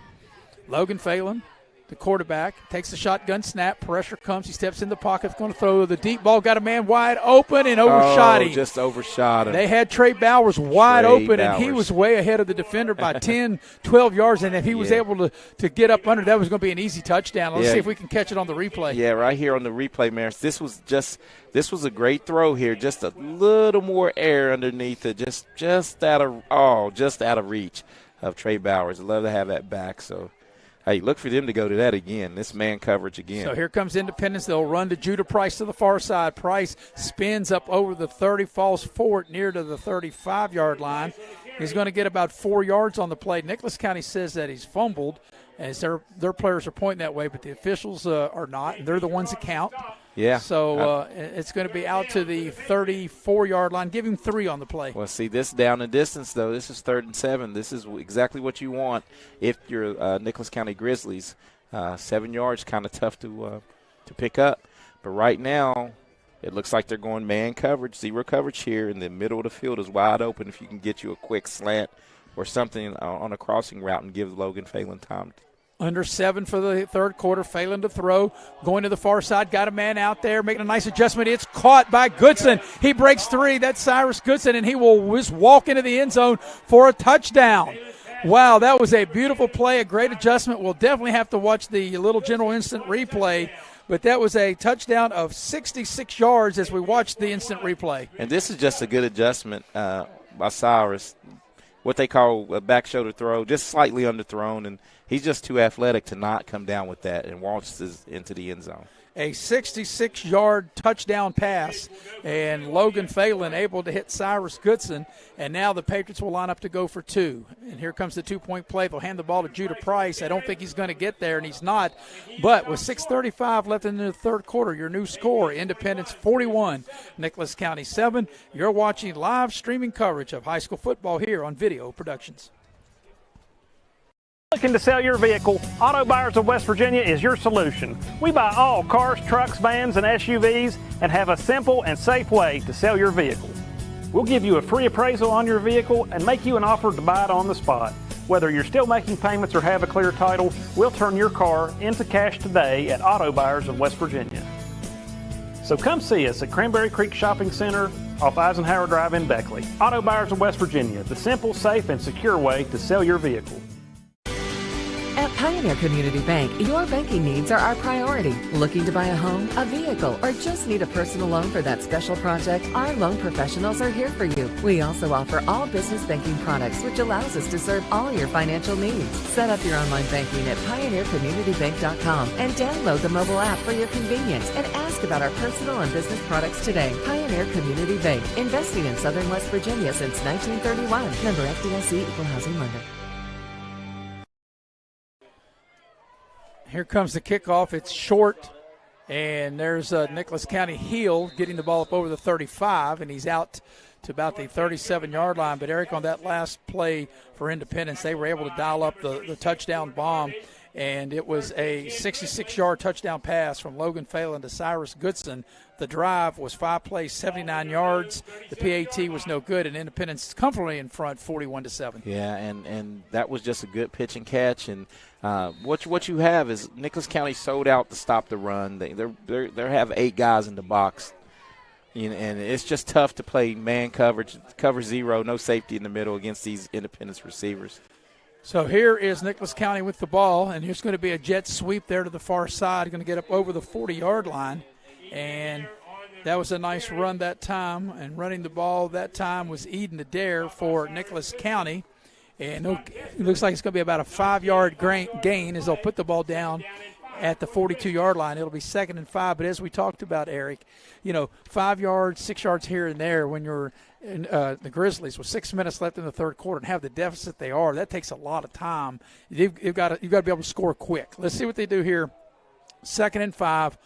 Logan Phelan, the quarterback, takes the shotgun snap. Pressure comes. He steps in the pocket. Going to throw the deep ball. Got a man wide open and overshot him. Just overshot him. They had Trey Bowers wide open, and he was way ahead of the defender by 10, 12 yards. And if he was able to get up under, that was going to be an easy touchdown. Let's see if we can catch it on the replay. Yeah, right here on the replay, Maris. This was a great throw here. Just a little more air underneath it. Just out of reach of Trey Bowers. I'd love to have that back. So. Hey, look for them to go to that again, this man coverage again. So here comes Independence. They'll run to Judah Price to the far side. Price spins up over the 30, falls forward near to the 35-yard line. He's going to get about 4 yards on the play. Nicholas County says that he's fumbled, as their players are pointing that way, but the officials are not, and they're the ones that count. Yeah. So it's going to be out to the 34-yard line. Give him 3 on the play. Well, see, this down and distance, though, this is 3rd and 7. This is exactly what you want if you're Nicholas County Grizzlies. 7 yards, kind of tough to pick up. But right now, it looks like they're going man coverage, zero coverage here, and the middle of the field is wide open if you can get you a quick slant or something on a crossing route and give Logan Phelan time. Under 7 for the 3rd quarter. Phelan to throw. Going to the far side. Got a man out there making a nice adjustment. It's caught by Goodson. He breaks 3. That's Cyrus Goodson, and he will just walk into the end zone for a touchdown. Wow, that was a beautiful play, a great adjustment. We'll definitely have to watch the Little General instant replay, but that was a touchdown of 66 yards as we watched the instant replay. And this is just a good adjustment by Cyrus. What they call a back shoulder throw, just slightly underthrown, and he's just too athletic to not come down with that and launches into the end zone. A 66-yard touchdown pass, and Logan Phelan able to hit Cyrus Goodson, and now the Patriots will line up to go for 2. And here comes the 2-point play. They'll hand the ball to Judah Price. I don't think he's going to get there, and he's not. But with 6:35 left in the 3rd quarter, your new score, Independence 41, Nicholas County 7. You're watching live streaming coverage of high school football here on Video Productions. Looking to sell your vehicle? Auto Buyers of West Virginia is your solution. We buy all cars, trucks, vans, and SUVs and have a simple and safe way to sell your vehicle. We'll give you a free appraisal on your vehicle and make you an offer to buy it on the spot. Whether you're still making payments or have a clear title, we'll turn your car into cash today at Auto Buyers of West Virginia. So come see us at Cranberry Creek Shopping Center off Eisenhower Drive in Beckley. Auto Buyers of West Virginia, the simple, safe, and secure way to sell your vehicle. At Pioneer Community Bank, your banking needs are our priority. Looking to buy a home, a vehicle, or just need a personal loan for that special project? Our loan professionals are here for you. We also offer all business banking products, which allows us to serve all your financial needs. Set up your online banking at pioneercommunitybank.com and download the mobile app for your convenience and ask about our personal and business products today. Pioneer Community Bank, investing in Southern West Virginia since 1931. Member FDIC, Equal Housing Lender. Here comes the kickoff. It's short, and there's Nicholas County Heel getting the ball up over the 35, and he's out to about the 37-yard line. But, Eric, on that last play for Independence, they were able to dial up the touchdown bomb, and it was a 66-yard touchdown pass from Logan Phelan to Cyrus Goodson. The drive was 5 plays, 79 yards. The PAT was no good, and Independence comfortably in front, 41-7. Yeah, and that was just a good pitch and catch. And what you have is Nicholas County sold out to stop the run. They have 8 guys in the box, and it's just tough to play man coverage, cover zero, no safety in the middle against these Independence receivers. So here is Nicholas County with the ball, and here's going to be a jet sweep there to the far side, going to get up over the 40-yard line. And that was a nice run that time. And running the ball that time was Eden Adair for Nicholas County. And it looks like it's going to be about a 5-yard gain as they'll put the ball down at the 42-yard line. It'll be 2nd and 5. But as we talked about, Eric, 5 yards, 6 yards here and there when you're in the Grizzlies with 6 minutes left in the third quarter and have the deficit they are, that takes a lot of time. You've got to be able to score quick. Let's see what they do here. 2nd and 5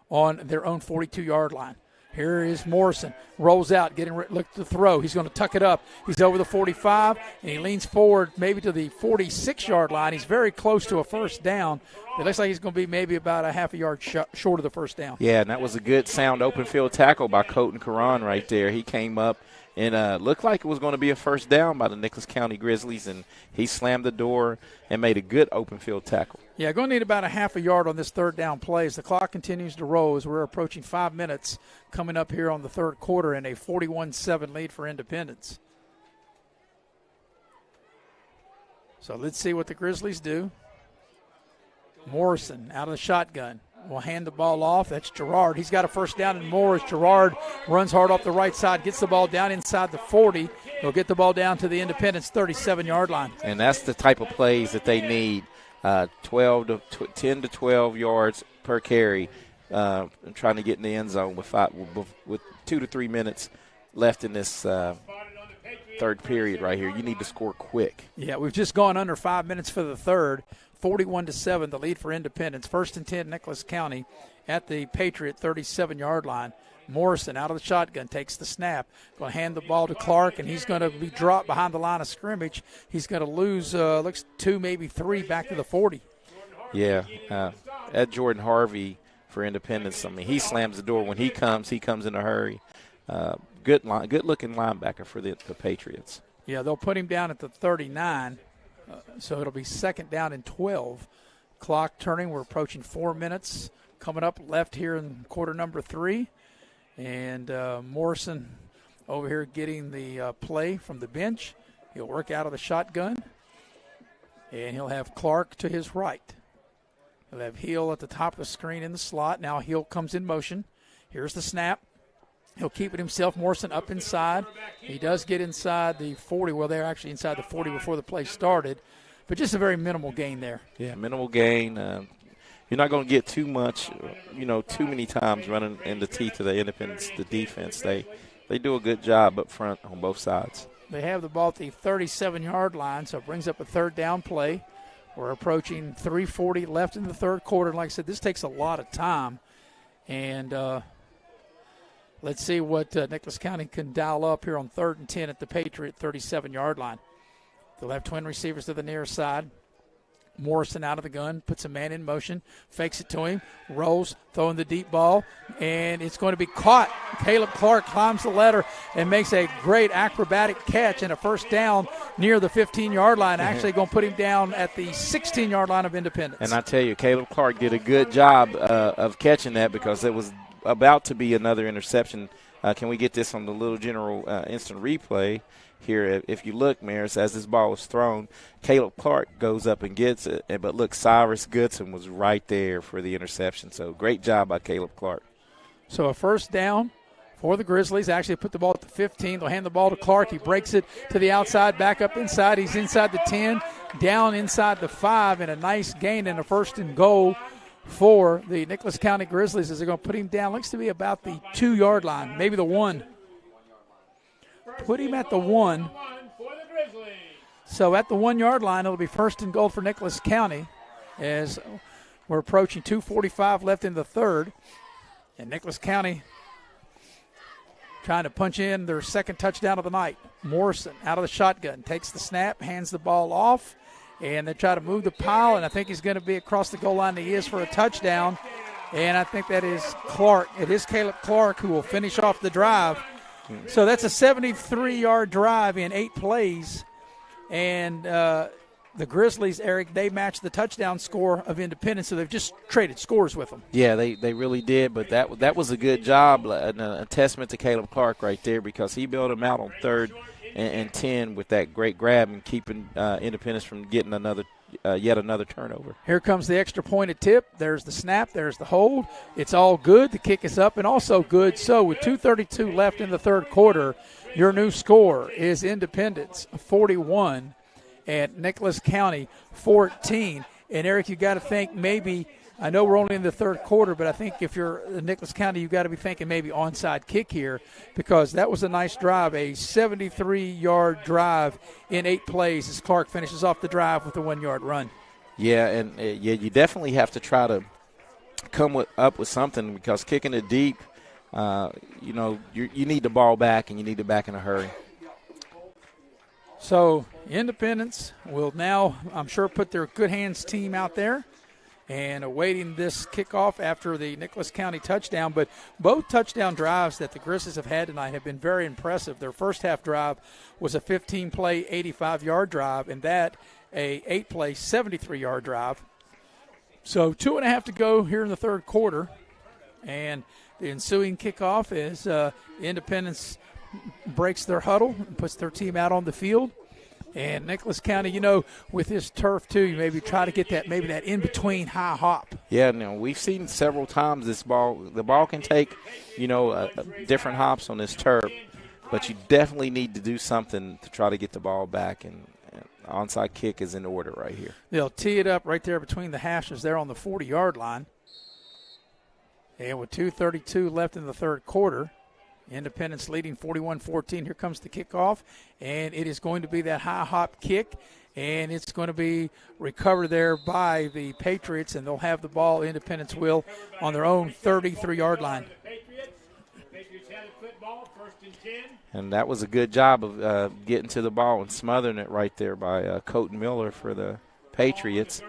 on their own 42-yard line. Here is Morrison. Rolls out, look to throw. He's going to tuck it up. He's over the 45, and he leans forward maybe to the 46-yard line. He's very close to a first down. It looks like he's going to be maybe about a half a yard short of the first down. Yeah, and that was a good sound open field tackle by Colton Caron right there. He came up and looked like it was going to be a first down by the Nicholas County Grizzlies, and he slammed the door and made a good open field tackle. Yeah, going to need about a half a yard on this third down play as the clock continues to roll as we're approaching 5 minutes coming up here on the third quarter and a 41-7 lead for Independence. So let's see what the Grizzlies do. Morrison out of the shotgun. Will hand the ball off. That's Gerard. He's got a first down and more as Gerard runs hard off the right side, gets the ball down inside the 40. He'll get the ball down to the Independence 37-yard line. And that's the type of plays that they need, 10 to 12 yards per carry, trying to get in the end zone with 2 to 3 minutes left in this third period right here. You need to score quick. Yeah, we've just gone under 5 minutes for the third. 41-7, the lead for Independence. 1st and 10, Nicholas County at the Patriot 37-yard line. Morrison out of the shotgun takes the snap. Going to hand the ball to Clark, and he's going to be dropped behind the line of scrimmage. He's going to lose, looks 2, maybe 3 back to the 40. Yeah, Ed Jordan Harvey for Independence. I mean, he slams the door. When he comes in a hurry. Good-looking linebacker for the Patriots. Yeah, they'll put him down at the 39. So it'll be 2nd down and 12. Clock turning. We're approaching 4 minutes. Coming up left here in quarter number 3. And Morrison over here getting the play from the bench. He'll work out of the shotgun. And he'll have Clark to his right. He'll have Heel at the top of the screen in the slot. Now Heel comes in motion. Here's the snap. He'll keep it himself. Morrison up inside. He does get inside the 40. Well, they're actually inside the 40 before the play started. But just a very minimal gain there. Yeah, minimal gain. You're not going to get too much, too many times running in the teeth of the Independence, the defense. They do a good job up front on both sides. They have the ball at the 37-yard line, so it brings up a third down play. We're approaching 3:40 left in the third quarter. And like I said, this takes a lot of time. And let's see what Nicholas County can dial up here on 3rd and 10 at the Patriot 37-yard line. They'll have twin receivers to the near side. Morrison out of the gun, puts a man in motion, fakes it to him, rolls, throwing the deep ball, and it's going to be caught. Caleb Clark climbs the ladder and makes a great acrobatic catch and a first down near the 15-yard line. Actually going to put him down at the 16-yard line of Independence. And I tell you, Caleb Clark did a good job of catching that because it was about to be another interception. Can we get this on the Little General instant replay? Here, if you look, Maris, as this ball was thrown, Caleb Clark goes up and gets it. But look, Cyrus Goodson was right there for the interception. So great job by Caleb Clark. So a first down for the Grizzlies. Actually put the ball at the 15. They'll hand the ball to Clark. He breaks it to the outside, back up inside. He's inside the 10, down inside the 5, and a nice gain and a first and goal for the Nicholas County Grizzlies as they're going to put him down. Looks to be about the 2-yard line, maybe the 1. Put him at the 1. So at the 1-yard line, it'll be first and goal for Nicholas County as we're approaching 2:45 left in the third. And Nicholas County trying to punch in their second touchdown of the night. Morrison out of the shotgun, takes the snap, hands the ball off, and they try to move the pile, and I think he's going to be across the goal line. He is for a touchdown, and I think that is Clark. It is Caleb Clark who will finish off the drive. So that's a 73-yard drive in 8 plays. And the Grizzlies, Eric, they matched the touchdown score of Independence, so they've just traded scores with them. Yeah, they really did, but that was a good job, a testament to Caleb Clark right there because he bailed him out on 3rd and 10 with that great grab and keeping Independence from getting yet another turnover. Here comes the extra pointed tip. There's the snap. There's the hold. It's all good. The kick is up and also good. So with 2:32 left in the third quarter, your new score is Independence 41 and Nicholas County 14. And, Eric, you got to think maybe – I know we're only in the third quarter, but I think if you're Nicholas County, you've got to be thinking maybe onside kick here because that was a nice drive, a 73-yard drive in 8 plays as Clark finishes off the drive with a 1-yard run. Yeah, and you definitely have to try to come up with something because kicking it deep, you need the ball back and you need it back in a hurry. So Independence will now, I'm sure, put their good hands team out there and awaiting this kickoff after the Nicholas County touchdown. But both touchdown drives that the Grizzlies have had tonight have been very impressive. Their first half drive was a 15-play, 85-yard drive, and that a 8-play, 73-yard drive. So 2.5 to go here in the third quarter. And the ensuing kickoff is Independence breaks their huddle and puts their team out on the field. And Nicholas County, with this turf too, you maybe try to get that in-between high hop. Yeah, we've seen several times the ball can take, different hops on this turf, but you definitely need to do something to try to get the ball back, and onside kick is in order right here. They'll tee it up right there between the hashes there on the 40-yard line. And with 2:32 left in the third quarter, Independence leading 41-14. Here comes the kickoff, and it is going to be that high hop kick, and it's going to be recovered there by the Patriots, and they'll have the ball, Independence will, on their own 33-yard line. And that was a good job of getting to the ball and smothering it right there by Colton Miller for the Patriots.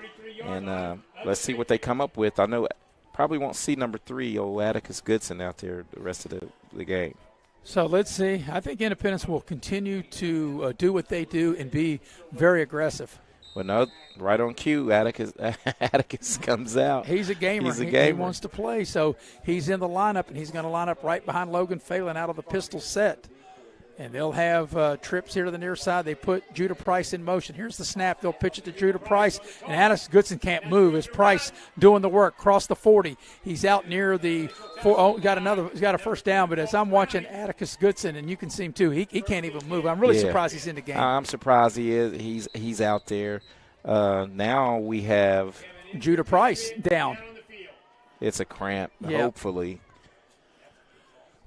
And let's see what they come up with. I know probably won't see number 3, old Atticus Goodson, out there the rest of the game. So let's see. I think Independence will continue to do what they do and be very aggressive. Well, no, right on cue, Atticus comes out. He's a gamer. He wants to play, so he's in the lineup, and he's going to line up right behind Logan Phelan out of the pistol set. And they'll have trips here to the near side. They put Judah Price in motion. Here's the snap. They'll pitch it to Judah Price. And Atticus Goodson can't move. It's Price doing the work. Cross the 40. He's out near the he's got a first down. But as I'm watching Atticus Goodson, and you can see him too, he can't even move. I'm really surprised he's in the game. I'm surprised he is. He's out there. Now we have Judah Price down. It's a cramp, hopefully.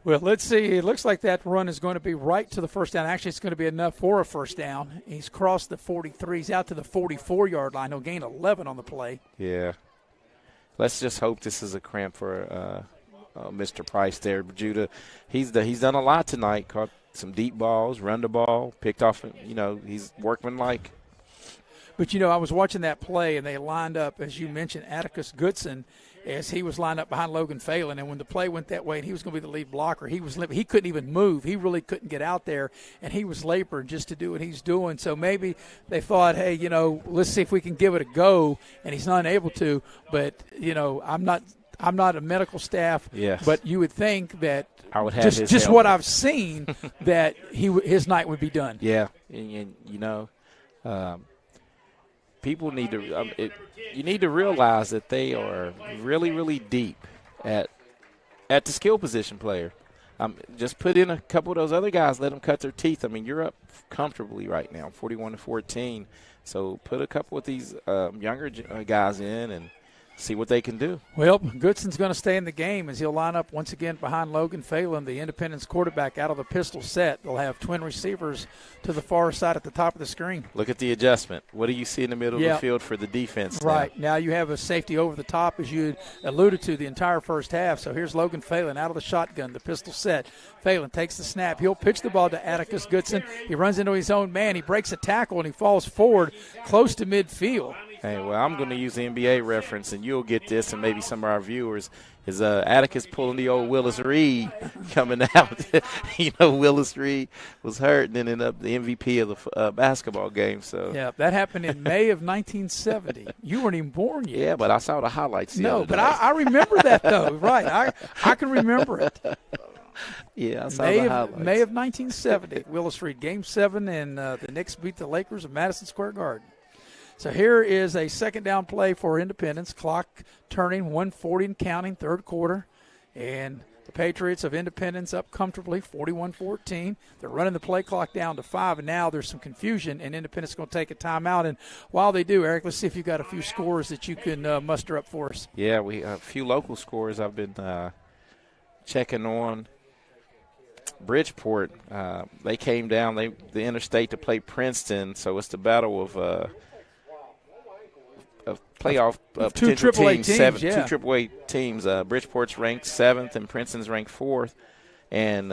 Well, let's see. It looks like that run is going to be right to the first down. Actually, it's going to be enough for a first down. He's crossed the 43. He's out to the 44-yard line. He'll gain 11 on the play. Yeah. Let's just hope this is a cramp for Mr. Price there. Judah, he's done a lot tonight. Caught some deep balls, run the ball, picked off, he's workmanlike. But, you know, I was watching that play, and they lined up, as you mentioned, Atticus Goodson, as he was lined up behind Logan Phelan. And when the play went that way and he was going to be the lead blocker, he couldn't even move. He really couldn't get out there, and he was laboring just to do what he's doing. So maybe they thought, hey, you know, let's see if we can give it a go, and he's not able to. But, you know, I'm not a medical staff, yes, but you would think that I would have just what I've seen that his night would be done. Yeah, and you know, people need to you need to realize that they are really, really deep at the skill position player. Just put in a couple of those other guys, let them cut their teeth. I mean, you're up comfortably right now, 41-14. So put a couple of these younger guys in and see what they can do. Well, Goodson's going to stay in the game as he'll line up once again behind Logan Phelan, the Independence quarterback, out of the pistol set. They'll have twin receivers to the far side at the top of the screen. Look at the adjustment. What do you see in the middle of the field for the defense? Right. Now you have a safety over the top, as you alluded to, the entire first half. So here's Logan Phelan out of the shotgun, the pistol set. Phelan takes the snap. He'll pitch the ball to Atticus Goodson. He runs into his own man. He breaks a tackle, and he falls forward close to midfield. Hey, well, I'm going to use the NBA reference, and you'll get this, and maybe some of our viewers, is Atticus pulling the old Willis Reed coming out. You know, Willis Reed was hurt and then ended up the MVP of the basketball game. So yeah, that happened in May of 1970. You weren't even born yet. Yeah, but I saw the highlights the other day. But I remember that, though. Right, I can remember it. Yeah, I saw the highlights. May of 1970, Willis Reed, Game 7, and the Knicks beat the Lakers at Madison Square Garden. So here is a second down play for Independence. Clock turning, 1:40 and counting, third quarter. And the Patriots of Independence up comfortably, 41-14. They're running the play clock down to 5, and now there's some confusion, and Independence is going to take a timeout. And while they do, Eric, let's see if you've got a few scores that you can muster up for us. Yeah, we have a few local scores I've been checking on. Bridgeport, they came down the interstate to play Princeton, so it's the battle of playoff two AAA teams, two AAA teams. Bridgeport's ranked 7th and Princeton's ranked 4th, and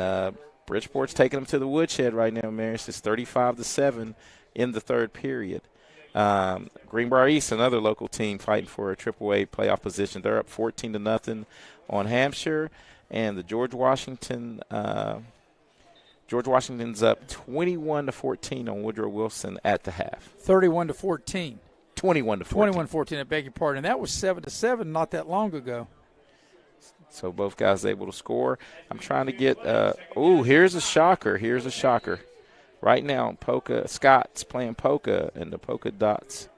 Bridgeport's taking them to the woodshed right now, Maris. It's 35-7 in the third period. Greenbrier East, another local team fighting for a AAA playoff position. They're up 14-0 on Hampshire, and the George Washington's up 21-14 on Woodrow Wilson at the half. 31-14. 21-14. 21-14, I beg your pardon. And that was 7-7 not that long ago. So both guys able to score. I'm trying to get here's a shocker. Here's a shocker. Right now, Scott's playing Polka, and the Polka Dots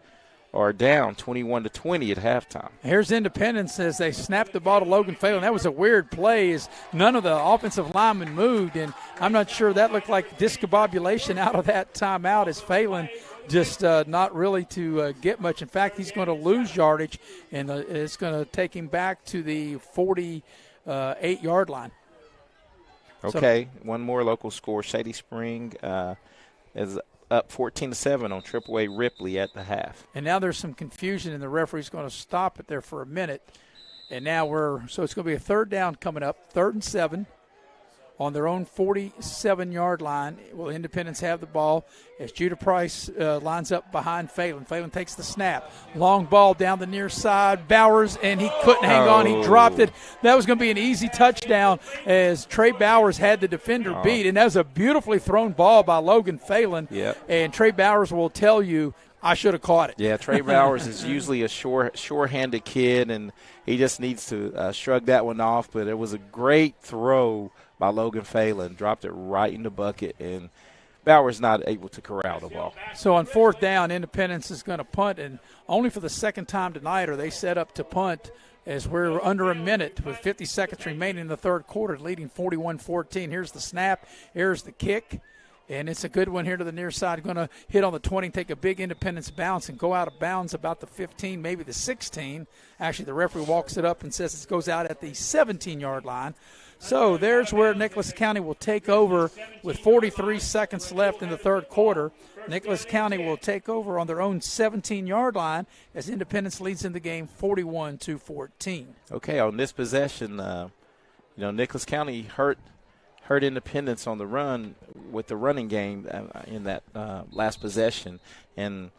are down 21-20 at halftime. Here's Independence as they snap the ball to Logan Phelan. That was a weird play as none of the offensive linemen moved, and I'm not sure that looked like discombobulation out of that timeout as Phelan just not really to get much. In fact, he's going to lose yardage, and it's going to take him back to the 48-yard line. Okay, one more local score. Shady Spring is up 14-7 on AAA Ripley at the half. And now there's some confusion, and the referee's going to stop it there for a minute. And now so it's going to be a third down coming up, 3rd and 7. On their own 47-yard line. Will Independence have the ball as Judah Price lines up behind Phelan. Phelan takes the snap. Long ball down the near side. Bowers, and he couldn't hang on. He dropped it. That was going to be an easy touchdown as Trey Bowers had the defender beat. And that was a beautifully thrown ball by Logan Phelan. Yep. And Trey Bowers will tell you, I should have caught it. Yeah, Trey Bowers is usually a sure-handed kid, and he just needs to shrug that one off. But it was a great throw by Logan Phelan, dropped it right in the bucket, and Bowers not able to corral the ball. So on 4th down, Independence is going to punt, and only for the second time tonight are they set up to punt as we're under a minute with 50 seconds remaining in the third quarter, leading 41-14. Here's the snap. Here's the kick. And it's a good one here to the near side. Going to hit on the 20, take a big Independence bounce and go out of bounds about the 15, maybe the 16. Actually, the referee walks it up and says it goes out at the 17-yard line. So there's where Nicholas County will take over with 43 seconds left in the third quarter. Nicholas County will take over on their own 17-yard line as Independence leads in the game 41-14. Okay, on this possession, Nicholas County hurt Independence on the run with the running game in that last possession. And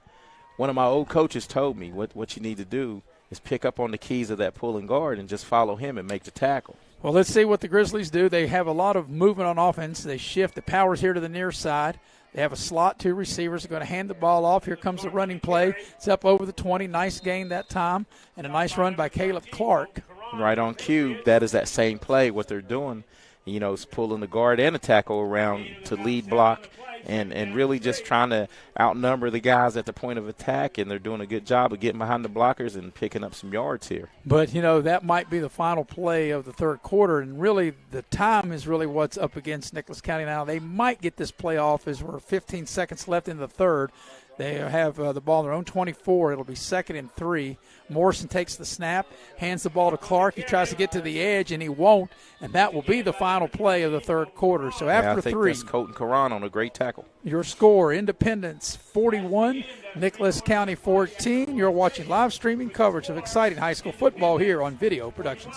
one of my old coaches told me what you need to do is pick up on the keys of that pulling guard and just follow him and make the tackle. Well, let's see what the Grizzlies do. They have a lot of movement on offense. They shift the powers here to the near side. They have a slot, 2 receivers are going to hand the ball off. Here comes the running play. It's up over the 20. Nice gain that time, and a nice run by Caleb Clark. Right on cue, that is that same play, what they're doing. You know, it's pulling the guard and a tackle around to lead block and really just trying to outnumber the guys at the point of attack, and they're doing a good job of getting behind the blockers and picking up some yards here. But, you know, that might be the final play of the third quarter, and really the time is really what's up against Nicholas County now. They might get this play off as we're 15 seconds left in the third. They have the ball on their own 24. It'll be 2nd and 3. Morrison takes the snap, hands the ball to Clark. He tries to get to the edge, and he won't, and that will be the final play of the third quarter. So after I think 3, that's Colton Karan on a great tackle. Your score, Independence 41, Nicholas County 14. You're watching live streaming coverage of exciting high school football here on Video Productions.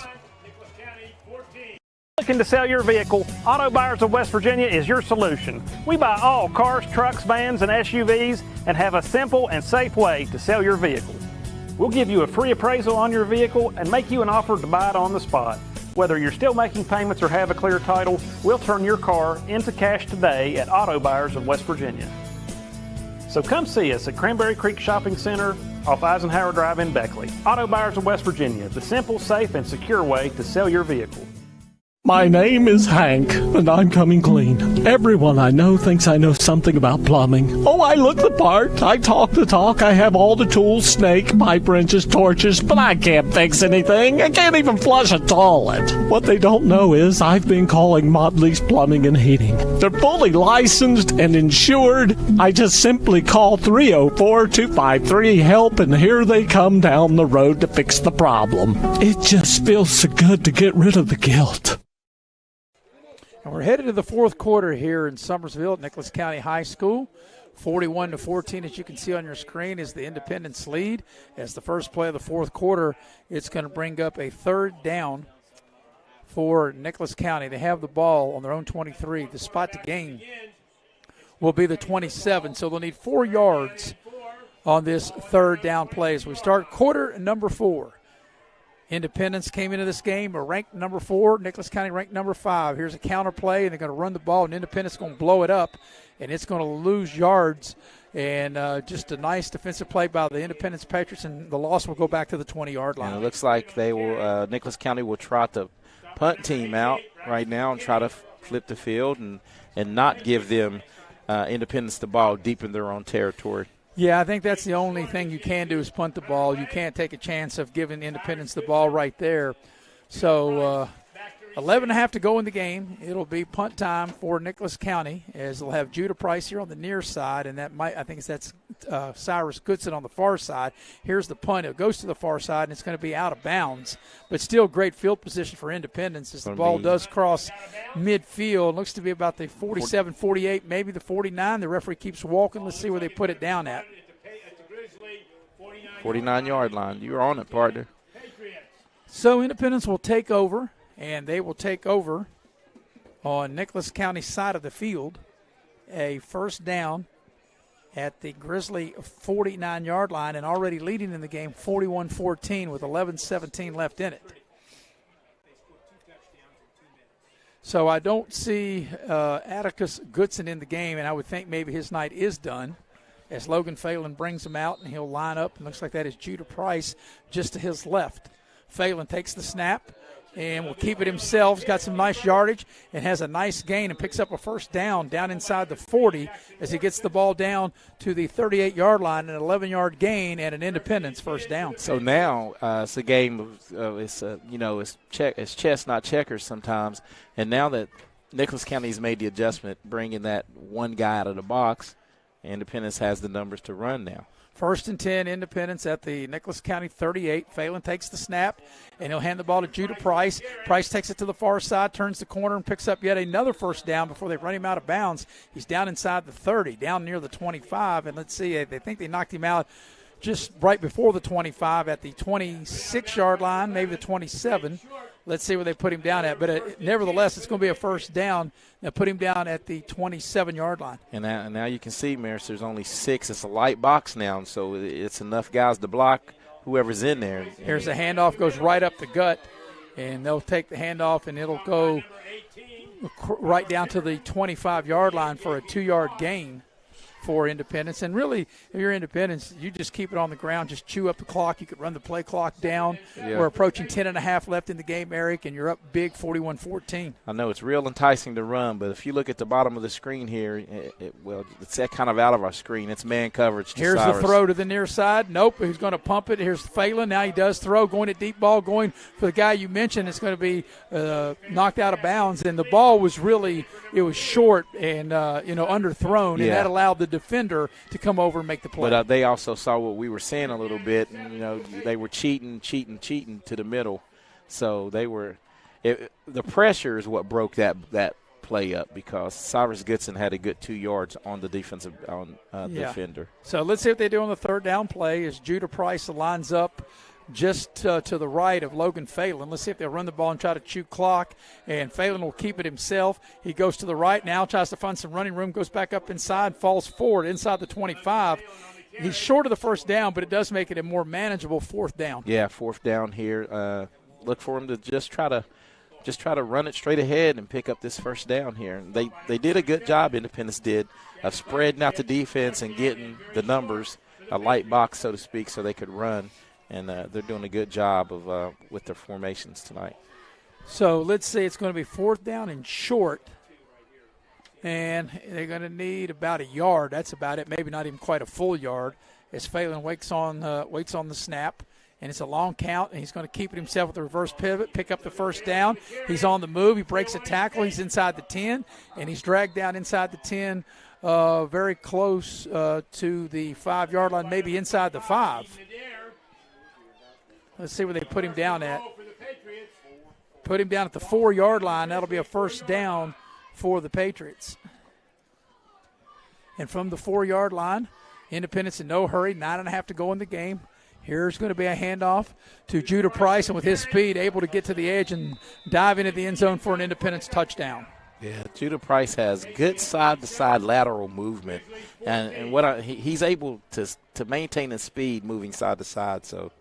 Looking to sell your vehicle? Auto Buyers of West Virginia is your solution. We buy all cars, trucks, vans, and SUVs and have a simple and safe way to sell your vehicle. We'll give you a free appraisal on your vehicle and make you an offer to buy it on the spot. Whether you're still making payments or have a clear title, we'll turn your car into cash today at Auto Buyers of West Virginia. So come see us at Cranberry Creek Shopping Center off Eisenhower Drive in Beckley. Auto Buyers of West Virginia, the simple, safe, and secure way to sell your vehicle. My name is Hank, and I'm coming clean. Everyone I know thinks I know something about plumbing. Oh, I look the part. I talk the talk. I have all the tools, snake, pipe wrenches, torches, but I can't fix anything. I can't even flush a toilet. What they don't know is I've been calling Motley's Plumbing and Heating. They're fully licensed and insured. I just simply call 304-253-HELP, and here they come down the road to fix the problem. It just feels so good to get rid of the guilt. And we're headed to the fourth quarter here in Summersville at Nicholas County High School. 41-14, as you can see on your screen, is the Independence lead. As the first play of the fourth quarter, it's going to bring up a third down for Nicholas County. They have the ball on their own 23. The spot to gain will be the 27, so they'll need 4 yards on this third down play as we start quarter number 4. Independence came into this game ranked number 4. Nicholas County ranked number 5. Here's a counter play, and they're going to run the ball, and Independence is going to blow it up, and it's going to lose yards. And just a nice defensive play by the Independence Patriots, and the loss will go back to the 20-yard line. And it looks like they will. Nicholas County will trot the punt team out right now and try to flip the field and not give them Independence the ball deep in their own territory. Yeah, I think that's the only thing you can do is punt the ball. You can't take a chance of giving Independence the ball right there. So 11.5 to go in the game. It'll be punt time for Nicholas County as they'll have Judah Price here on the near side, and that's Cyrus Goodson on the far side. Here's the punt. It goes to the far side, and it's going to be out of bounds, but still great field position for Independence as the ball does cross midfield. Looks to be about the 47, 48, maybe the 49. The referee keeps walking. Let's see where they put it down at. 49-yard line. You're on it, partner. So Independence will take over. And they will take over on Nicholas County side of the field. A first down at the Grizzly 49-yard line and already leading in the game 41-14 with 11:17 left in it. So I don't see Atticus Goodson in the game, and I would think maybe his night is done as Logan Phelan brings him out, and he'll line up. And looks like that is Judah Price just to his left. Phelan takes the snap and will keep it himself. He's got some nice yardage and has a nice gain and picks up a first down inside the 40 as he gets the ball down to the 38-yard line, an 11-yard gain and an Independence first down. So now it's a game of it's chess, not checkers sometimes. And now that Nicholas County's made the adjustment, bringing that one guy out of the box, Independence has the numbers to run now. 1st and 10, Independence at the Nicholas County 38. Phelan takes the snap, and he'll hand the ball to Judah Price. Price takes it to the far side, turns the corner, and picks up yet another first down before they run him out of bounds. He's down inside the 30, down near the 25. And let's see, they think they knocked him out just right before the 25 at the 26-yard line, maybe the 27. Let's see where they put him down at. But nevertheless, it's going to be a first down. Now put him down at the 27-yard line. And now you can see, Maris, there's only 6. It's a light box now, so it's enough guys to block whoever's in there. Here's the handoff, goes right up the gut, and they'll take the handoff, and it'll go right down to the 25-yard line for a 2-yard gain for Independence. And really, if you're Independence, you just keep it on the ground, just chew up the clock. You could run the play clock down. Yeah. We're approaching 10.5 left in the game, Eric, and you're up big 41-14. I know it's real enticing to run, but if you look at the bottom of the screen here, it's that kind of out of our screen. It's man coverage to Here's Cyrus. the throw to the near side. Nope, he's going to pump it. Here's Phelan. Now he does throw, going to deep ball, going for the guy you mentioned. It's going to be knocked out of bounds, and the ball was really – it was short and, underthrown, and that allowed the defender to come over and make the play. But they also saw what we were saying a little bit. And, they were cheating to the middle. So they were the pressure is what broke that play up, because Cyrus Goodson had a good 2 yards on the defensive defender. So let's see what they do on the third down play as Judah Price lines up just to the right of Logan Phelan. Let's see if they'll run the ball and try to chew clock, and Phelan will keep it himself. He goes to the right now, tries to find some running room, goes back up inside, falls forward inside the 25. He's short of the first down, but it does make it a more manageable fourth down. Yeah, fourth down here. Look for him to just try to run it straight ahead and pick up this first down here. They did a good job, Independence did, of spreading out the defense and getting the numbers, a light box, so to speak, so they could run. And they're doing a good job of with their formations tonight. So let's say it's going to be fourth down and short, and they're going to need about a yard. That's about it, maybe not even quite a full yard, as Phelan waits on the snap. And it's a long count, and he's going to keep it himself with the reverse pivot, pick up the first down. He's on the move. He breaks a tackle. He's inside the 10, and he's dragged down inside the 10, very close to the 5-yard line, maybe inside the 5. Let's see where they put him down at. Put him down at the 4-yard line. That'll be a first down for the Patriots. And from the 4-yard line, Independence in no hurry, 9.5 to go in the game. Here's going to be a handoff to Judah Price, and with his speed, able to get to the edge and dive into the end zone for an Independence touchdown. Yeah, Judah Price has good side-to-side lateral movement, and he's able to maintain his speed moving side to side. So,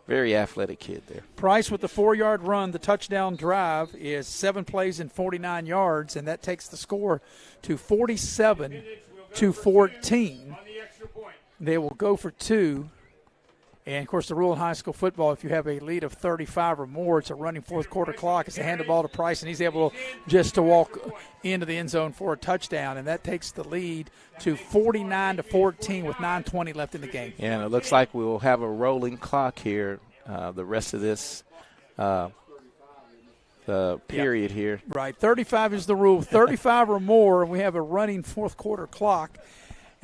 very athletic kid there. Price with the 4-yard run. The touchdown drive is 7 plays and 49 yards, and that takes the score to 47-14. They will go for 2. And, of course, the rule in high school football, if you have a lead of 35 or more, it's a running fourth quarter clock. It's a hand the ball to Price, and he's able just to walk into the end zone for a touchdown. And that takes the lead to 49-14 with 9:20 left in the game. Yeah, and it looks like we'll have a rolling clock here the rest of this period here. Right. 35 is the rule. 35 or more, and we have a running fourth quarter clock.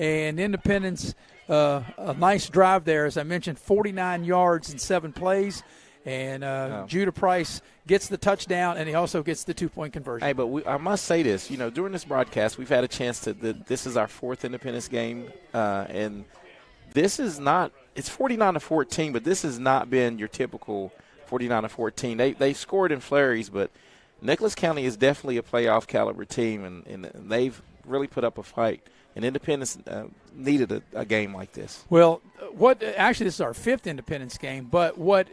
And Independence, a nice drive there. As I mentioned, 49 yards in 7 plays. And Judah Price gets the touchdown, and he also gets the 2-point conversion. Hey, but I must say this. During this broadcast, we've had a chance this is our 4th Independence game. And this is not – it's 49-14, but this has not been your typical 49-14. They scored in flurries, but Nicholas County is definitely a playoff caliber team, and they've really put up a fight. And Independence needed a game like this. Well, this is our 5th Independence game, but what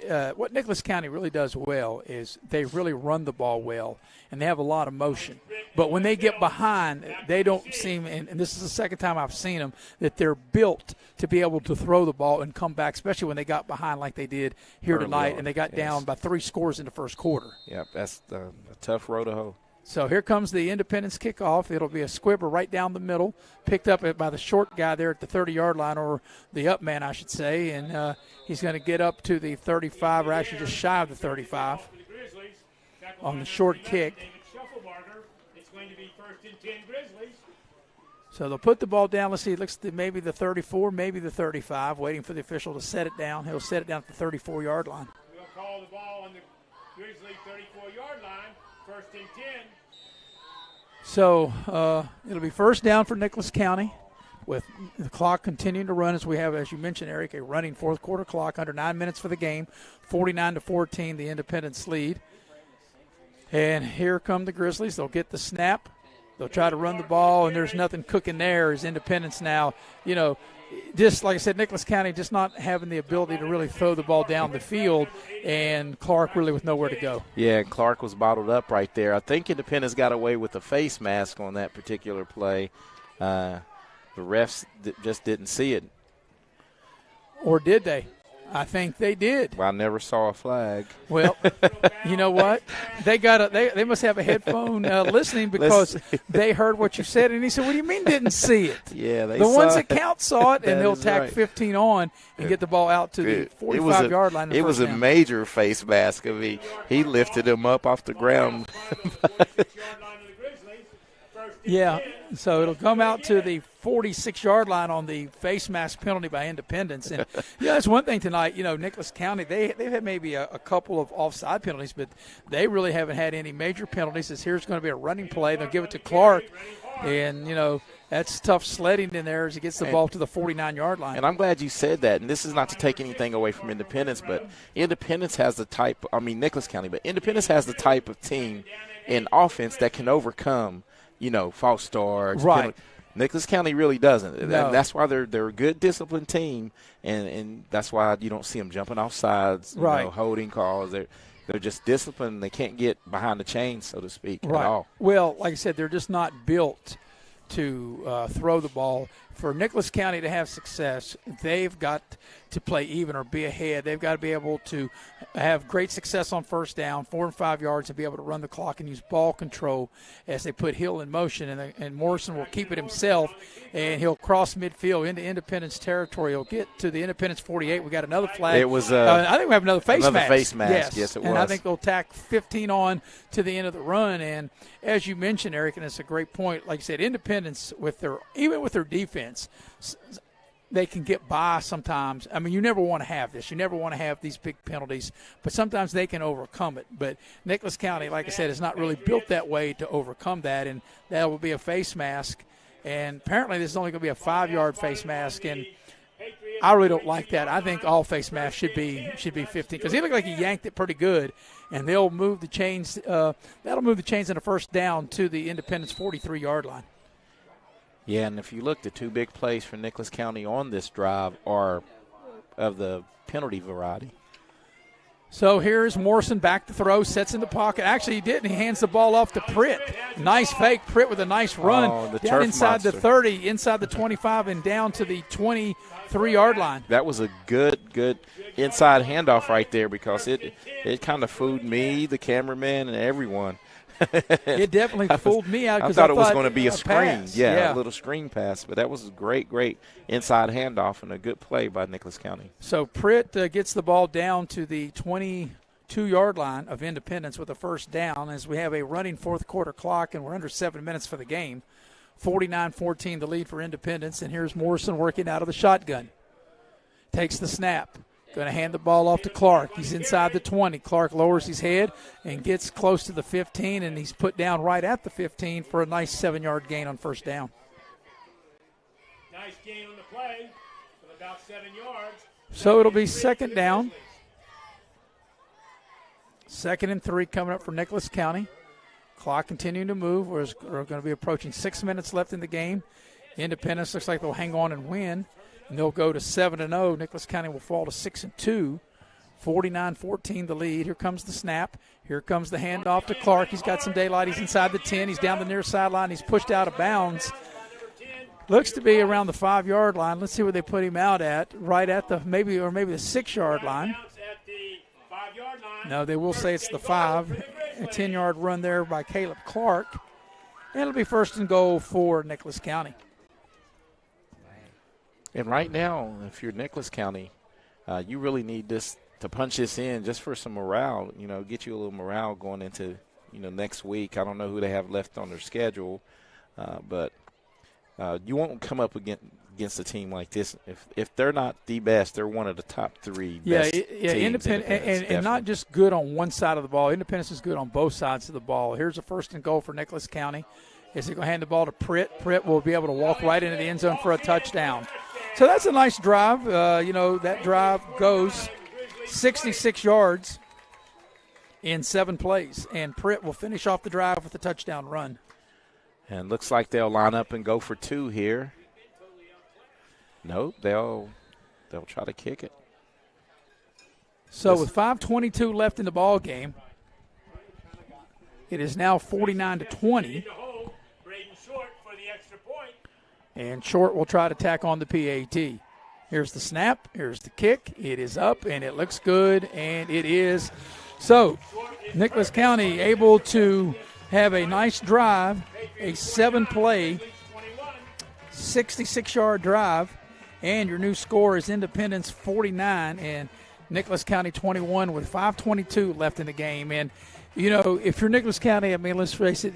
Nicholas County really does well is they really run the ball well, and they have a lot of motion. But when they get behind, they don't seem, and this is the second time I've seen them, that they're built to be able to throw the ball and come back, especially when they got behind like they did here tonight, and they got down by 3 scores in the first quarter. Yeah, that's a tough row to hoe. So here comes the Independence kickoff. It'll be a squibber right down the middle, picked up by the short guy there at the 30-yard line, or the up man, I should say. And he's going to get up to the 35, or actually just shy of the 35 on the short kick. So they'll put the ball down. Let's see. It looks maybe the 34, maybe the 35, waiting for the official to set it down. He'll set it down at the 34-yard line. We'll call the ball on the Grizzly 34-yard line. 1st and 10. So it'll be first down for Nicholas County. with the clock continuing to run as we have, as you mentioned, Eric, a running fourth quarter clock, under 9 minutes for the game, 49-14, the Independence lead. And here come the Grizzlies. They'll get the snap. They'll try to run the ball, and there's nothing cooking there as Independence now, just like I said, Nicholas County just not having the ability to really throw the ball down the field, and Clark really with nowhere to go. Yeah, Clark was bottled up right there. I think Independence got away with a face mask on that particular play. The refs just didn't see it. Or did they? I think they did. Well, I never saw a flag. Well, you know what? They must have a headphone listening because they heard what you said, and he said, "What do you mean didn't see it?" Yeah, the ones that count saw it, and they'll tack 15 on and get the ball out to the 45-yard line. It was a major face mask. I mean, he lifted him up off the ground. Yeah, so it'll come out to the 46-yard line on the face mask penalty by Independence. And, that's one thing tonight. Nicholas County, they've had maybe a couple of offside penalties, but they really haven't had any major penalties. As here's going to be a running play. They'll give it to Clark, and, that's tough sledding in there as he gets the ball to the 49-yard line. And I'm glad you said that. And this is not to take anything away from Independence, but Independence has the type – Nicholas County, but Independence has the type of team in offense that can overcome – false starts. Right. Nicholas County really doesn't. No. That's why they're a good, disciplined team, and that's why you don't see them jumping off sides, holding calls. They're just disciplined. They can't get behind the chains, so to speak, at all. Well, like I said, they're just not built to throw the ball. For Nicholas County to have success, they've got to play even or be ahead. They've got to be able to have great success on first down, 4 and 5 yards, and be able to run the clock and use ball control as they put Hill in motion. And Morrison will keep it himself, and he'll cross midfield into Independence territory. He'll get to the Independence 48. We got another flag. It was. I think we have another face mask. Another face mask. Yes, it was. And I think they'll tack 15 on to the end of the run. And as you mentioned, Eric, and it's a great point. Like you said, Independence even with their defense, they can get by sometimes. You never want to have this. You never want to have these big penalties, but sometimes they can overcome it. But Nicholas County, like I said, is not really built that way to overcome that, and that will be a face mask. And apparently this is only going to be a 5-yard face mask, and I really don't like that. I think all face masks should be 15 because he looked like he yanked it pretty good, and they'll move the chains. That'll move the chains in a first down to the Independence 43-yard line. Yeah, and if you look, the two big plays for Nicholas County on this drive are of the penalty variety. So here's Morrison back to throw, sets in the pocket. Actually, he didn't. He hands the ball off to Pritt. Nice fake. Pritt with a nice run down inside the 30, inside the 25, and down to the 23-yard line. That was a good inside handoff right there because it kind of fooled me, the cameraman, and everyone. It definitely fooled me out. I thought it was going to be a screen. Pass. Yeah, a little screen pass. But that was a great inside handoff and a good play by Nicholas County. So Pritt gets the ball down to the 22-yard line of Independence with a first down as we have a running fourth quarter clock, and we're under 7 minutes for the game. 49-14 the lead for Independence, and here's Morrison working out of the shotgun. Takes the snap. Going to hand the ball off to Clark. He's inside the 20. Clark lowers his head and gets close to the 15, and he's put down right at the 15 for a nice 7-yard gain on first down. Nice gain on the play of about 7 yards. So it'll be second down. 2nd and 3 coming up for Nicholas County. Clock continuing to move. We're going to be approaching 6 minutes left in the game. Independence looks like they'll hang on and win. And they'll go to 7-0. Nicholas County will fall to 6-2. 49-14 the lead. Here comes the snap. Here comes the handoff to Clark. He's got some daylight. He's inside the 10. He's down the near sideline. He's pushed out of bounds. Looks to be around the 5-yard line. Let's see where they put him out at. Right at the maybe the 6-yard line. No, they will say it's the 5. A 10-yard run there by Caleb Clark. And it'll be first and goal for Nicholas County. And right now, if you're Nicholas County, you really need this to punch this in just for some morale, get you a little morale going into, next week. I don't know who they have left on their schedule, but you won't come up against a team like this. If they're not the best, they're one of the top 3 best teams. Independence, and not just good on one side of the ball. Independence is good on both sides of the ball. Here's a first and goal for Nicholas County. Is he going to hand the ball to Pritt? Pritt will be able to walk right into the end zone for a touchdown. So that's a nice drive. That drive goes 66 yards in 7 plays. And Pritt will finish off the drive with a touchdown run. And looks like they'll line up and go for 2 here. Nope, they'll try to kick it. So with 5:22 left in the ball game, it is now 49-20. And Short will try to tack on the PAT. Here's the snap. Here's the kick. It is up, and it looks good, and it is. So Nicholas County able to have a nice drive, a 7-play, 66-yard drive, and your new score is Independence 49 and Nicholas County 21 with 5:22 left in the game. And if you're Nicholas County, I mean, let's face it,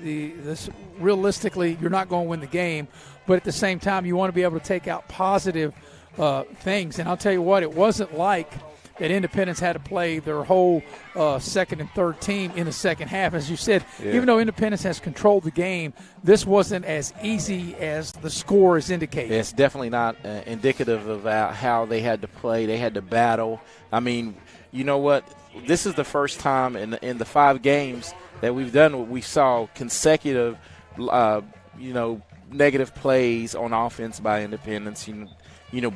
realistically, you're not going to win the game. But at the same time, you want to be able to take out positive things. And I'll tell you what, it wasn't like that Independence had to play their whole second and third team in the second half. As you said, even though Independence has controlled the game, this wasn't as easy as the score is indicating. It's definitely not indicative of how they had to play. They had to battle. I mean, you know what? This is the first time in the 5 games that we've done what we saw consecutive, negative plays on offense by Independence.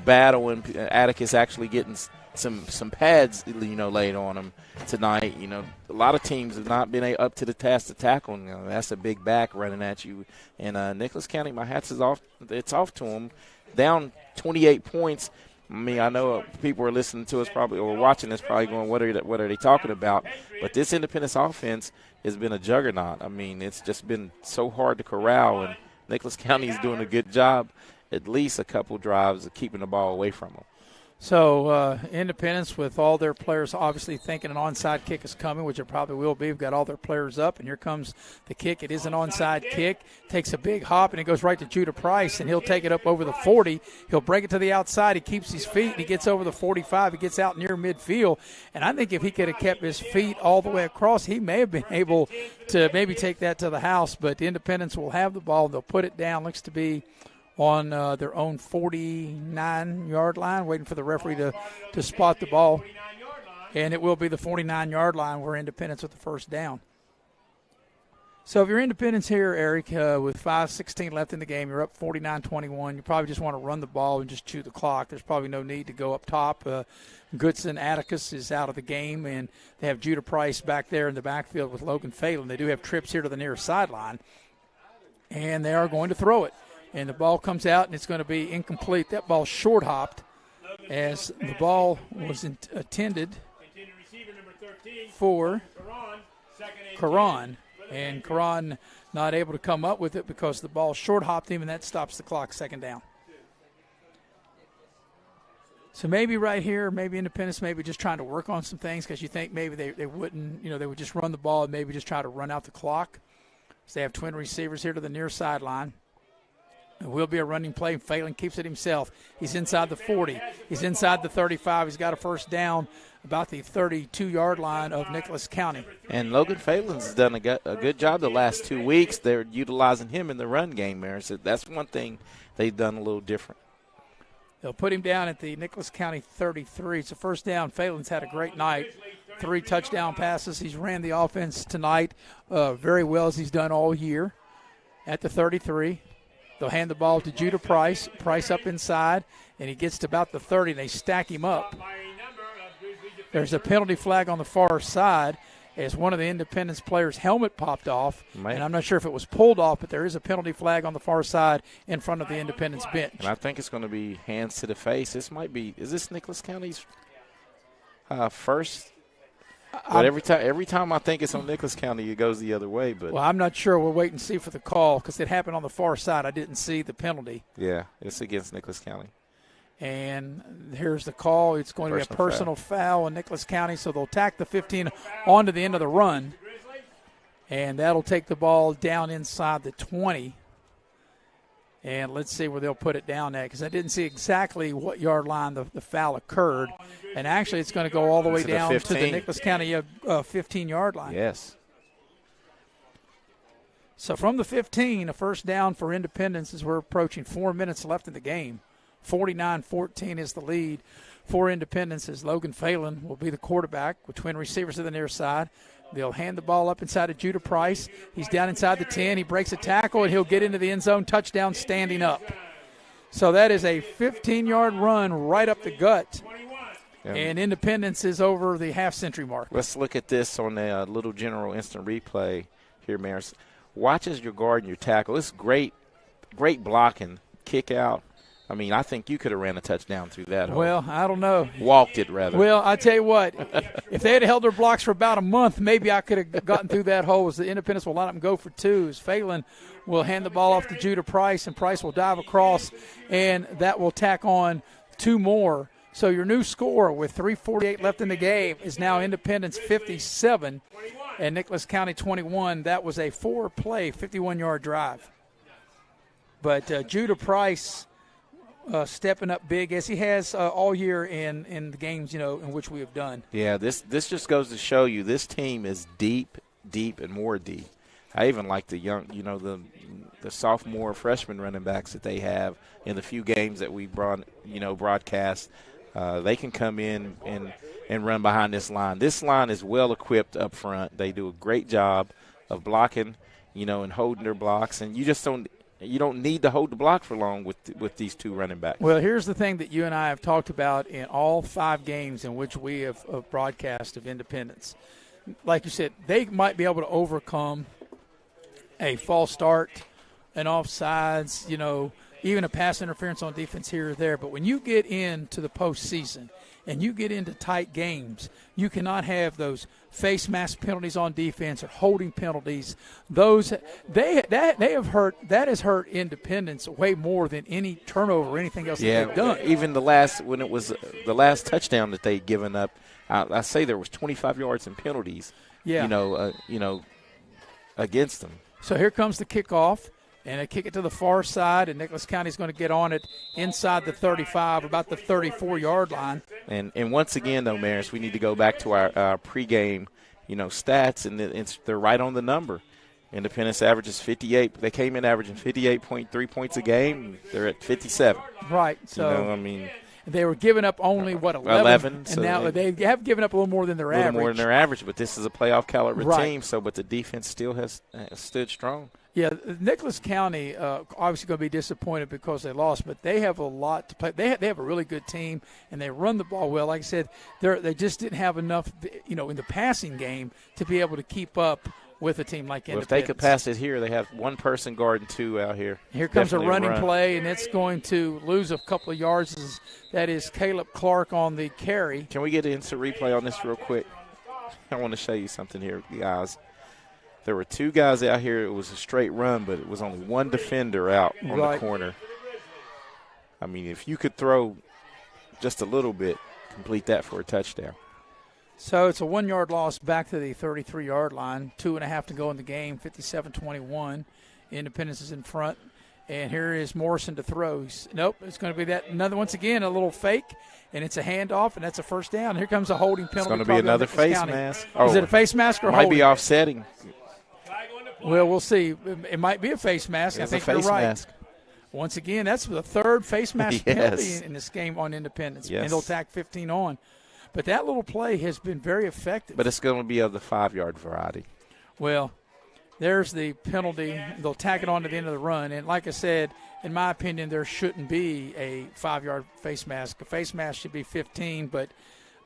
Battle and Atticus actually getting some pads, laid on them tonight. A lot of teams have not been up to the task to tackle. That's a big back running at you. And Nicholas County, my hats is off. It's off to them. Down 28 points. I mean, I know people are listening to us probably or watching this probably going, what are they talking about? But this Independence offense has been a juggernaut. I mean, it's just been so hard to corral, and Nicholas County is doing a good job, at least a couple drives of keeping the ball away from them. So Independence, with all their players obviously thinking an onside kick is coming, which it probably will be. We've got all their players up, and here comes the kick. It is an onside kick. Takes a big hop, and it goes right to Judah Price, and he'll take it up over the 40. He'll break it to the outside. He keeps his feet, and he gets over the 45. He gets out near midfield. And I think if he could have kept his feet all the way across, he may have been able to maybe take that to the house. But Independence will have the ball. They'll put it down. Looks to be on their own 49-yard line, waiting for the referee to spot the ball. And it will be the 49-yard line where Independence with the first down. So if you're Independence here, Eric, with 5:16 left in the game, you're up 49-21. You probably just want to run the ball and just chew the clock. There's probably no need to go up top. Goodson, Atticus is out of the game, and they have Judah Price back there in the backfield with Logan Phelan. They do have trips here to the near sideline, and they are going to throw it. And the ball comes out, and it's going to be incomplete. That ball short-hopped as the ball was intended for Karan. And Karan not able to come up with it because the ball short-hopped him, and that stops the clock, second down. So maybe right here, maybe Independence maybe just trying to work on some things because you think maybe they wouldn't, they would just run the ball and maybe just try to run out the clock. So they have twin receivers here to the near sideline. It will be a running play. Phelan keeps it himself. He's inside the 40. He's inside the 35. He's got a first down about the 32-yard line of Nicholas County. And Logan Phelan's done a good job the last 2 weeks. They're utilizing him in the run game there. So that's one thing they've done a little different. They'll put him down at the Nicholas County 33. It's a first down. Phelan's had a great night. 3 touchdown passes. He's ran the offense tonight very well as he's done all year at the 33. They'll hand the ball to Judah Price. Price up inside, and he gets to about the 30, and they stack him up. There's a penalty flag on the far side as one of the Independence players' helmet popped off. And I'm not sure if it was pulled off, but there is a penalty flag on the far side in front of the Independence bench. And I think it's going to be hands to the face. This might be – is this Nicholas County's first – but every time I think it's on Nicholas County, it goes the other way. But well, I'm not sure. We'll wait and see for the call because it happened on the far side. I didn't see the penalty. Yeah, it's against Nicholas County. And here's the call. It's going to be a personal foul in Nicholas County, so they'll tack the 15 onto the end of the run. And that'll take the ball down inside the 20. And let's see where they'll put it down at because I didn't see exactly what yard line the foul occurred. And actually it's going to go all the way down to the Nicholas County 15-yard line. Yes. So from the 15, a first down for Independence as we're approaching 4 minutes left in the game. 49-14 is the lead for Independence as Logan Phelan will be the quarterback with twin receivers to the near side. They'll hand the ball up inside to Judah Price. He's down inside the 10. He breaks a tackle, and he'll get into the end zone. Touchdown standing up. So that is a 15-yard run right up the gut. And Independence is over the half-century mark. Let's look at this on a little general instant replay here, Maris. Watch as your guard and your tackle. It's great blocking, kick out. I mean, I think you could have ran a touchdown through that hole. Well, I don't know. Walked it, rather. Well, I tell you what, if they had held their blocks for about a month, maybe I could have gotten through that hole. As the Independence will line up and go for two. As Phelan will hand the ball off to Judah Price, and Price will dive across, and that will tack on two more. So your new score with 3:48 left in the game is now Independence 57 and Nicholas County 21. That was a 4-play, 51-yard drive. But Judah Price stepping up big as he has all year in the games, in which we have done. Yeah, this just goes to show you this team is deep, and more deep. I even like the young, the sophomore, freshman running backs that they have in the few games that we broadcast. They can come in and run behind this line. This line is well equipped up front. They do a great job of blocking, and holding their blocks. And you just don't need to hold the block for long with these two running backs. Well, here's the thing that you and I have talked about in all 5 games in which we have broadcast of Independence. Like you said, they might be able to overcome a false start, an offsides, even a pass interference on defense here or there. But when you get into the postseason and you get into tight games, you cannot have those face mask penalties on defense or holding penalties. Those that has hurt Independence way more than any turnover or anything else that they've done. Even the last touchdown that they'd given up, I say there was 25 yards in penalties. Yeah. Against them. So here comes the kickoff. And they kick it to the far side, and Nicholas County is going to get on it inside the 35, about the 34-yard line. And once again, though, Maris, we need to go back to our pregame, stats, and they're right on the number. Independence averages 58. They came in averaging 58.3 points a game. They're at 57. Right. So they were giving up only, 11? And so now they have given up a little more than their average. A little more than their average, but this is a playoff caliber team, but the defense still has stood strong. Yeah, Nicholas County obviously going to be disappointed because they lost, but they have a lot to play. They have a really good team, and they run the ball well. Like I said, they just didn't have enough, in the passing game to be able to keep up with a team like Independence. If they could pass it here, they have one person guarding two out here. Here comes a running play, and it's going to lose a couple of yards. That is Caleb Clark on the carry. Can we get an instant replay on this real quick? I want to show you something here, guys. There were two guys out here. It was a straight run, but it was only one defender out on the corner. I mean, if you could throw just a little bit, complete that for a touchdown. So it's a 1-yard loss back to the 33-yard line. 2.5 to go in the game, 57-21. Independence is in front. And here is Morrison to throw. Nope, it's going to be that. Once again, a little fake, and it's a handoff, and that's a first down. Here comes a holding penalty. It's going to be another face mask. Is it a face mask or might be offsetting? Well, we'll see. It might be a face mask. I think you're right. Mask. Once again, that's the third face mask penalty in this game on Independence. Yes. And they'll tack 15 on. But that little play has been very effective. But it's going to be of the 5-yard variety. Well, there's the penalty. They'll tack it on to the end of the run. And like I said, in my opinion, there shouldn't be a 5-yard face mask. A face mask should be 15, but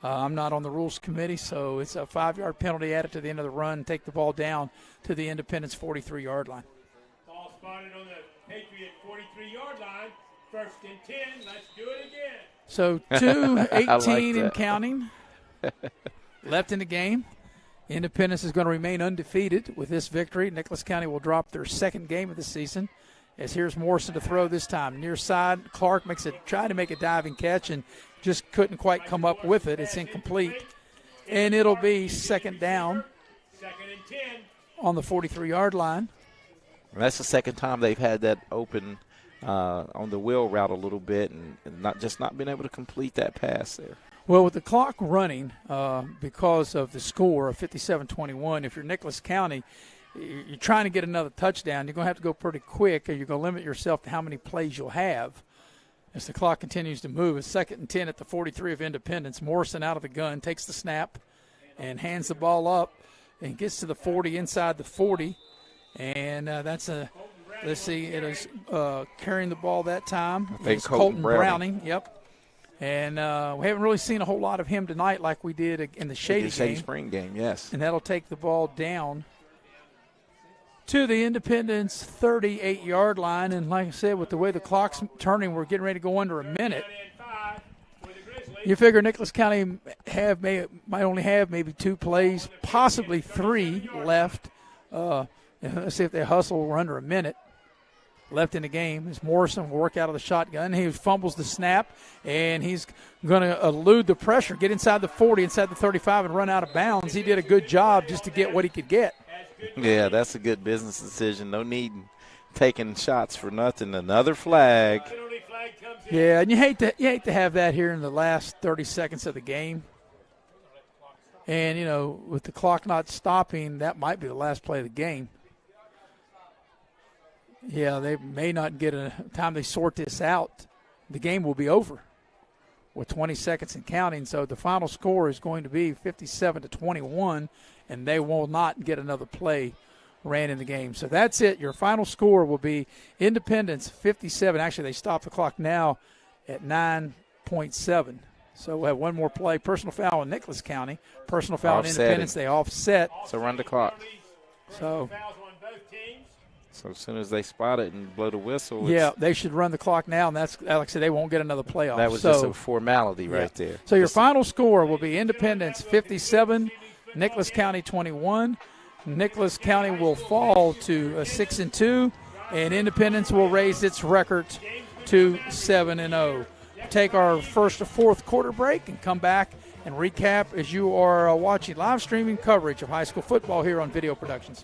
I'm not on the rules committee, so it's a 5-yard penalty added to the end of the run. Take the ball down to the Independence 43-yard line. Ball spotted on the Patriot 43-yard line. 1st and 10. Let's do it again. So 2:18 and counting left in the game. Independence is going to remain undefeated with this victory. Nicholas County will drop their second game of the season. As here's Morrison to throw this time. Near side, Clark tried to make a diving catch and just couldn't quite come up with it. It's incomplete. And it'll be second down. 2nd and 10. On the 43-yard line. And that's the second time they've had that open on the wheel route a little bit and not been able to complete that pass there. Well, with the clock running because of the score of 57-21, if you're Nicholas County, you're trying to get another touchdown, you're going to have to go pretty quick, or you're going to limit yourself to how many plays you'll have. As the clock continues to move, it's 2nd and 10 at the 43 of Independence. Morrison out of the gun, takes the snap, and hands the ball up, and gets to the 40, inside the 40. And that's let's see, it is carrying the ball that time. It's Colton Browning. Yep. And we haven't really seen a whole lot of him tonight like we did in the Shady Spring game, yes. And that'll take the ball down to the Independence 38-yard line. And like I said, with the way the clock's turning, we're getting ready to go under a minute. You figure Nicholas County might only have maybe 2 plays, possibly 3 left. Let's see if they hustle. We're under a minute left in the game. As Morrison will work out of the shotgun. He fumbles the snap, and he's going to elude the pressure, get inside the 40, inside the 35, and run out of bounds. He did a good job just to get what he could get. Yeah, that's a good business decision. No need taking shots for nothing. Another flag. Yeah, and you hate to have that here in the last 30 seconds of the game. And, with the clock not stopping, that might be the last play of the game. Yeah, they may not get a time they sort this out. The game will be over with 20 seconds and counting. So the final score is going to be 57-21, and they will not get another play ran in the game. So that's it. Your final score will be Independence 57. Actually, they stop the clock now at 9.7. So we'll have one more play. Personal foul in Nicholas County. Personal foul in Independence. They offset. So run the clock. So as soon as they spot it and blow the whistle. Yeah, they should run the clock now, and that's, like I said, they won't get another playoff. That was just a formality right there. So your final score will be Independence 57, Nicholas County 21. Nicholas County will fall to 6-2, and Independence will raise its record to 7-0. Take our first to fourth quarter break and come back and recap as you are watching live streaming coverage of high school football here on Video Productions.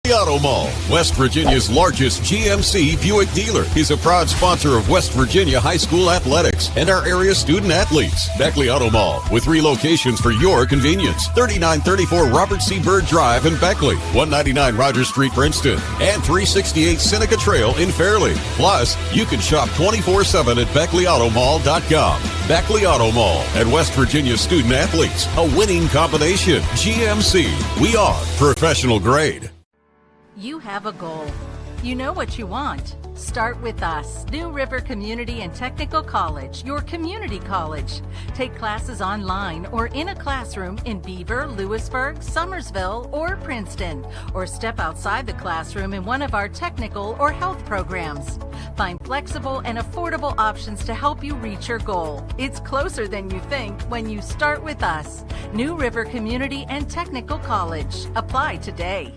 Auto Mall, West Virginia's largest GMC Buick dealer, is a proud sponsor of West Virginia high school athletics and our area student athletes. Beckley Auto Mall, with 3 locations for your convenience: 3934 Robert C. Byrd Drive in Beckley, 199 Rogers Street, Princeton, and 368 Seneca Trail in Fairleigh. Plus, you can shop 24/7 at BeckleyAutomall.com. Beckley Auto Mall and West Virginia student athletes, a winning combination. GMC, we are professional grade. You have a goal. You know what you want. Start with us. New River Community and Technical College, your community college. Take classes online or in a classroom in Beaver, Lewisburg, Summersville, or Princeton, or step outside the classroom in one of our technical or health programs. Find flexible and affordable options to help you reach your goal. It's closer than you think when you start with us. New River Community and Technical College. Apply today.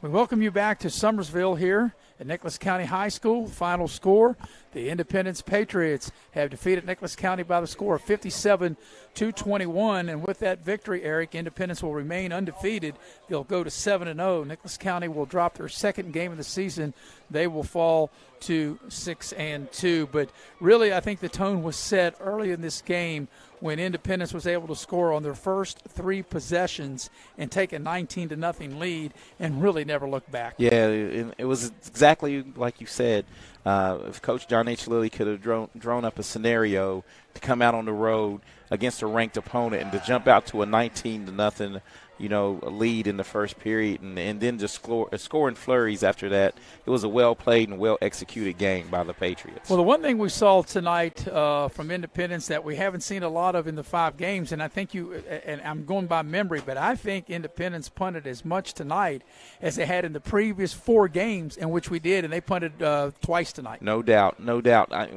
We welcome you back to Summersville here at Nicholas County High School. Final score, the Independence Patriots have defeated Nicholas County by the score of 57-21. And with that victory, Eric, Independence will remain undefeated. They'll go to 7-0. Nicholas County will drop their second game of the season. They will fall to 6-2. But really, I think the tone was set early in this game when Independence was able to score on their first 3 possessions and take a 19-0 lead and really never look back. Yeah, it was exactly like you said. If Coach John H. Lilly could have drawn up a scenario to come out on the road against a ranked opponent and to jump out to a 19-0 lead in the first period and then just score in flurries after that. It was a well-played and well-executed game by the Patriots. Well, the one thing we saw tonight from Independence that we haven't seen a lot of in the 5 games, and I think and I'm going by memory, but I think Independence punted as much tonight as they had in the previous 4 games in which we did, and they punted twice tonight. No doubt.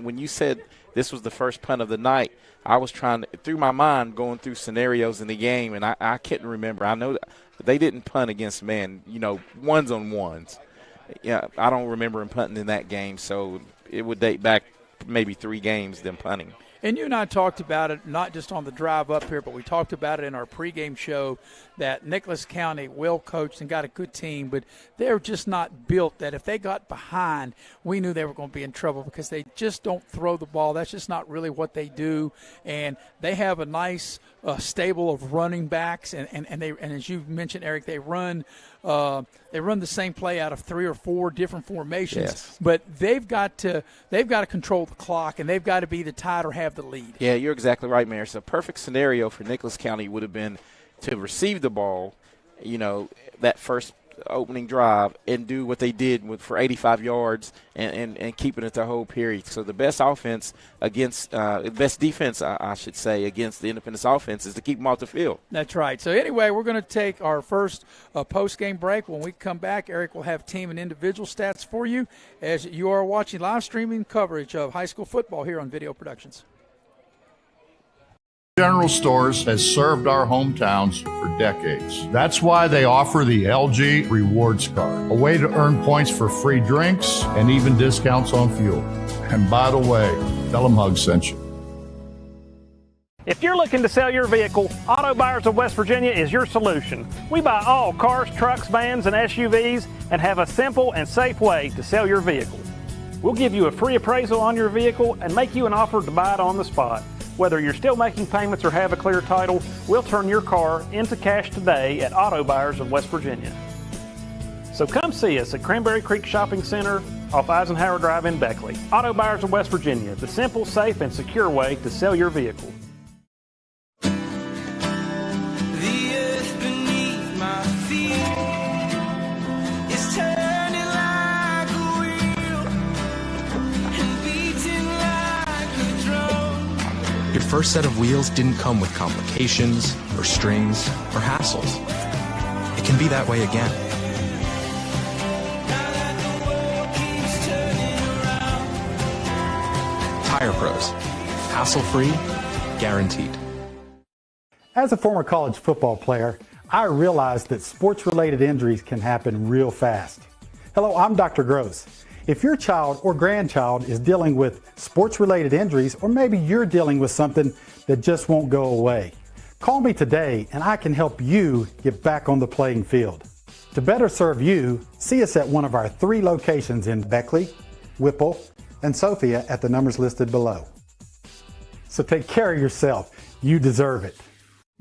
When you said this was the first punt of the night, I was through my mind, going through scenarios in the game, and I couldn't remember. I know that they didn't punt against man, ones-on-ones. Yeah, I don't remember him punting in that game, so it would date back maybe 3 games, them punting. And you and I talked about it, not just on the drive up here, but we talked about it in our pregame show that Nicholas County, well coached and got a good team, but they're just not built that if they got behind, we knew they were going to be in trouble because they just don't throw the ball. That's just not really what they do. And they have a nice stable of running backs, and as you mentioned, Eric, they run the same play out of 3 or 4 different formations. Yes. But they've got to control the clock, and they've got to be the tide or have the lead. Yeah, you're exactly right, Mayor. So a perfect scenario for Nicholas County would have been to receive the ball, that first opening drive, and do what they did for 85 yards and keeping it the whole period. So the best offense best defense, I should say, against the Independence offense is to keep them off the field. That's right. So anyway, we're going to take our first post-game break. When we come back, Eric will have team and individual stats for you as you are watching live streaming coverage of high school football here on Video Productions. General Stores has served our hometowns for decades. That's why they offer the LG Rewards Card, a way to earn points for free drinks and even discounts on fuel. And by the way, tell them Hug sent you. If you're looking to sell your vehicle, Auto Buyers of West Virginia is your solution. We buy all cars, trucks, vans, and SUVs and have a simple and safe way to sell your vehicle. We'll give you a free appraisal on your vehicle and make you an offer to buy it on the spot. Whether you're still making payments or have a clear title, we'll turn your car into cash today at Auto Buyers of West Virginia. So come see us at Cranberry Creek Shopping Center off Eisenhower Drive in Beckley. Auto Buyers of West Virginia, the simple, safe, and secure way to sell your vehicle. Your first set of wheels didn't come with complications, or strings, or hassles. It can be that way again. Tire Pros. Hassle-free, guaranteed. As a former college football player, I realized that sports-related injuries can happen real fast. Hello, I'm Dr. GROSE. If your child or grandchild is dealing with sports-related injuries, or maybe you're dealing with something that just won't go away, call me today and I can help you get back on the playing field. To better serve you, see us at one of our 3 locations in Beckley, Whipple, and Sophia at the numbers listed below. So take care of yourself. You deserve it.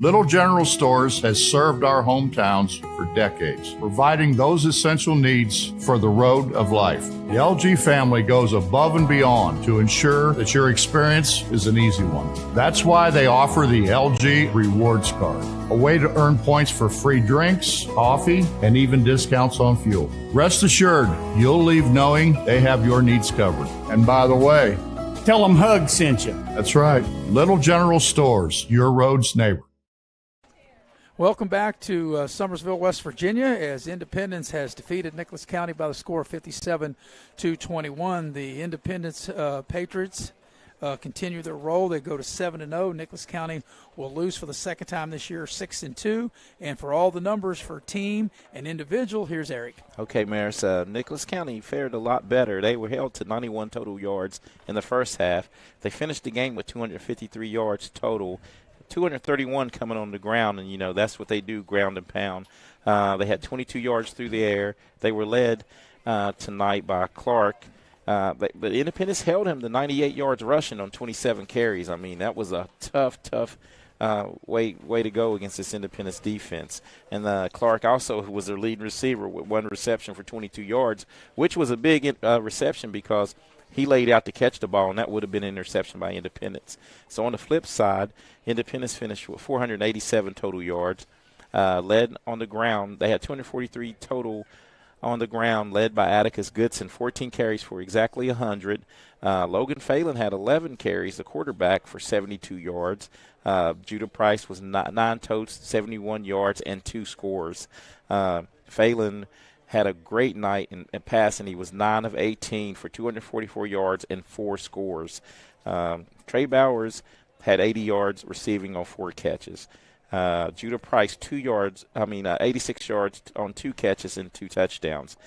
Little General Stores has served our hometowns for decades, providing those essential needs for the road of life. The LG family goes above and beyond to ensure that your experience is an easy one. That's why they offer the LG Rewards Card, a way to earn points for free drinks, coffee, and even discounts on fuel. Rest assured, you'll leave knowing they have your needs covered. And by the way, tell them Hug sent you. That's right. Little General Stores, your road's neighbor. Welcome back to Summersville, West Virginia, as Independence has defeated Nicholas County by the score of 57-21. The Independence Patriots continue their roll. They go to 7-0. Nicholas County will lose for the second time this year, 6-2. And for all the numbers for team and individual, here's Eric. Okay, Maris, Nicholas County fared a lot better. They were held to 91 total yards in the first half. They finished the game with 253 yards total. 231 coming on the ground, and, that's what they do, ground and pound. They had 22 yards through the air. They were led tonight by Clark. But Independence held him to 98 yards rushing on 27 carries. I mean, that was a tough way to go against this Independence defense. And Clark also was their lead receiver with 1 reception for 22 yards, which was a big reception because he laid out to catch the ball, and that would have been an interception by Independence. So on the flip side, Independence finished with 487 total yards, led on the ground. They had 243 total on the ground, led by Atticus Goodson, 14 carries for exactly 100. Logan Phelan had 11 carries, the quarterback, for 72 yards. Judah Price was 9 totes, 71 yards, and 2 scores. Phelan had a great night in passing. He was 9 of 18 for 244 yards and 4 scores. Trey Bowers had 80 yards receiving on 4 catches. Judah Price 86 yards on 2 catches and 2 touchdowns.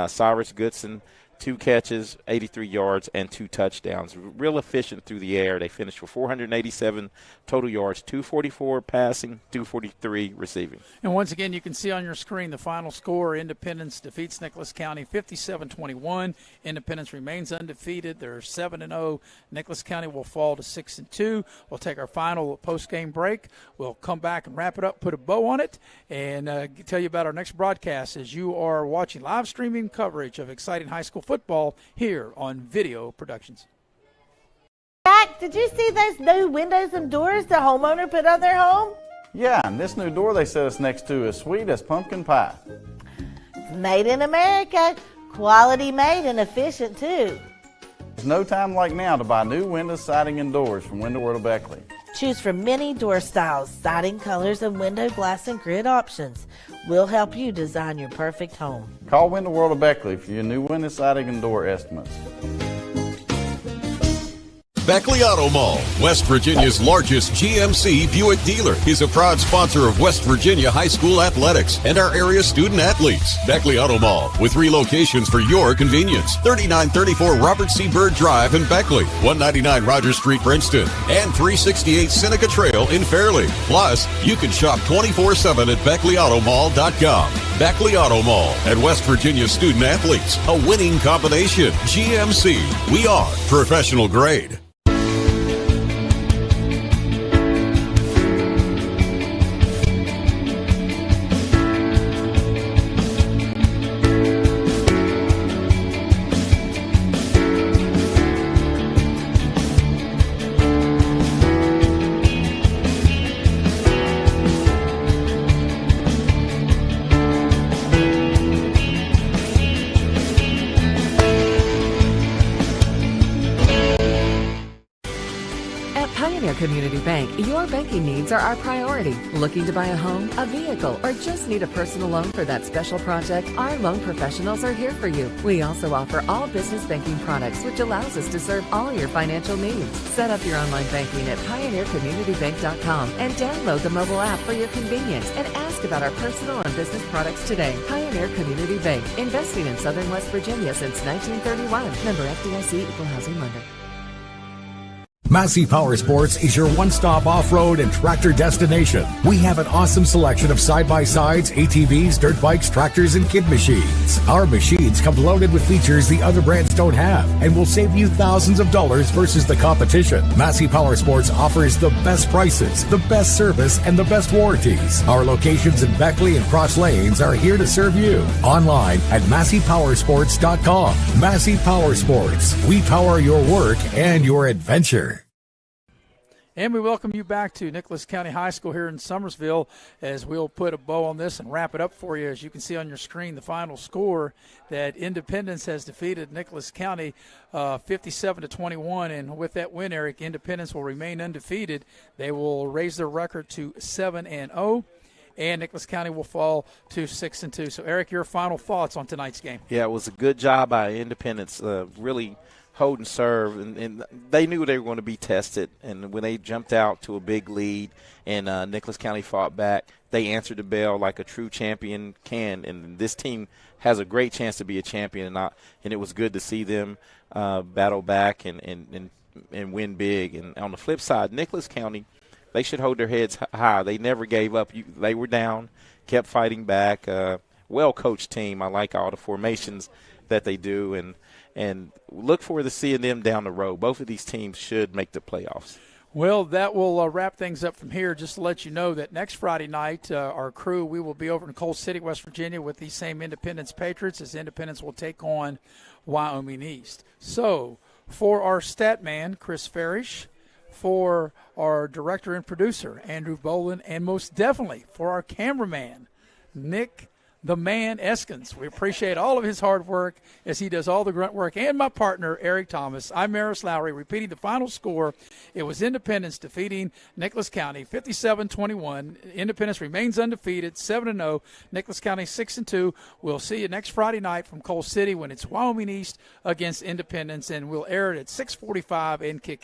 Cyrus Goodson 2 catches, 83 yards, and 2 touchdowns. Real efficient through the air. They finished with 487 total yards, 244 passing, 243 receiving. And once again, you can see on your screen the final score. Independence defeats Nicholas County 57-21. Independence remains undefeated. They're 7-0. Nicholas County will fall to 6-2. We'll take our final post-game break. We'll come back and wrap it up, put a bow on it, and tell you about our next broadcast as you are watching live streaming coverage of exciting high school football here on Video Productions. Jack, did you see those new windows and doors the homeowner put on their home? Yeah, and this new door they set us next to is sweet as pumpkin pie. It's made in America, quality made and efficient too. There's no time like now to buy new windows, siding, and doors from Window World of Beckley. Choose from many door styles, siding colors, and window glass and grid options. We'll help you design your perfect home. Call Window World of Beckley for your new window, siding, and door estimates. Beckley Auto Mall, West Virginia's largest GMC Buick dealer, is a proud sponsor of West Virginia High School athletics and our area student athletes. Beckley Auto Mall, with 3 locations for your convenience. 3934 Robert C. Byrd Drive in Beckley, 199 Rogers Street, Princeton, and 368 Seneca Trail in Fairleigh. Plus, you can shop 24/7 at BeckleyAutomall.com. Beckley Auto Mall at West Virginia student athletes, a winning combination. GMC, we are professional grade. Community Bank, your banking needs are our priority. Looking to buy a home, a vehicle, or just need a personal loan for that special project? Our loan professionals are here for you. We also offer all business banking products, which allows us to serve all your financial needs. Set up your online banking at PioneerCommunityBank.com and download the mobile app for your convenience and ask about our personal and business products today. Pioneer Community Bank, investing in Southern West Virginia since 1931. Member FDIC, Equal Housing Lender. Massey Powersports is your one-stop off-road and tractor destination. We have an awesome selection of side-by-sides, ATVs, dirt bikes, tractors, and kid machines. Our machines come loaded with features the other brands don't have and will save you thousands of dollars versus the competition. Massey Powersports offers the best prices, the best service, and the best warranties. Our locations in Beckley and Cross Lanes are here to serve you. Online at MasseyPowersports.com. Massey Powersports. We power your work and your adventure. And we welcome you back to Nicholas County High School here in Summersville as we'll put a bow on this and wrap it up for you. As you can see on your screen, the final score that Independence has defeated Nicholas County 57-21. And with that win, Eric, Independence will remain undefeated. They will raise their record to 7-0. And Nicholas County will fall to 6-2. So, Eric, your final thoughts on tonight's game? Yeah, it was a good job by Independence, really hold and serve, and they knew they were going to be tested. And when they jumped out to a big lead and Nicholas County fought back, they answered the bell like a true champion can. And this team has a great chance to be a champion, and it was good to see them battle back and win big. And on the flip side, Nicholas County, they should hold their heads high. They never gave up. They were down, kept fighting back. Well-coached team. I like all the formations that they do, and look forward to seeing them down the road. Both of these teams should make the playoffs. Well, that will wrap things up from here. Just to let you know that next Friday night, our crew, we will be over in Coal City, West Virginia with these same Independence Patriots as Independence will take on Wyoming East. So, for our stat man, Chris Farish, for our director and producer, Andrew Boland, and most definitely for our cameraman, Nick the Man Eskins. We appreciate all of his hard work as he does all the grunt work. And my partner, Eric Thomas. I'm Maris Lowry, repeating the final score. It was Independence defeating Nicholas County 57-21. Independence remains undefeated, 7-0. Nicholas County 6-2. We'll see you next Friday night from Coal City when it's Wyoming East against Independence, and we'll air it at 6:45 in Kickoff.